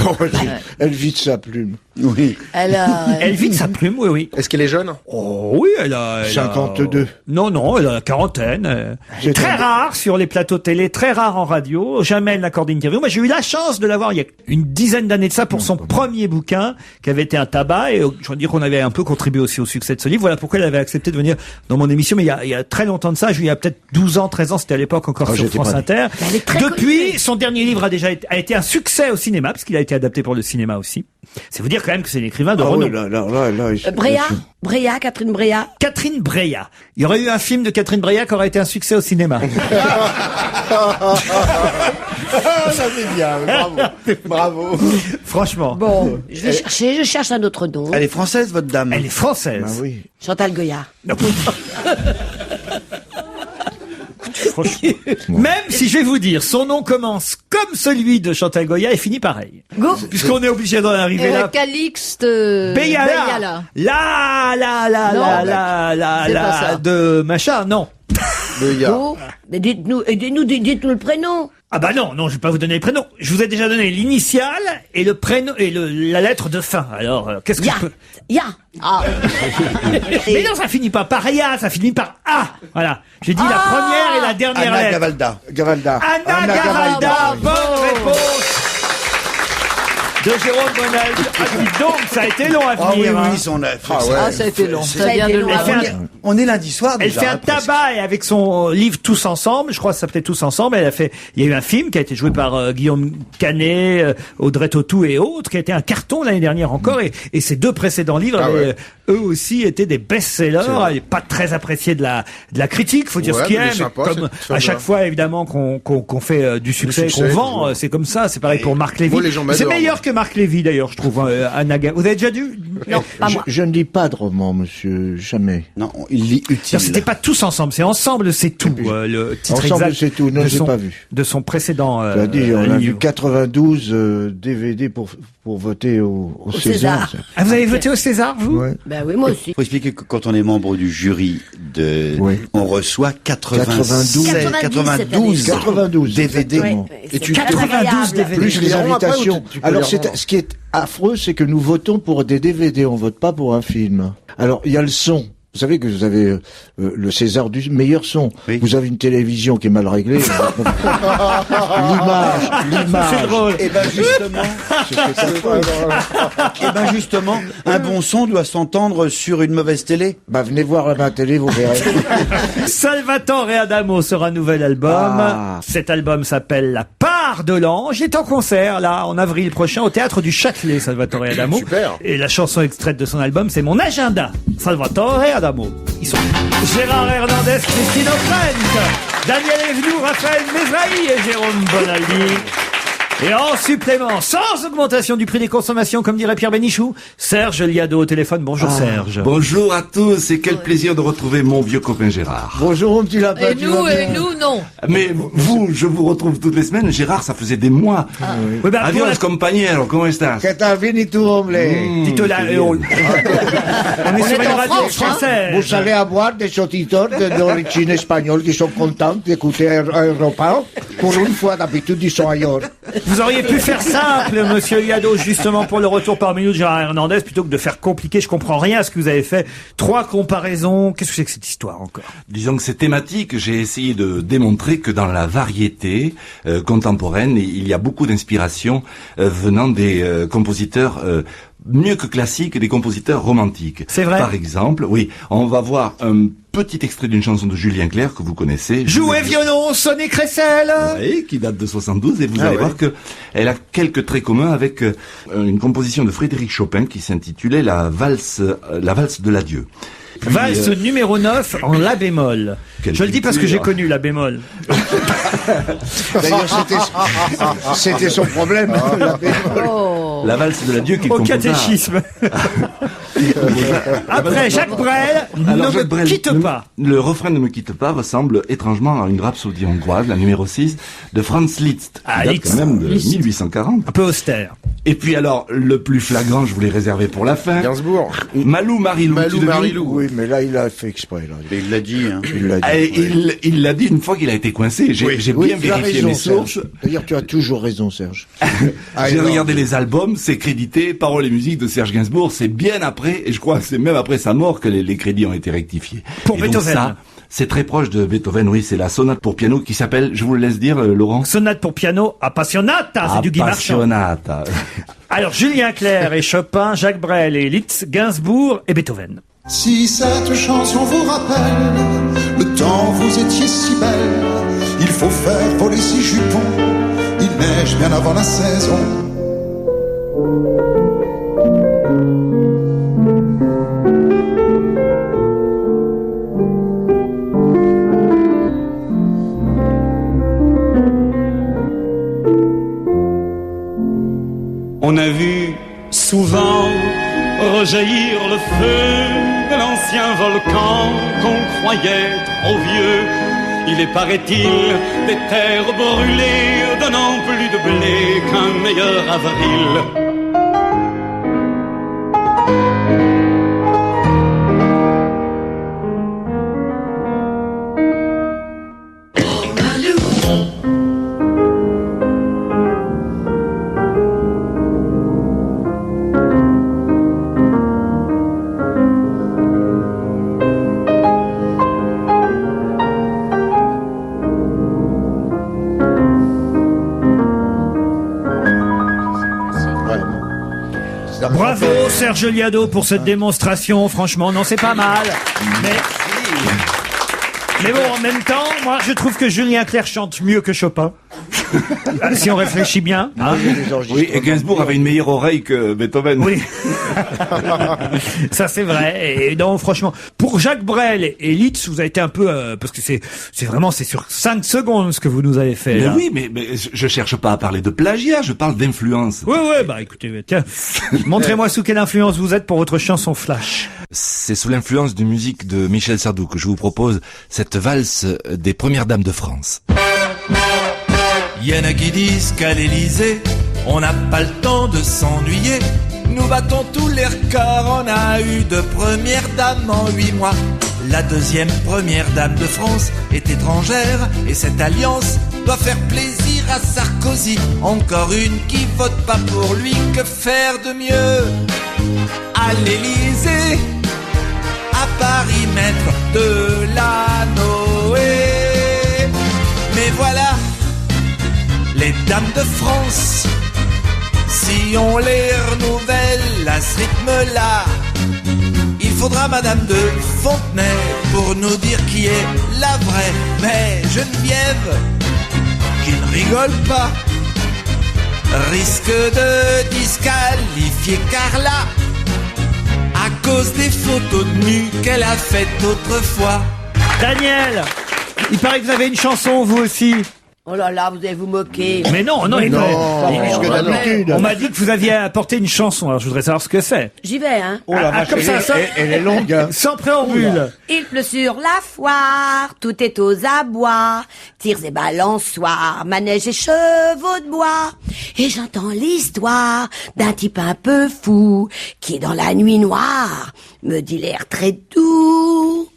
Speaker 4: Elle vide sa plume.
Speaker 5: Oui.
Speaker 6: Elle a,
Speaker 1: Elle vide sa plume, oui, oui.
Speaker 3: Est-ce qu'elle est jeune?
Speaker 1: Oh oui, elle a...
Speaker 4: 52.
Speaker 1: Non, non, elle a la quarantaine.
Speaker 4: J'ai
Speaker 1: Très
Speaker 4: entendu.
Speaker 1: rare sur les plateaux télé, très rare en radio. Jamais elle n'accorde d'interview. Moi, j'ai eu la chance de l'avoir il y a une dizaine d'années de ça pour son premier bouquin, qui avait été un tabac. Et je veux dire qu'on avait un peu contribué aussi au succès de ce livre. Voilà pourquoi elle avait accepté de venir dans mon émission. Mais il y a très longtemps de ça, il y a peut-être 12 ans, 13 ans, c'était à l'époque encore sur
Speaker 4: j'étais
Speaker 1: France
Speaker 4: pas
Speaker 1: Inter.
Speaker 2: Elle est très
Speaker 1: Depuis, son dernier livre a été un succès au cinéma, parce qu'il a été adapté pour le cinéma aussi. C'est vous dire quand même que c'est une écrivain de
Speaker 4: Ah
Speaker 1: renom.
Speaker 4: oui, là,
Speaker 2: Bréa, Catherine Bréa.
Speaker 1: Catherine Breillat. Il y aurait eu un film de Catherine Breillat qui aurait été un succès au cinéma.
Speaker 4: Ça c'est bien, bravo. Bravo.
Speaker 1: Franchement.
Speaker 2: Bon, je cherche un autre nom.
Speaker 5: Elle est française, votre dame.
Speaker 1: Elle est française.
Speaker 4: Ah oui.
Speaker 2: Chantal Goya.
Speaker 1: Même si je vais vous dire, son nom commence comme celui de Chantal Goya et finit pareil.
Speaker 2: Go.
Speaker 1: Puisqu'on est obligé d'en arriver là.
Speaker 6: Calixte
Speaker 1: Béyala.
Speaker 6: C'est pas ça.
Speaker 1: De machin, non.
Speaker 2: Go. Mais dites-nous le prénom.
Speaker 1: Ah bah non, je vais pas vous donner le prénom. Je vous ai déjà donné l'initiale et le prénom et la lettre de fin. Alors, qu'est-ce que je peux...
Speaker 2: Ya.
Speaker 1: Mais non, ça finit pas par Ya, ça finit par A. Voilà. J'ai dit la première et la dernière
Speaker 5: Anna
Speaker 1: lettre.
Speaker 5: Gavalda.
Speaker 1: Anna Gavalda. Bonne réponse de Jérôme Bonaldi. Ah, dis donc, ça a été long à
Speaker 5: Ah oui,
Speaker 1: venir. hein.
Speaker 5: oui, son
Speaker 6: Ah, ça a été long. Ça vient de
Speaker 2: été long.
Speaker 6: loin.
Speaker 1: Elle fait un-
Speaker 5: On est lundi soir
Speaker 1: Elle
Speaker 5: déjà.
Speaker 1: fait un
Speaker 5: hein, presque.
Speaker 1: tabac et avec son livre Tous Ensemble, je crois que ça s'appelait Tous Ensemble, il y a eu un film qui a été joué par Guillaume Canet, Audrey Tautou et autres, qui a été un carton l'année dernière encore, et ces deux précédents livres avaient, eux aussi étaient des best-sellers, et pas très appréciés de la critique, faut dire
Speaker 3: Ouais,
Speaker 1: ce qu'il y
Speaker 3: mais
Speaker 1: a,
Speaker 3: il est
Speaker 1: mais
Speaker 3: sympa,
Speaker 1: comme
Speaker 3: c'est
Speaker 1: à chaque fois évidemment qu'on fait du succès,
Speaker 3: succès,
Speaker 1: qu'on vend,
Speaker 3: toujours.
Speaker 1: c'est comme ça, c'est pareil pour Marc Lévy.
Speaker 3: Moi, les gens
Speaker 1: C'est
Speaker 3: m'adorent,
Speaker 1: meilleur
Speaker 3: moi.
Speaker 1: que Marc Lévy d'ailleurs, je trouve, Anna Gavalda. Vous avez déjà dû?
Speaker 2: Non, pas moi.
Speaker 4: Je ne lis pas de romans, monsieur, jamais.
Speaker 5: Non, il lit utile.
Speaker 1: C'était pas Tous Ensemble, c'est Ensemble, c'est tout, le titre
Speaker 4: Ensemble,
Speaker 1: exact
Speaker 4: c'est tout. Non,
Speaker 1: de
Speaker 4: j'ai
Speaker 1: son-
Speaker 4: pas vu.
Speaker 1: de son précédent
Speaker 4: Tu as dit, on a vu
Speaker 1: livre.
Speaker 4: 92 DVD pour voter au César.
Speaker 2: César.
Speaker 1: Ah, vous avez voté au César, vous?
Speaker 4: Ouais.
Speaker 2: Ben oui, moi aussi.
Speaker 5: Faut expliquer que quand on est membre du jury
Speaker 4: Oui.
Speaker 5: on reçoit 92
Speaker 4: 92
Speaker 5: DVD.
Speaker 2: Ouais,
Speaker 4: exactement.
Speaker 2: c'est
Speaker 3: tu-
Speaker 1: 92
Speaker 2: agréable.
Speaker 1: DVD.
Speaker 4: Plus les
Speaker 3: les rends après
Speaker 4: invitations.
Speaker 3: ou tu peux
Speaker 4: Alors,
Speaker 3: les rendre
Speaker 4: ce qui est affreux, c'est que nous votons pour des DVD, on vote pas pour un film. Alors, il y a le son. Vous savez que vous avez le César du meilleur son.
Speaker 5: Oui.
Speaker 4: Vous avez une télévision qui est mal réglée. L'image.
Speaker 1: C'est drôle.
Speaker 5: Et ben justement, un bon son doit s'entendre sur une mauvaise télé.
Speaker 4: Bah, venez voir à ma télé, vous verrez.
Speaker 1: Salvatore Adamo sort un nouvel album.
Speaker 4: Ah.
Speaker 1: Cet album s'appelle La part de l'ange. Il est en concert, là, en avril prochain, au théâtre du Châtelet, Salvatore Adamo.
Speaker 3: Super.
Speaker 1: Et la chanson extraite de son album, c'est Mon agenda. Salvatore Adamo. Ils sont Gérard Hernandez, Christine O'Krent, Daniel Evenou, Raphaël Mesrahi et Jérôme Bonaldi. Et en supplément, sans augmentation du prix des consommations, comme dirait Pierre Bénichou, Serge Liado au téléphone. Bonjour Serge.
Speaker 7: Bonjour à tous et quel plaisir de retrouver mon vieux copain Gérard.
Speaker 4: Bonjour, mon petit lapin.
Speaker 6: Et
Speaker 4: tu vas bien
Speaker 6: nous, non.
Speaker 7: Mais vous, je vous retrouve toutes les semaines. Gérard, ça faisait des mois.
Speaker 1: Oui, ben,
Speaker 7: Adios,
Speaker 1: pour la-
Speaker 7: compañero, ¿cómo estás?
Speaker 4: Que t'as venu tout hombre.
Speaker 1: Dites-le là, on est sur une
Speaker 6: en
Speaker 1: radio
Speaker 6: France, hein.
Speaker 1: française.
Speaker 4: Vous allez avoir des auditeurs d'origine espagnole qui sont contents d'écouter Europa. Pour une fois, d'habitude, ils sont ailleurs.
Speaker 1: Vous auriez pu faire simple, monsieur Liado, justement pour le retour parmi nous de Gérard Hernandez, plutôt que de faire compliqué. Je comprends rien à ce que vous avez fait. 3 comparaisons. Qu'est-ce que c'est que cette histoire encore?
Speaker 7: Disons que c'est thématique. J'ai essayé de démontrer que dans la variété contemporaine, il y a beaucoup d'inspiration venant des compositeurs mieux que classiques, des compositeurs romantiques.
Speaker 1: C'est vrai.
Speaker 7: Par exemple, oui, on va voir un petit extrait d'une chanson de Julien Clerc que vous connaissez.
Speaker 1: Jouer violon, sonner crécelle.
Speaker 7: Oui, qui date de 72, et vous allez voir que elle a quelques traits communs avec une composition de Frédéric Chopin qui s'intitulait la valse de l'adieu. Puis,
Speaker 1: Valse numéro 9 en la bémol.
Speaker 7: Quelle
Speaker 1: Je le dis parce que
Speaker 7: culture.
Speaker 1: j'ai connu la bémol.
Speaker 4: D'ailleurs, c'était son problème.
Speaker 7: la valse de l'adieu qui
Speaker 1: Au
Speaker 7: composa.
Speaker 1: catéchisme. Après, Jacques Brel,
Speaker 7: Alors,
Speaker 1: ne
Speaker 7: Jacques
Speaker 1: me
Speaker 7: Brel,
Speaker 1: quitte pas.
Speaker 7: Le refrain Ne me quitte pas ressemble étrangement à une rhapsodie hongroise, la numéro 6, de Franz Liszt, qui
Speaker 1: Ah,
Speaker 7: date
Speaker 1: Liszt.
Speaker 7: quand même de
Speaker 1: Liszt.
Speaker 7: 1840.
Speaker 1: Un peu austère.
Speaker 7: Et puis alors, le plus flagrant, je vous l'ai réservé pour la fin.
Speaker 3: Gainsbourg.
Speaker 7: Malou Marilou.
Speaker 3: Malou
Speaker 7: tu devines
Speaker 3: Marilou.
Speaker 4: Oui, mais là, il a fait exprès. Là.
Speaker 5: Et il l'a dit, hein.
Speaker 4: Il l'a dit.
Speaker 7: Ah, et il l'a dit une fois qu'il a été coincé. J'ai bien
Speaker 4: tu as
Speaker 7: vérifié
Speaker 4: raison,
Speaker 7: mes sources.
Speaker 4: Serge. D'ailleurs, tu as toujours raison, Serge.
Speaker 7: J'ai regardé les albums, c'est crédité paroles et musique de Serge Gainsbourg. C'est bien après, et je crois que c'est même après sa mort que les crédits ont été rectifiés.
Speaker 1: Pour
Speaker 7: Et donc
Speaker 1: Beethoven.
Speaker 7: ça, c'est très proche de Beethoven, oui, c'est la sonate pour piano qui s'appelle, je vous le laisse dire, Laurent.
Speaker 1: Sonate pour piano, Appassionata, c'est du Guy Marchand.
Speaker 7: Appassionata.
Speaker 1: Alors, Julien Clerc et Chopin, Jacques Brel et Liszt, Gainsbourg et Beethoven.
Speaker 8: Si cette chanson vous rappelle le temps où vous étiez si belle, il faut faire voler ses jupons, il neige bien avant la saison.
Speaker 9: vu souvent rejaillir le feu de l'ancien volcan qu'on croyait trop vieux. Il est, paraît-il, des terres brûlées donnant plus de blé qu'un meilleur avril.
Speaker 1: Bravo Serge Liado pour cette démonstration, franchement, non c'est pas mal. Mais bon, en même temps, moi je trouve que Julien Clerc chante mieux que Chopin. Si on réfléchit bien. Hein.
Speaker 7: Oui, et Gainsbourg avait une meilleure oreille que Beethoven.
Speaker 1: Oui. Ça c'est vrai. Et non, franchement, pour Jacques Brel et Litz, vous avez été un peu parce que c'est vraiment sur 5 secondes ce que vous nous avez fait.
Speaker 7: Mais
Speaker 1: là.
Speaker 7: oui, mais je cherche pas à parler de plagiat, je parle d'influence.
Speaker 1: Oui, bah écoutez, tiens, montrez-moi sous quelle influence vous êtes pour votre chanson Flash.
Speaker 7: C'est sous l'influence de musique de Michel Sardou que je vous propose cette valse des premières dames de France.
Speaker 10: Y en a qui disent qu'à l'Élysée, on n'a pas le temps de s'ennuyer. Nous battons tous les records, on a eu de premières dames en 8 mois. La deuxième première dame de France est étrangère et cette alliance doit faire plaisir à Sarkozy. Encore une qui vote pas pour lui, que faire de mieux? À l'Élysée, à Paris, mettre de la Noé. Mais voilà, les dames de France, si on les renouvelle à ce rythme-là, il faudra Madame de Fontenay pour nous dire qui est la vraie. Mais Geneviève, qui ne rigole pas, risque de disqualifier Carla à cause des photos de nu qu'elle a faites autrefois.
Speaker 1: Daniel, il paraît que vous avez une chanson vous aussi.
Speaker 2: Oh là là, vous allez vous moquer.
Speaker 1: Mais non,
Speaker 3: pas plus que d'habitude.
Speaker 1: On m'a dit que vous aviez apporté une chanson, alors je voudrais savoir ce que c'est.
Speaker 2: J'y vais, hein.
Speaker 5: Oh la vache,
Speaker 1: comme ça,
Speaker 5: elle est longue. Hein.
Speaker 1: Sans préambule.
Speaker 2: Il pleut sur la foire, tout est aux abois, tirs et balançoires, manèges et chevaux de bois. Et j'entends l'histoire d'un type un peu fou, qui dans la nuit noire me dit l'air très doux.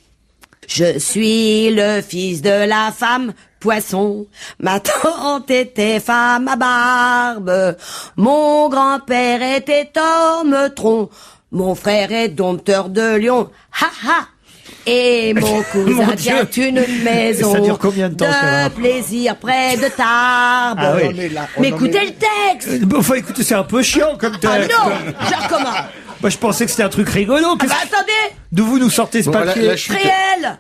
Speaker 2: Je suis le fils de la femme poisson, ma tante était femme à barbe, mon grand-père était homme-tronc, mon frère est dompteur de lion, ha ha. Et mon cousin tient une maison
Speaker 1: ça dure combien de temps,
Speaker 2: de plaisir près de Tarbes.
Speaker 1: Ah oui.
Speaker 2: Mais écoutez le texte.
Speaker 1: Enfin, écoutez, c'est un peu chiant comme texte.
Speaker 2: Ah non, je recommence.
Speaker 1: Moi, je pensais que c'était un truc rigolo.
Speaker 2: Ah bah attendez,
Speaker 1: D'où vous nous sortez ce papier?
Speaker 3: la chute.
Speaker 2: réel.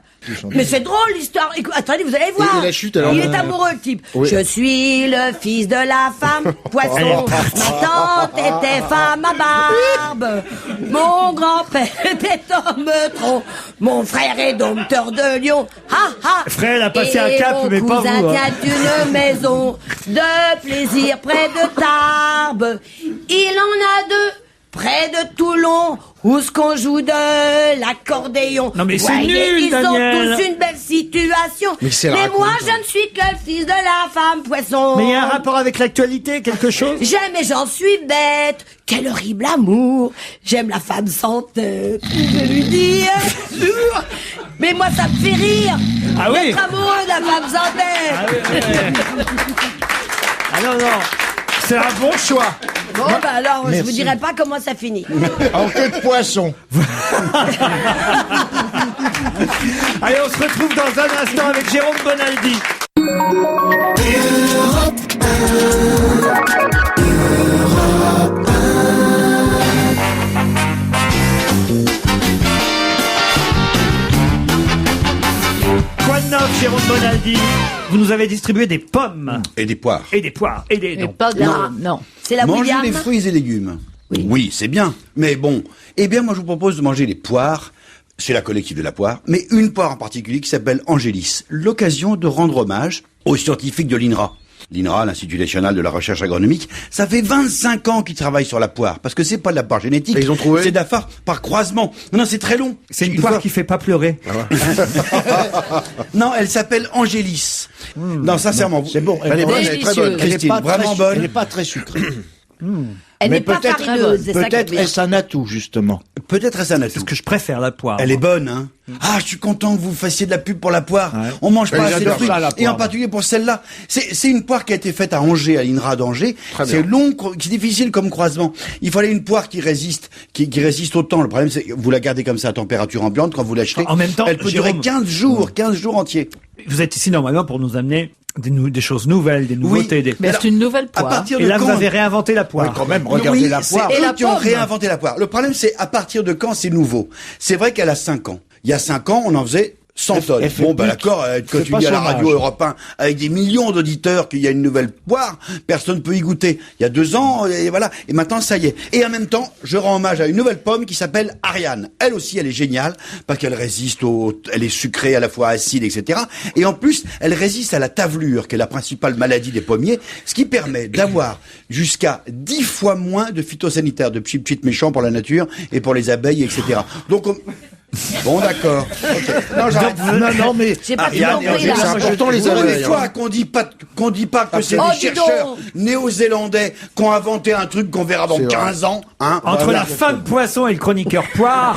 Speaker 2: Mais c'est drôle l'histoire. Attendez, vous allez voir.
Speaker 3: Et la chute, alors,
Speaker 2: il est amoureux le type.
Speaker 3: Oui.
Speaker 2: Je suis le fils de la femme poisson. Ma tante était femme à barbe. Mon grand-père était homme-tronc. Mon frère est dompteur de lion. Ha ha.
Speaker 1: Frère, elle a passé un cap, mais pas vous.
Speaker 2: Mon cousin
Speaker 1: Hein.
Speaker 2: tient une maison de plaisir près de Tarbes. Il en a deux près de Toulon, où ce qu'on joue de l'accordéon.
Speaker 1: Non mais c'est
Speaker 2: Voyez,
Speaker 1: nul,
Speaker 2: ils
Speaker 1: Daniel.
Speaker 2: ont tous une belle situation. Mais moi, je ne suis que le fils de la femme poisson.
Speaker 1: Mais il y a un rapport avec l'actualité, quelque chose?
Speaker 2: J'aime et j'en suis bête. Quel horrible amour. J'aime la femme sans tête. Je lui dis un jour. Mais moi, ça me fait rire.
Speaker 1: Ah oui.
Speaker 2: D'être amoureux de la femme sans tête.
Speaker 1: Ah, oui. Ah non, non. C'est un bon choix.
Speaker 2: Bon, bah alors, je vous dirai pas comment ça finit.
Speaker 3: En queue de poisson.
Speaker 1: Allez, on se retrouve dans un instant avec Jérôme Bonaldi. Quoi de neuf, Jérôme Bonaldi? Vous nous avez distribué des pommes.
Speaker 5: Et des poires.
Speaker 1: Et des poires. Et des...
Speaker 6: Et
Speaker 1: non.
Speaker 6: pas de... Non.
Speaker 2: C'est la
Speaker 5: Manger
Speaker 2: William.
Speaker 5: des fruits et légumes. Oui, c'est bien. Mais bon, eh bien, moi, je vous propose de manger les poires. C'est la collective de la poire. Mais une poire en particulier qui s'appelle Angélis. L'occasion de rendre hommage aux scientifiques de l'INRA. l'INRA, l'Institut national de la recherche agronomique, ça fait 25 ans qu'ils travaillent sur la poire, parce que c'est pas de la poire génétique.
Speaker 3: Et ils ont trouvé?
Speaker 5: C'est de la poire par croisement. Non, c'est très long.
Speaker 1: C'est une poire qui fait pas pleurer.
Speaker 5: Non, elle s'appelle Angélis. Non, sincèrement.
Speaker 4: C'est bon.
Speaker 5: Elle est bonne, elle est très bonne.
Speaker 4: Elle est
Speaker 5: Christine,
Speaker 4: pas
Speaker 5: vraiment
Speaker 4: très,
Speaker 5: bonne.
Speaker 4: Elle n'est pas très sucrée.
Speaker 2: Elle
Speaker 4: Mais
Speaker 2: n'est pas
Speaker 4: peut-être
Speaker 2: farineuse, c'est ça qui est
Speaker 4: peut-être
Speaker 2: bien.
Speaker 4: est-ce un atout, justement.
Speaker 5: Peut-être est-ce un atout.
Speaker 1: Parce que je préfère la poire.
Speaker 5: Elle est bonne, hein. Ah, je suis content que vous fassiez de la pub pour la poire.
Speaker 1: Ouais.
Speaker 5: On mange pas
Speaker 3: Mais
Speaker 5: assez de
Speaker 3: j'adore
Speaker 5: fruits.
Speaker 4: ça, la
Speaker 5: Et en
Speaker 4: poire.
Speaker 5: particulier pour celle-là. C'est une poire qui a été faite à Angers, à l'INRA d'Angers.
Speaker 3: Très
Speaker 5: C'est
Speaker 3: bien.
Speaker 5: long, c'est difficile comme croisement. Il fallait une poire qui résiste, qui résiste au temps. Le problème, c'est que vous la gardez comme ça à température ambiante quand vous l'achetez.
Speaker 1: En même temps,
Speaker 5: elle peut
Speaker 1: Jérôme,
Speaker 5: durer 15 jours entiers.
Speaker 1: Vous êtes ici normalement pour nous amener des choses nouvelles, des nouveautés. Des...
Speaker 6: Mais
Speaker 5: Alors,
Speaker 6: c'est une nouvelle
Speaker 5: À
Speaker 6: poire.
Speaker 5: partir de
Speaker 1: Et là, vous
Speaker 5: quand
Speaker 1: avez réinventé la
Speaker 4: Ouais,
Speaker 1: poire.
Speaker 4: quand même, regardez
Speaker 5: Oui,
Speaker 4: la
Speaker 5: c'est
Speaker 4: poire.
Speaker 6: Et la
Speaker 5: eux qui ont
Speaker 6: pomme.
Speaker 5: réinventé la poire. Le problème, c'est à partir de quand c'est nouveau. C'est vrai qu'elle a 5 ans. Il y a 5 ans, on en faisait 100 tonnes.
Speaker 4: elle fait
Speaker 5: Bon, bah
Speaker 4: plus-
Speaker 5: d'accord, quand
Speaker 4: c'est
Speaker 5: tu
Speaker 4: pas
Speaker 5: dis à la
Speaker 4: son
Speaker 5: radio
Speaker 4: âge.
Speaker 5: Europe 1, avec des millions d'auditeurs qu'il y a une nouvelle poire, personne peut y goûter. Il y a 2 ans, et voilà. Et maintenant, ça y est. Et en même temps, je rends hommage à une nouvelle pomme qui s'appelle Ariane. Elle aussi, elle est géniale, parce qu'elle résiste elle est sucrée, à la fois acide, etc. Et en plus, elle résiste à la tavelure, qui est la principale maladie des pommiers, ce qui permet d'avoir jusqu'à 10 fois moins de phytosanitaires, de petits méchants pour la nature et pour les abeilles, etc. Donc, bon, d'accord. Ok. Non, j'arrête.
Speaker 4: Non, mais
Speaker 2: J'ai pas tout
Speaker 5: Ariane et
Speaker 2: compris,
Speaker 5: Angélique,
Speaker 2: là.
Speaker 3: c'est important, les
Speaker 5: Vous avez
Speaker 3: abeilles,
Speaker 5: des fois qu'on dit pas que c'est
Speaker 2: Oh,
Speaker 5: des
Speaker 2: dis
Speaker 5: chercheurs
Speaker 2: donc.
Speaker 5: néo-zélandais qui ont inventé un truc qu'on verra dans
Speaker 3: C'est vrai.
Speaker 5: 15 ans, hein.
Speaker 1: Entre
Speaker 5: Voilà.
Speaker 1: la fin de poisson et le chroniqueur poire.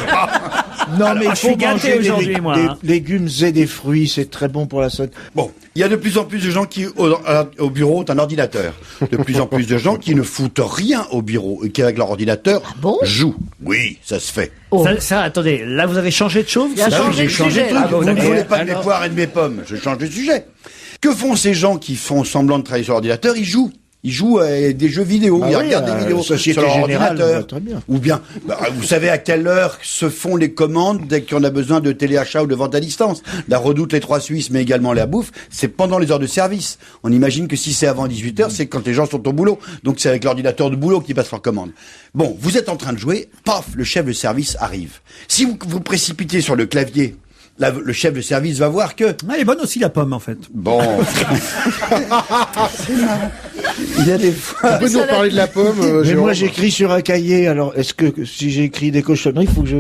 Speaker 4: non, mais
Speaker 1: je
Speaker 4: il
Speaker 1: suis
Speaker 4: faut
Speaker 1: gâté
Speaker 4: manger
Speaker 1: aujourd'hui, moi,
Speaker 4: des
Speaker 1: hein.
Speaker 4: légumes et des fruits, c'est très bon pour la santé.
Speaker 5: Bon, il y a de plus en plus de gens qui, au bureau, ont un ordinateur. De plus en plus de gens qui ne foutent rien au bureau et qui, avec leur ordinateur,
Speaker 6: bon
Speaker 5: jouent. Oui, ça se fait.
Speaker 6: Oh.
Speaker 1: Ça, attendez, là, vous avez changé de chose.
Speaker 6: Il a
Speaker 5: Bah oui,
Speaker 6: changé
Speaker 5: j'ai
Speaker 6: de
Speaker 5: changé de
Speaker 6: sujet.
Speaker 5: truc.
Speaker 1: Ah bon,
Speaker 5: Vous ne
Speaker 1: d'accord.
Speaker 5: voulez pas de mes poires et de mes pommes. Je change de sujet. Que font ces gens qui font semblant de travailler sur l'ordinateur? Ils jouent. Ils jouent à des jeux vidéo,
Speaker 4: Ah
Speaker 5: ils
Speaker 4: oui,
Speaker 5: regardent des vidéos
Speaker 4: Société
Speaker 5: sur leur
Speaker 4: Générale,
Speaker 5: ordinateur.
Speaker 4: très bien.
Speaker 5: Ou bien, vous savez à quelle heure se font les commandes dès qu'on a besoin de téléachat ou de vente à distance. La Redoute, les Trois Suisses, mais également la bouffe, c'est pendant les heures de service. On imagine que si c'est avant 18h, c'est quand les gens sont au boulot. Donc c'est avec l'ordinateur de boulot qu'ils passent leurs commandes. Bon, vous êtes en train de jouer, paf, le chef de service arrive. Si vous vous précipitez sur le clavier, le chef de service va voir que...
Speaker 1: Ah, elle est bonne aussi la pomme en fait.
Speaker 5: Bon... Il y a des fois...
Speaker 3: Tu peux nous parler de la pomme,
Speaker 4: Mais
Speaker 3: Jérôme?
Speaker 4: moi, j'écris sur un cahier, alors est-ce que si j'écris des cochonneries, il faut que je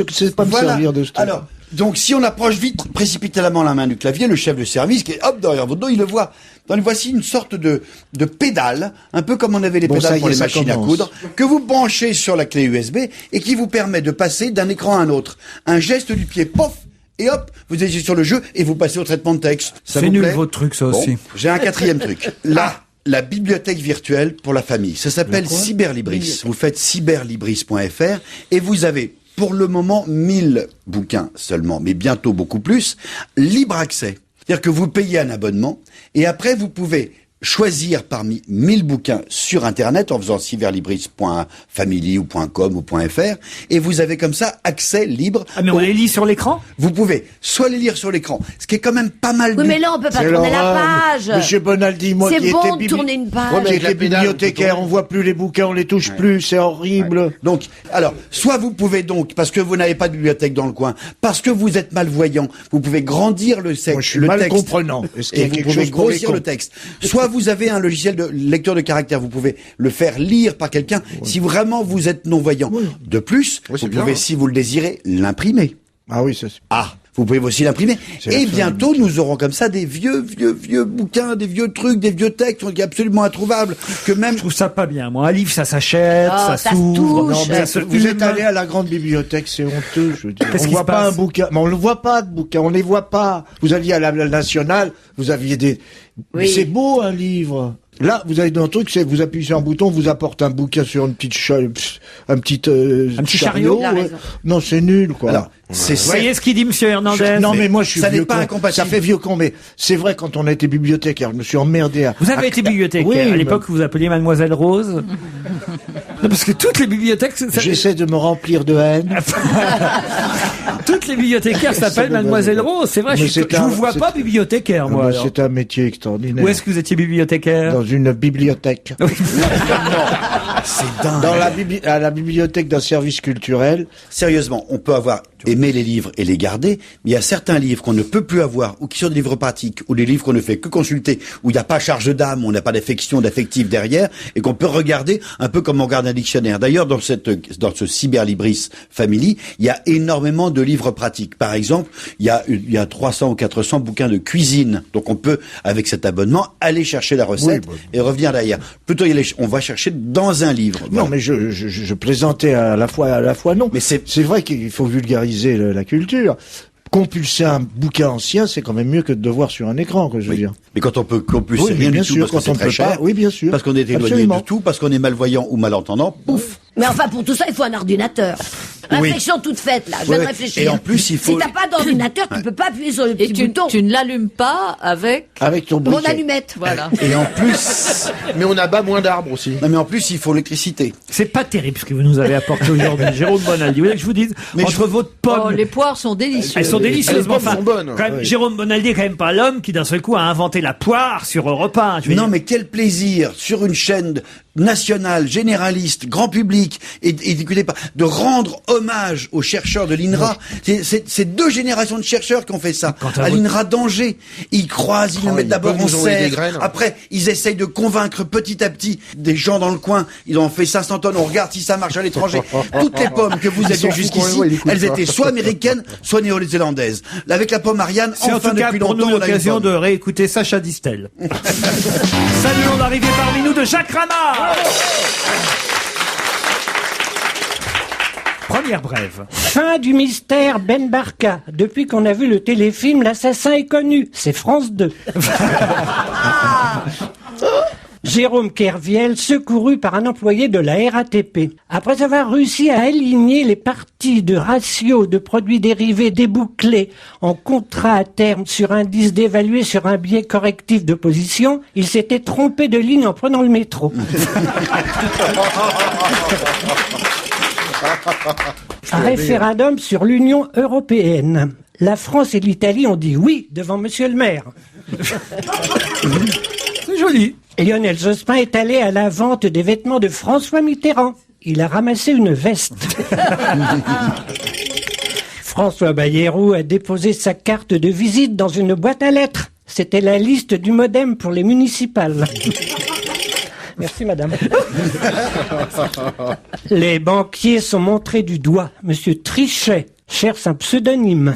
Speaker 4: ne sais pas me servir de ce truc.
Speaker 5: Alors, donc si on approche vite, précipitamment la main du clavier, le chef de service, qui est hop derrière votre dos, il le voit. Donc voici une sorte de pédale, un peu comme on avait les
Speaker 4: Bon, ça
Speaker 5: pédales
Speaker 4: y
Speaker 5: pour
Speaker 4: est,
Speaker 5: les
Speaker 4: ça
Speaker 5: machines à
Speaker 4: commence.
Speaker 5: coudre, que vous branchez sur la clé USB et qui vous permet de passer d'un écran à un autre. Un geste du pied, pof, et hop, vous êtes sur le jeu et vous passez au traitement de texte. Ça
Speaker 1: C'est
Speaker 5: vous
Speaker 1: nul
Speaker 5: plaît
Speaker 1: votre truc, ça
Speaker 5: Bon,
Speaker 1: aussi.
Speaker 5: j'ai un 4e truc. Là, la bibliothèque virtuelle pour la famille. Ça s'appelle Cyberlibris. Vous faites cyberlibris.fr et vous avez pour le moment 1000 bouquins seulement, mais bientôt beaucoup plus, libre accès. C'est-à-dire que vous payez un abonnement et après vous pouvez choisir parmi 1000 bouquins sur Internet en faisant cyberlibris.family ou .com ou .fr et vous avez comme ça accès libre.
Speaker 1: Ah, mais on les lit sur l'écran?
Speaker 5: Vous pouvez soit les lire sur l'écran, ce qui est quand même pas mal.
Speaker 2: Oui, mais là, on peut pas
Speaker 4: C'est
Speaker 2: tourner la
Speaker 4: l'horreur.
Speaker 2: page.
Speaker 4: Monsieur Bonaldi, moi
Speaker 2: C'est
Speaker 4: qui
Speaker 2: bon
Speaker 4: étais
Speaker 2: de tourner une page.
Speaker 4: Moi qui
Speaker 3: avec la
Speaker 4: étais
Speaker 3: pédale,
Speaker 4: bibliothécaire,
Speaker 3: on peut
Speaker 4: on voit plus les bouquins, on les touche plus, c'est horrible.
Speaker 5: Donc, alors, soit vous pouvez donc, parce que vous n'avez pas de bibliothèque dans le coin, parce que vous êtes malvoyant, vous pouvez grandir le texte.
Speaker 4: Moi, je suis mal comprenant. Est-ce qu'il y a
Speaker 5: Et vous
Speaker 4: quelque
Speaker 5: pouvez
Speaker 4: chose pour les
Speaker 5: grossir
Speaker 4: cons
Speaker 5: le texte. Soit vous avez un logiciel de lecteur de caractère, vous pouvez le faire lire par quelqu'un si vraiment vous êtes non-voyant. De plus,
Speaker 3: Oui, c'est
Speaker 5: vous
Speaker 3: bien,
Speaker 5: pouvez,
Speaker 3: hein.
Speaker 5: si vous le désirez, l'imprimer.
Speaker 4: Ah oui, ça c'est...
Speaker 5: Ah, vous pouvez aussi l'imprimer.
Speaker 4: C'est la
Speaker 5: Et
Speaker 4: fin
Speaker 5: bientôt, nous aurons comme ça des vieux bouquins, des vieux trucs, des vieux textes qui sont absolument introuvables, que même...
Speaker 1: Je trouve ça pas bien. Moi, un livre, ça s'achète,
Speaker 2: Oh,
Speaker 1: ça
Speaker 2: ça se
Speaker 1: s'ouvre.
Speaker 2: touche.
Speaker 1: Non, mais ça se
Speaker 4: Vous êtes
Speaker 1: hume.
Speaker 4: allé à la grande bibliothèque, c'est honteux, je veux dire.
Speaker 1: Qu'est-ce
Speaker 4: On
Speaker 1: qui
Speaker 4: voit
Speaker 1: se
Speaker 4: pas
Speaker 1: passe
Speaker 4: un bouquin, mais on le voit pas de bouquin, on les voit pas. Vous alliez à la Nationale, vous aviez des...
Speaker 2: Oui.
Speaker 4: C'est beau un livre. Là, vous avez dans un truc, c'est vous appuyez sur un bouton, vous apporte un bouquin sur une petite un petit
Speaker 1: chariot.
Speaker 2: Il a
Speaker 4: ouais.
Speaker 2: raison.
Speaker 4: Non, c'est nul, quoi.
Speaker 5: Alors, c'est
Speaker 1: Vous voyez ce qu'il dit, monsieur Hernandez?
Speaker 4: non, mais moi, je suis
Speaker 5: ça n'est
Speaker 4: vieux
Speaker 5: pas
Speaker 4: con.
Speaker 5: incompatible.
Speaker 4: Ça fait vieux con, mais c'est vrai, quand on a été bibliothécaire, je me suis emmerdé à...
Speaker 1: Vous avez été bibliothécaire.
Speaker 4: Oui,
Speaker 1: à
Speaker 4: mais-
Speaker 1: l'époque, vous appeliez Mademoiselle Rose. Non, parce que toutes les bibliothèques,
Speaker 4: J'essaie de me remplir de haine.
Speaker 1: toutes les bibliothécaires s'appellent Mademoiselle Rose. C'est vrai,
Speaker 4: Mais
Speaker 1: je
Speaker 4: c'est
Speaker 1: vous
Speaker 4: un-
Speaker 1: vois
Speaker 4: c'est-
Speaker 1: pas bibliothécaire, moi. alors.
Speaker 4: C'est un métier extraordinaire.
Speaker 1: Où est-ce que vous étiez bibliothécaire?
Speaker 4: Dans une bibliothèque.
Speaker 5: C'est dingue.
Speaker 4: À la bibliothèque d'un service culturel.
Speaker 5: Sérieusement, on peut avoir aimer les livres et les garder, mais il y a certains livres qu'on ne peut plus avoir, ou qui sont des livres pratiques, ou des livres qu'on ne fait que consulter, où il n'y a pas charge d'âme, où on n'a pas d'affectif derrière, et qu'on peut regarder un peu comme on regarde un dictionnaire. D'ailleurs, dans ce Cyberlibris Family, il y a énormément de livres pratiques. Par exemple, il y a 300 ou 400 bouquins de cuisine. Donc on peut, avec cet abonnement, aller chercher la recette et revenir derrière. Plutôt, on va chercher dans un livre.
Speaker 11: Non, mais je plaisantais à la fois non. Mais c'est vrai qu'il faut vulgariser la culture. Compulser un bouquin ancien, c'est quand même mieux que de voir sur un écran, que je veux dire.
Speaker 5: Mais quand on peut compulser rien du tout, parce que c'est très cher,
Speaker 11: oui, bien sûr.
Speaker 5: Parce qu'on est éloigné du tout, parce qu'on est malvoyant ou malentendant, pouf.
Speaker 2: Mais enfin, pour tout ça, il faut un ordinateur. Réflexion toute faite, là. Je viens de réfléchir.
Speaker 5: Et en plus, il faut...
Speaker 2: Si t'as pas d'ordinateur, tu peux pas appuyer sur le petit bouton.
Speaker 6: Tu ne l'allumes pas avec
Speaker 11: ton briquet.
Speaker 2: Mon allumette.
Speaker 6: Voilà.
Speaker 5: Et en plus...
Speaker 3: Mais on abat moins d'arbres aussi.
Speaker 5: Non, mais en plus, il faut l'électricité.
Speaker 1: C'est pas terrible ce que vous nous avez apporté aujourd'hui, Jérôme Bonaldi. Vous voulez que je vous dise, entre votre pomme...
Speaker 6: les poires sont délicieuses.
Speaker 1: Elles sont délicieuses,
Speaker 3: les pommes sont bonnes.
Speaker 1: Quand même, Jérôme Bonaldi est quand même pas l'homme qui d'un seul coup a inventé la poire sur Europe 1.
Speaker 5: Non, mais quel plaisir, sur une chaîne nationale, généraliste, grand public, et écoutez pas, de rendre hommage aux chercheurs de l'INRA. C'est 2 générations de chercheurs qui ont fait ça. À l'INRA d'Angers, ils croisent, ils le mettent d'abord en serre. Après, ils essayent de convaincre petit à petit des gens dans le coin. Ils ont fait 500 tonnes. On regarde si ça marche à l'étranger. Toutes les pommes que vous avez jusqu'ici, elles étaient soit américaines, soit néo-zélandaises. Avec la pomme Ariane,
Speaker 1: c'est
Speaker 5: enfin
Speaker 1: en tout cas
Speaker 5: depuis
Speaker 1: pour
Speaker 5: longtemps,
Speaker 1: nous
Speaker 5: on a
Speaker 1: l'occasion de réécouter Sacha Distel. Saluons l'arrivée parmi nous de Jacques Ramard. Première brève.
Speaker 12: Fin du mystère Ben Barka. Depuis qu'on a vu le téléfilm, l'assassin est connu. C'est France 2. Jérôme Kerviel, secouru par un employé de la RATP. Après avoir réussi à aligner les parties de ratio de produits dérivés débouclés en contrat à terme sur indice dévalué sur un biais correctif de position, il s'était trompé de ligne en prenant le métro. Un référendum sur l'Union européenne. La France et l'Italie ont dit oui devant Monsieur le maire.
Speaker 1: C'est joli.
Speaker 12: Lionel Jospin est allé à la vente des vêtements de François Mitterrand. Il a ramassé une veste. François Bayrou a déposé sa carte de visite dans une boîte à lettres. C'était la liste du MoDem pour les municipales. Merci, madame. Les banquiers sont montrés du doigt. Monsieur Trichet cherche un pseudonyme.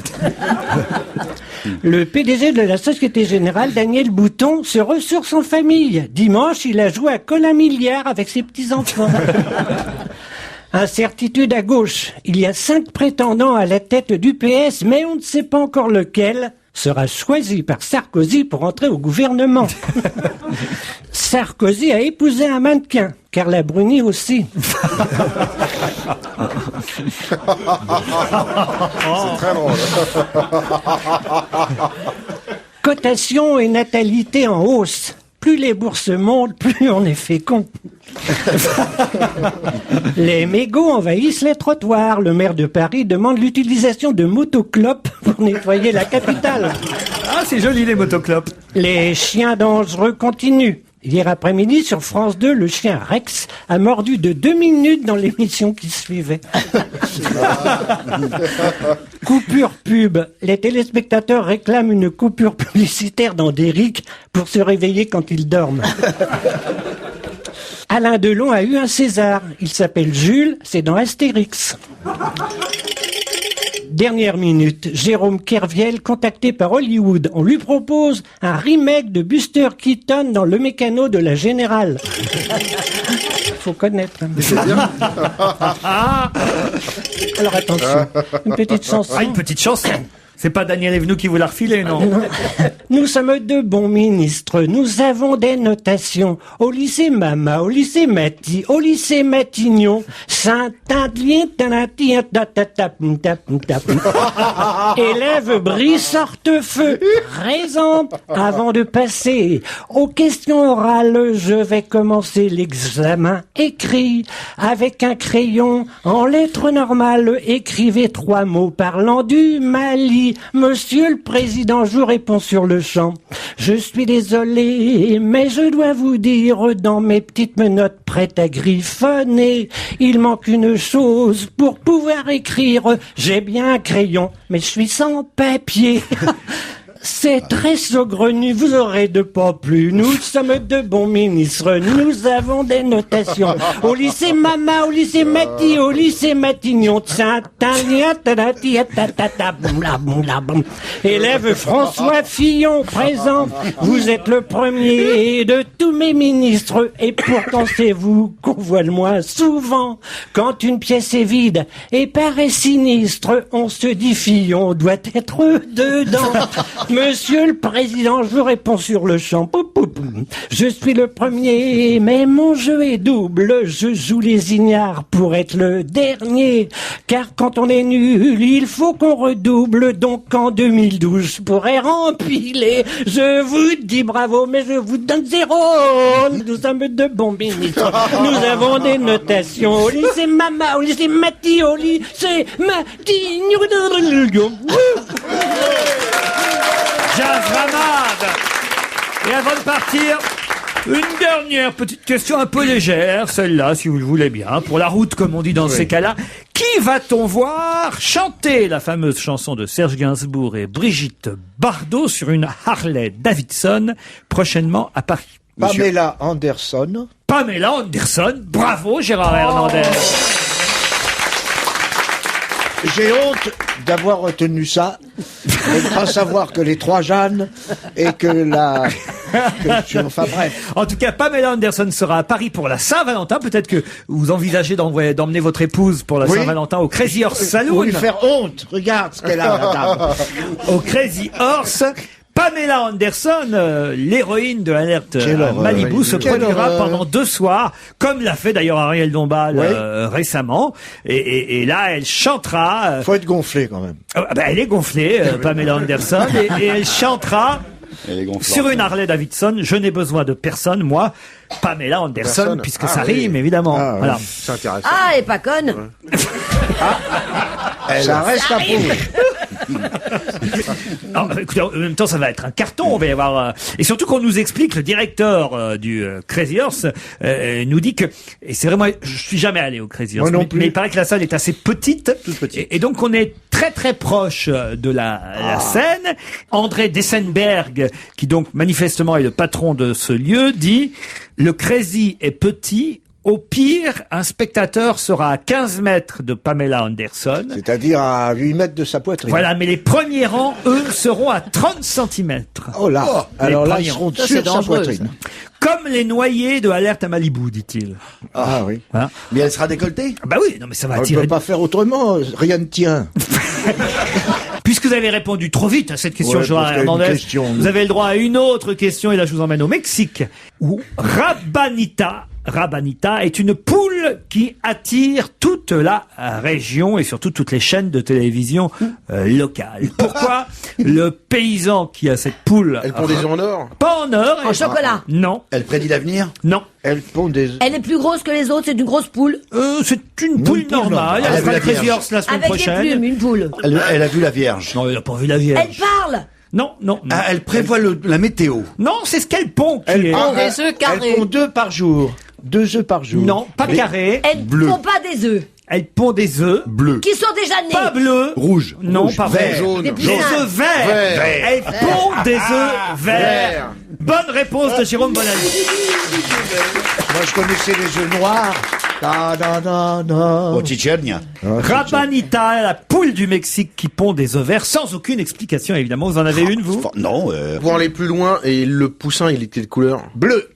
Speaker 12: Le PDG de la Société Générale, Daniel Bouton, se ressource en famille. Dimanche, il a joué à Cola Milliard avec ses petits-enfants. Incertitude à gauche. Il y a 5 prétendants à la tête du PS, mais on ne sait pas encore lequel sera choisi par Sarkozy pour entrer au gouvernement. Sarkozy a épousé un mannequin, Carla Bruni aussi.
Speaker 3: C'est très drôle.
Speaker 12: Cotation et natalité en hausse. Plus les bourses montent, plus on est fécond. Les mégots envahissent les trottoirs. Le maire de Paris demande l'utilisation de motoclopes pour nettoyer la capitale.
Speaker 1: Ah, c'est joli les motoclopes.
Speaker 12: Les chiens dangereux continuent. Hier après-midi, sur France 2, le chien Rex a mordu de 2 minutes dans l'émission qui suivait. Coupure pub. Les téléspectateurs réclament une coupure publicitaire dans Derrick pour se réveiller quand ils dorment. Alain Delon a eu un César. Il s'appelle Jules, c'est dans Astérix. Dernière minute, Jérôme Kerviel, contacté par Hollywood. On lui propose un remake de Buster Keaton dans Le Mécano de la Générale. Faut connaître.
Speaker 3: C'est bien.
Speaker 12: Alors attention, une petite chanson.
Speaker 1: Ah, une petite chanson. C'est pas Daniel Evenou qui vous l'a refilé, non?
Speaker 12: Nous sommes de bons ministres, nous avons des notations. Au lycée Mama, au lycée Mati, au lycée Matignon, Saint-Adrien, élève Brice Hortefeux, raison. Avant de passer aux questions orales, je vais commencer l'examen écrit avec un crayon en lettres normales. Écrivez 3 mots parlant du Mali. dit, Monsieur le Président, je vous réponds sur le champ. Je suis désolé, mais je dois vous dire, dans mes petites menottes prêtes à griffonner, il manque une chose pour pouvoir écrire. J'ai bien un crayon, mais je suis sans papier. C'est très saugrenu, vous aurez de pas plus. Nous sommes de bons ministres, nous avons des notations. Au lycée Mama, au lycée Mati, au lycée Matignon. Élève François Fillon, présent. Vous êtes le premier de tous mes ministres. Et pourtant c'est vous qu'on voit le moins souvent. Quand une pièce est vide et paraît sinistre, on se dit Fillon doit être dedans. Monsieur le Président, je vous réponds sur le champ. Je suis le premier, mais mon jeu est double. Je joue les ignares pour être le dernier. Car quand on est nul, il faut qu'on redouble. Donc en 2012, je pourrais rempiler. Je vous dis bravo, mais je vous donne 0. Nous sommes de bons ministres. Nous avons des notations. Au lycée Mama, au lycée Mati, au lycée Matignon.
Speaker 1: Jazz Ramad. Et avant de partir, une dernière petite question un peu légère, celle-là, si vous le voulez bien, pour la route, comme on dit dans ces cas-là. Qui va-t-on voir chanter la fameuse chanson de Serge Gainsbourg et Brigitte Bardot sur une Harley Davidson prochainement à Paris?
Speaker 11: Pamela Anderson.
Speaker 1: Pamela Anderson. Bravo, Gérard Hernandez.
Speaker 11: J'ai honte d'avoir retenu ça et de pas savoir que les trois Jeannes et que enfin bref.
Speaker 1: En tout cas, Pamela Anderson sera à Paris pour la Saint-Valentin. Peut-être que vous envisagez d'emmener votre épouse pour la Saint-Valentin au Crazy Horse Saloon.
Speaker 11: Pour lui faire honte. Regarde ce qu'elle a, madame.
Speaker 1: Au Crazy Horse. Pamela Anderson, l'héroïne de l'alerte Malibu, se produira pendant 2 soirs, comme l'a fait d'ailleurs Ariel Dombal récemment. Et là, elle chantera.
Speaker 11: Faut être gonflé quand même.
Speaker 1: Elle est gonflée, Pamela Anderson, et elle chantera. Sur une Harley Davidson, je n'ai besoin de personne, moi, Pamela Anderson, puisque ça rime, évidemment. Voilà.
Speaker 3: C'est intéressant.
Speaker 2: Ah, elle est pas conne.
Speaker 11: Ça reste à prouver.
Speaker 1: Alors, écoutez, en même temps, ça va être un carton. On va y avoir, et surtout qu'on nous explique, le directeur du Crazy Horse nous dit que, et c'est vraiment, je suis jamais allé au Crazy Horse, mais il paraît que la salle est assez petite, et donc on est très très proche de la scène. André Dessenberg, qui donc manifestement est le patron de ce lieu, dit: le Crazy est petit. Au pire, un spectateur sera à 15 mètres de Pamela Anderson.
Speaker 11: C'est-à-dire à 8 mètres de sa poitrine.
Speaker 1: Voilà, mais les premiers rangs, eux, seront à 30 cm.
Speaker 11: Oh là, alors là, ils seront sur sa poitrine.
Speaker 1: Comme les noyés de Alerte à Malibu, dit-il.
Speaker 5: Ah oui.
Speaker 1: Voilà.
Speaker 5: Mais elle sera décolletée?
Speaker 1: Bah oui, non mais ça va
Speaker 11: On ne
Speaker 1: attirer...
Speaker 11: peut pas faire autrement, rien ne tient.
Speaker 1: Puisque vous avez répondu trop vite à cette question, Gérard Hernandez, vous avez le droit à une autre question, et là je vous emmène au Mexique, où Rabanita est une poule qui attire toute la région et surtout toutes les chaînes de télévision locales. Pourquoi le paysan qui a cette poule...
Speaker 3: Elle pond des œufs en or?
Speaker 1: Pas en or.
Speaker 2: En chocolat?
Speaker 1: Non.
Speaker 5: Elle prédit l'avenir?
Speaker 1: Non.
Speaker 11: Elle pond des...
Speaker 2: Elle est plus grosse que les autres, c'est une grosse poule?
Speaker 1: C'est une poule normale. Elle fera le Crazy Horse la semaine prochaine.
Speaker 2: Avec des plumes, une poule.
Speaker 5: Elle a vu la Vierge.
Speaker 1: Non, elle n'a pas vu la Vierge.
Speaker 2: Elle parle?
Speaker 1: Non.
Speaker 5: Ah, elle prévoit la météo.
Speaker 1: Non, c'est ce qu'elle pond.
Speaker 11: Elle
Speaker 6: pond des œufs carrés.
Speaker 11: Elle pond 2 par jour. 2 œufs par jour.
Speaker 1: Non, pas carré.
Speaker 2: Elle pond pas des œufs.
Speaker 1: Elle pond des œufs.
Speaker 5: Bleus.
Speaker 2: Qui sont déjà nés.
Speaker 1: Pas bleus.
Speaker 5: Rouges.
Speaker 1: Non, pas
Speaker 5: vert.
Speaker 3: Jaune.
Speaker 1: Des œufs verts. Elle pond des œufs verts. Bonne réponse de Jérôme Bonaldi.
Speaker 11: Moi, je connaissais les œufs noirs.
Speaker 5: Au Tchétchène.
Speaker 1: Rabanita, la poule du Mexique qui pond des œufs verts sans aucune explication, évidemment. Vous en avez une, vous?
Speaker 5: Non.
Speaker 3: Pour aller plus loin, et le poussin, il était de couleur
Speaker 5: Bleu.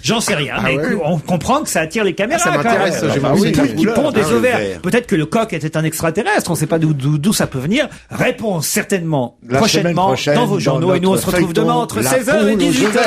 Speaker 1: J'en sais rien, mais
Speaker 3: ouais.
Speaker 1: on comprend que ça attire les caméras.
Speaker 3: Ça m'intéresse,
Speaker 1: quand
Speaker 3: j'ai
Speaker 1: même.
Speaker 3: vu
Speaker 1: Une
Speaker 3: ça.
Speaker 1: poule qui pond des
Speaker 5: Ah,
Speaker 1: œufs
Speaker 5: le
Speaker 1: verts.
Speaker 5: vert.
Speaker 1: Peut-être que le coq était un extraterrestre, on ne sait pas d'où ça peut venir. Réponse certainement
Speaker 11: La semaine
Speaker 1: prochainement
Speaker 11: prochaine
Speaker 1: dans vos journaux,
Speaker 11: dans
Speaker 1: et nous on se
Speaker 11: notre
Speaker 1: retrouve demain
Speaker 11: feuilleton,
Speaker 1: entre
Speaker 11: la
Speaker 1: 16h et
Speaker 11: poule aux œufs
Speaker 1: 18h.
Speaker 11: verts.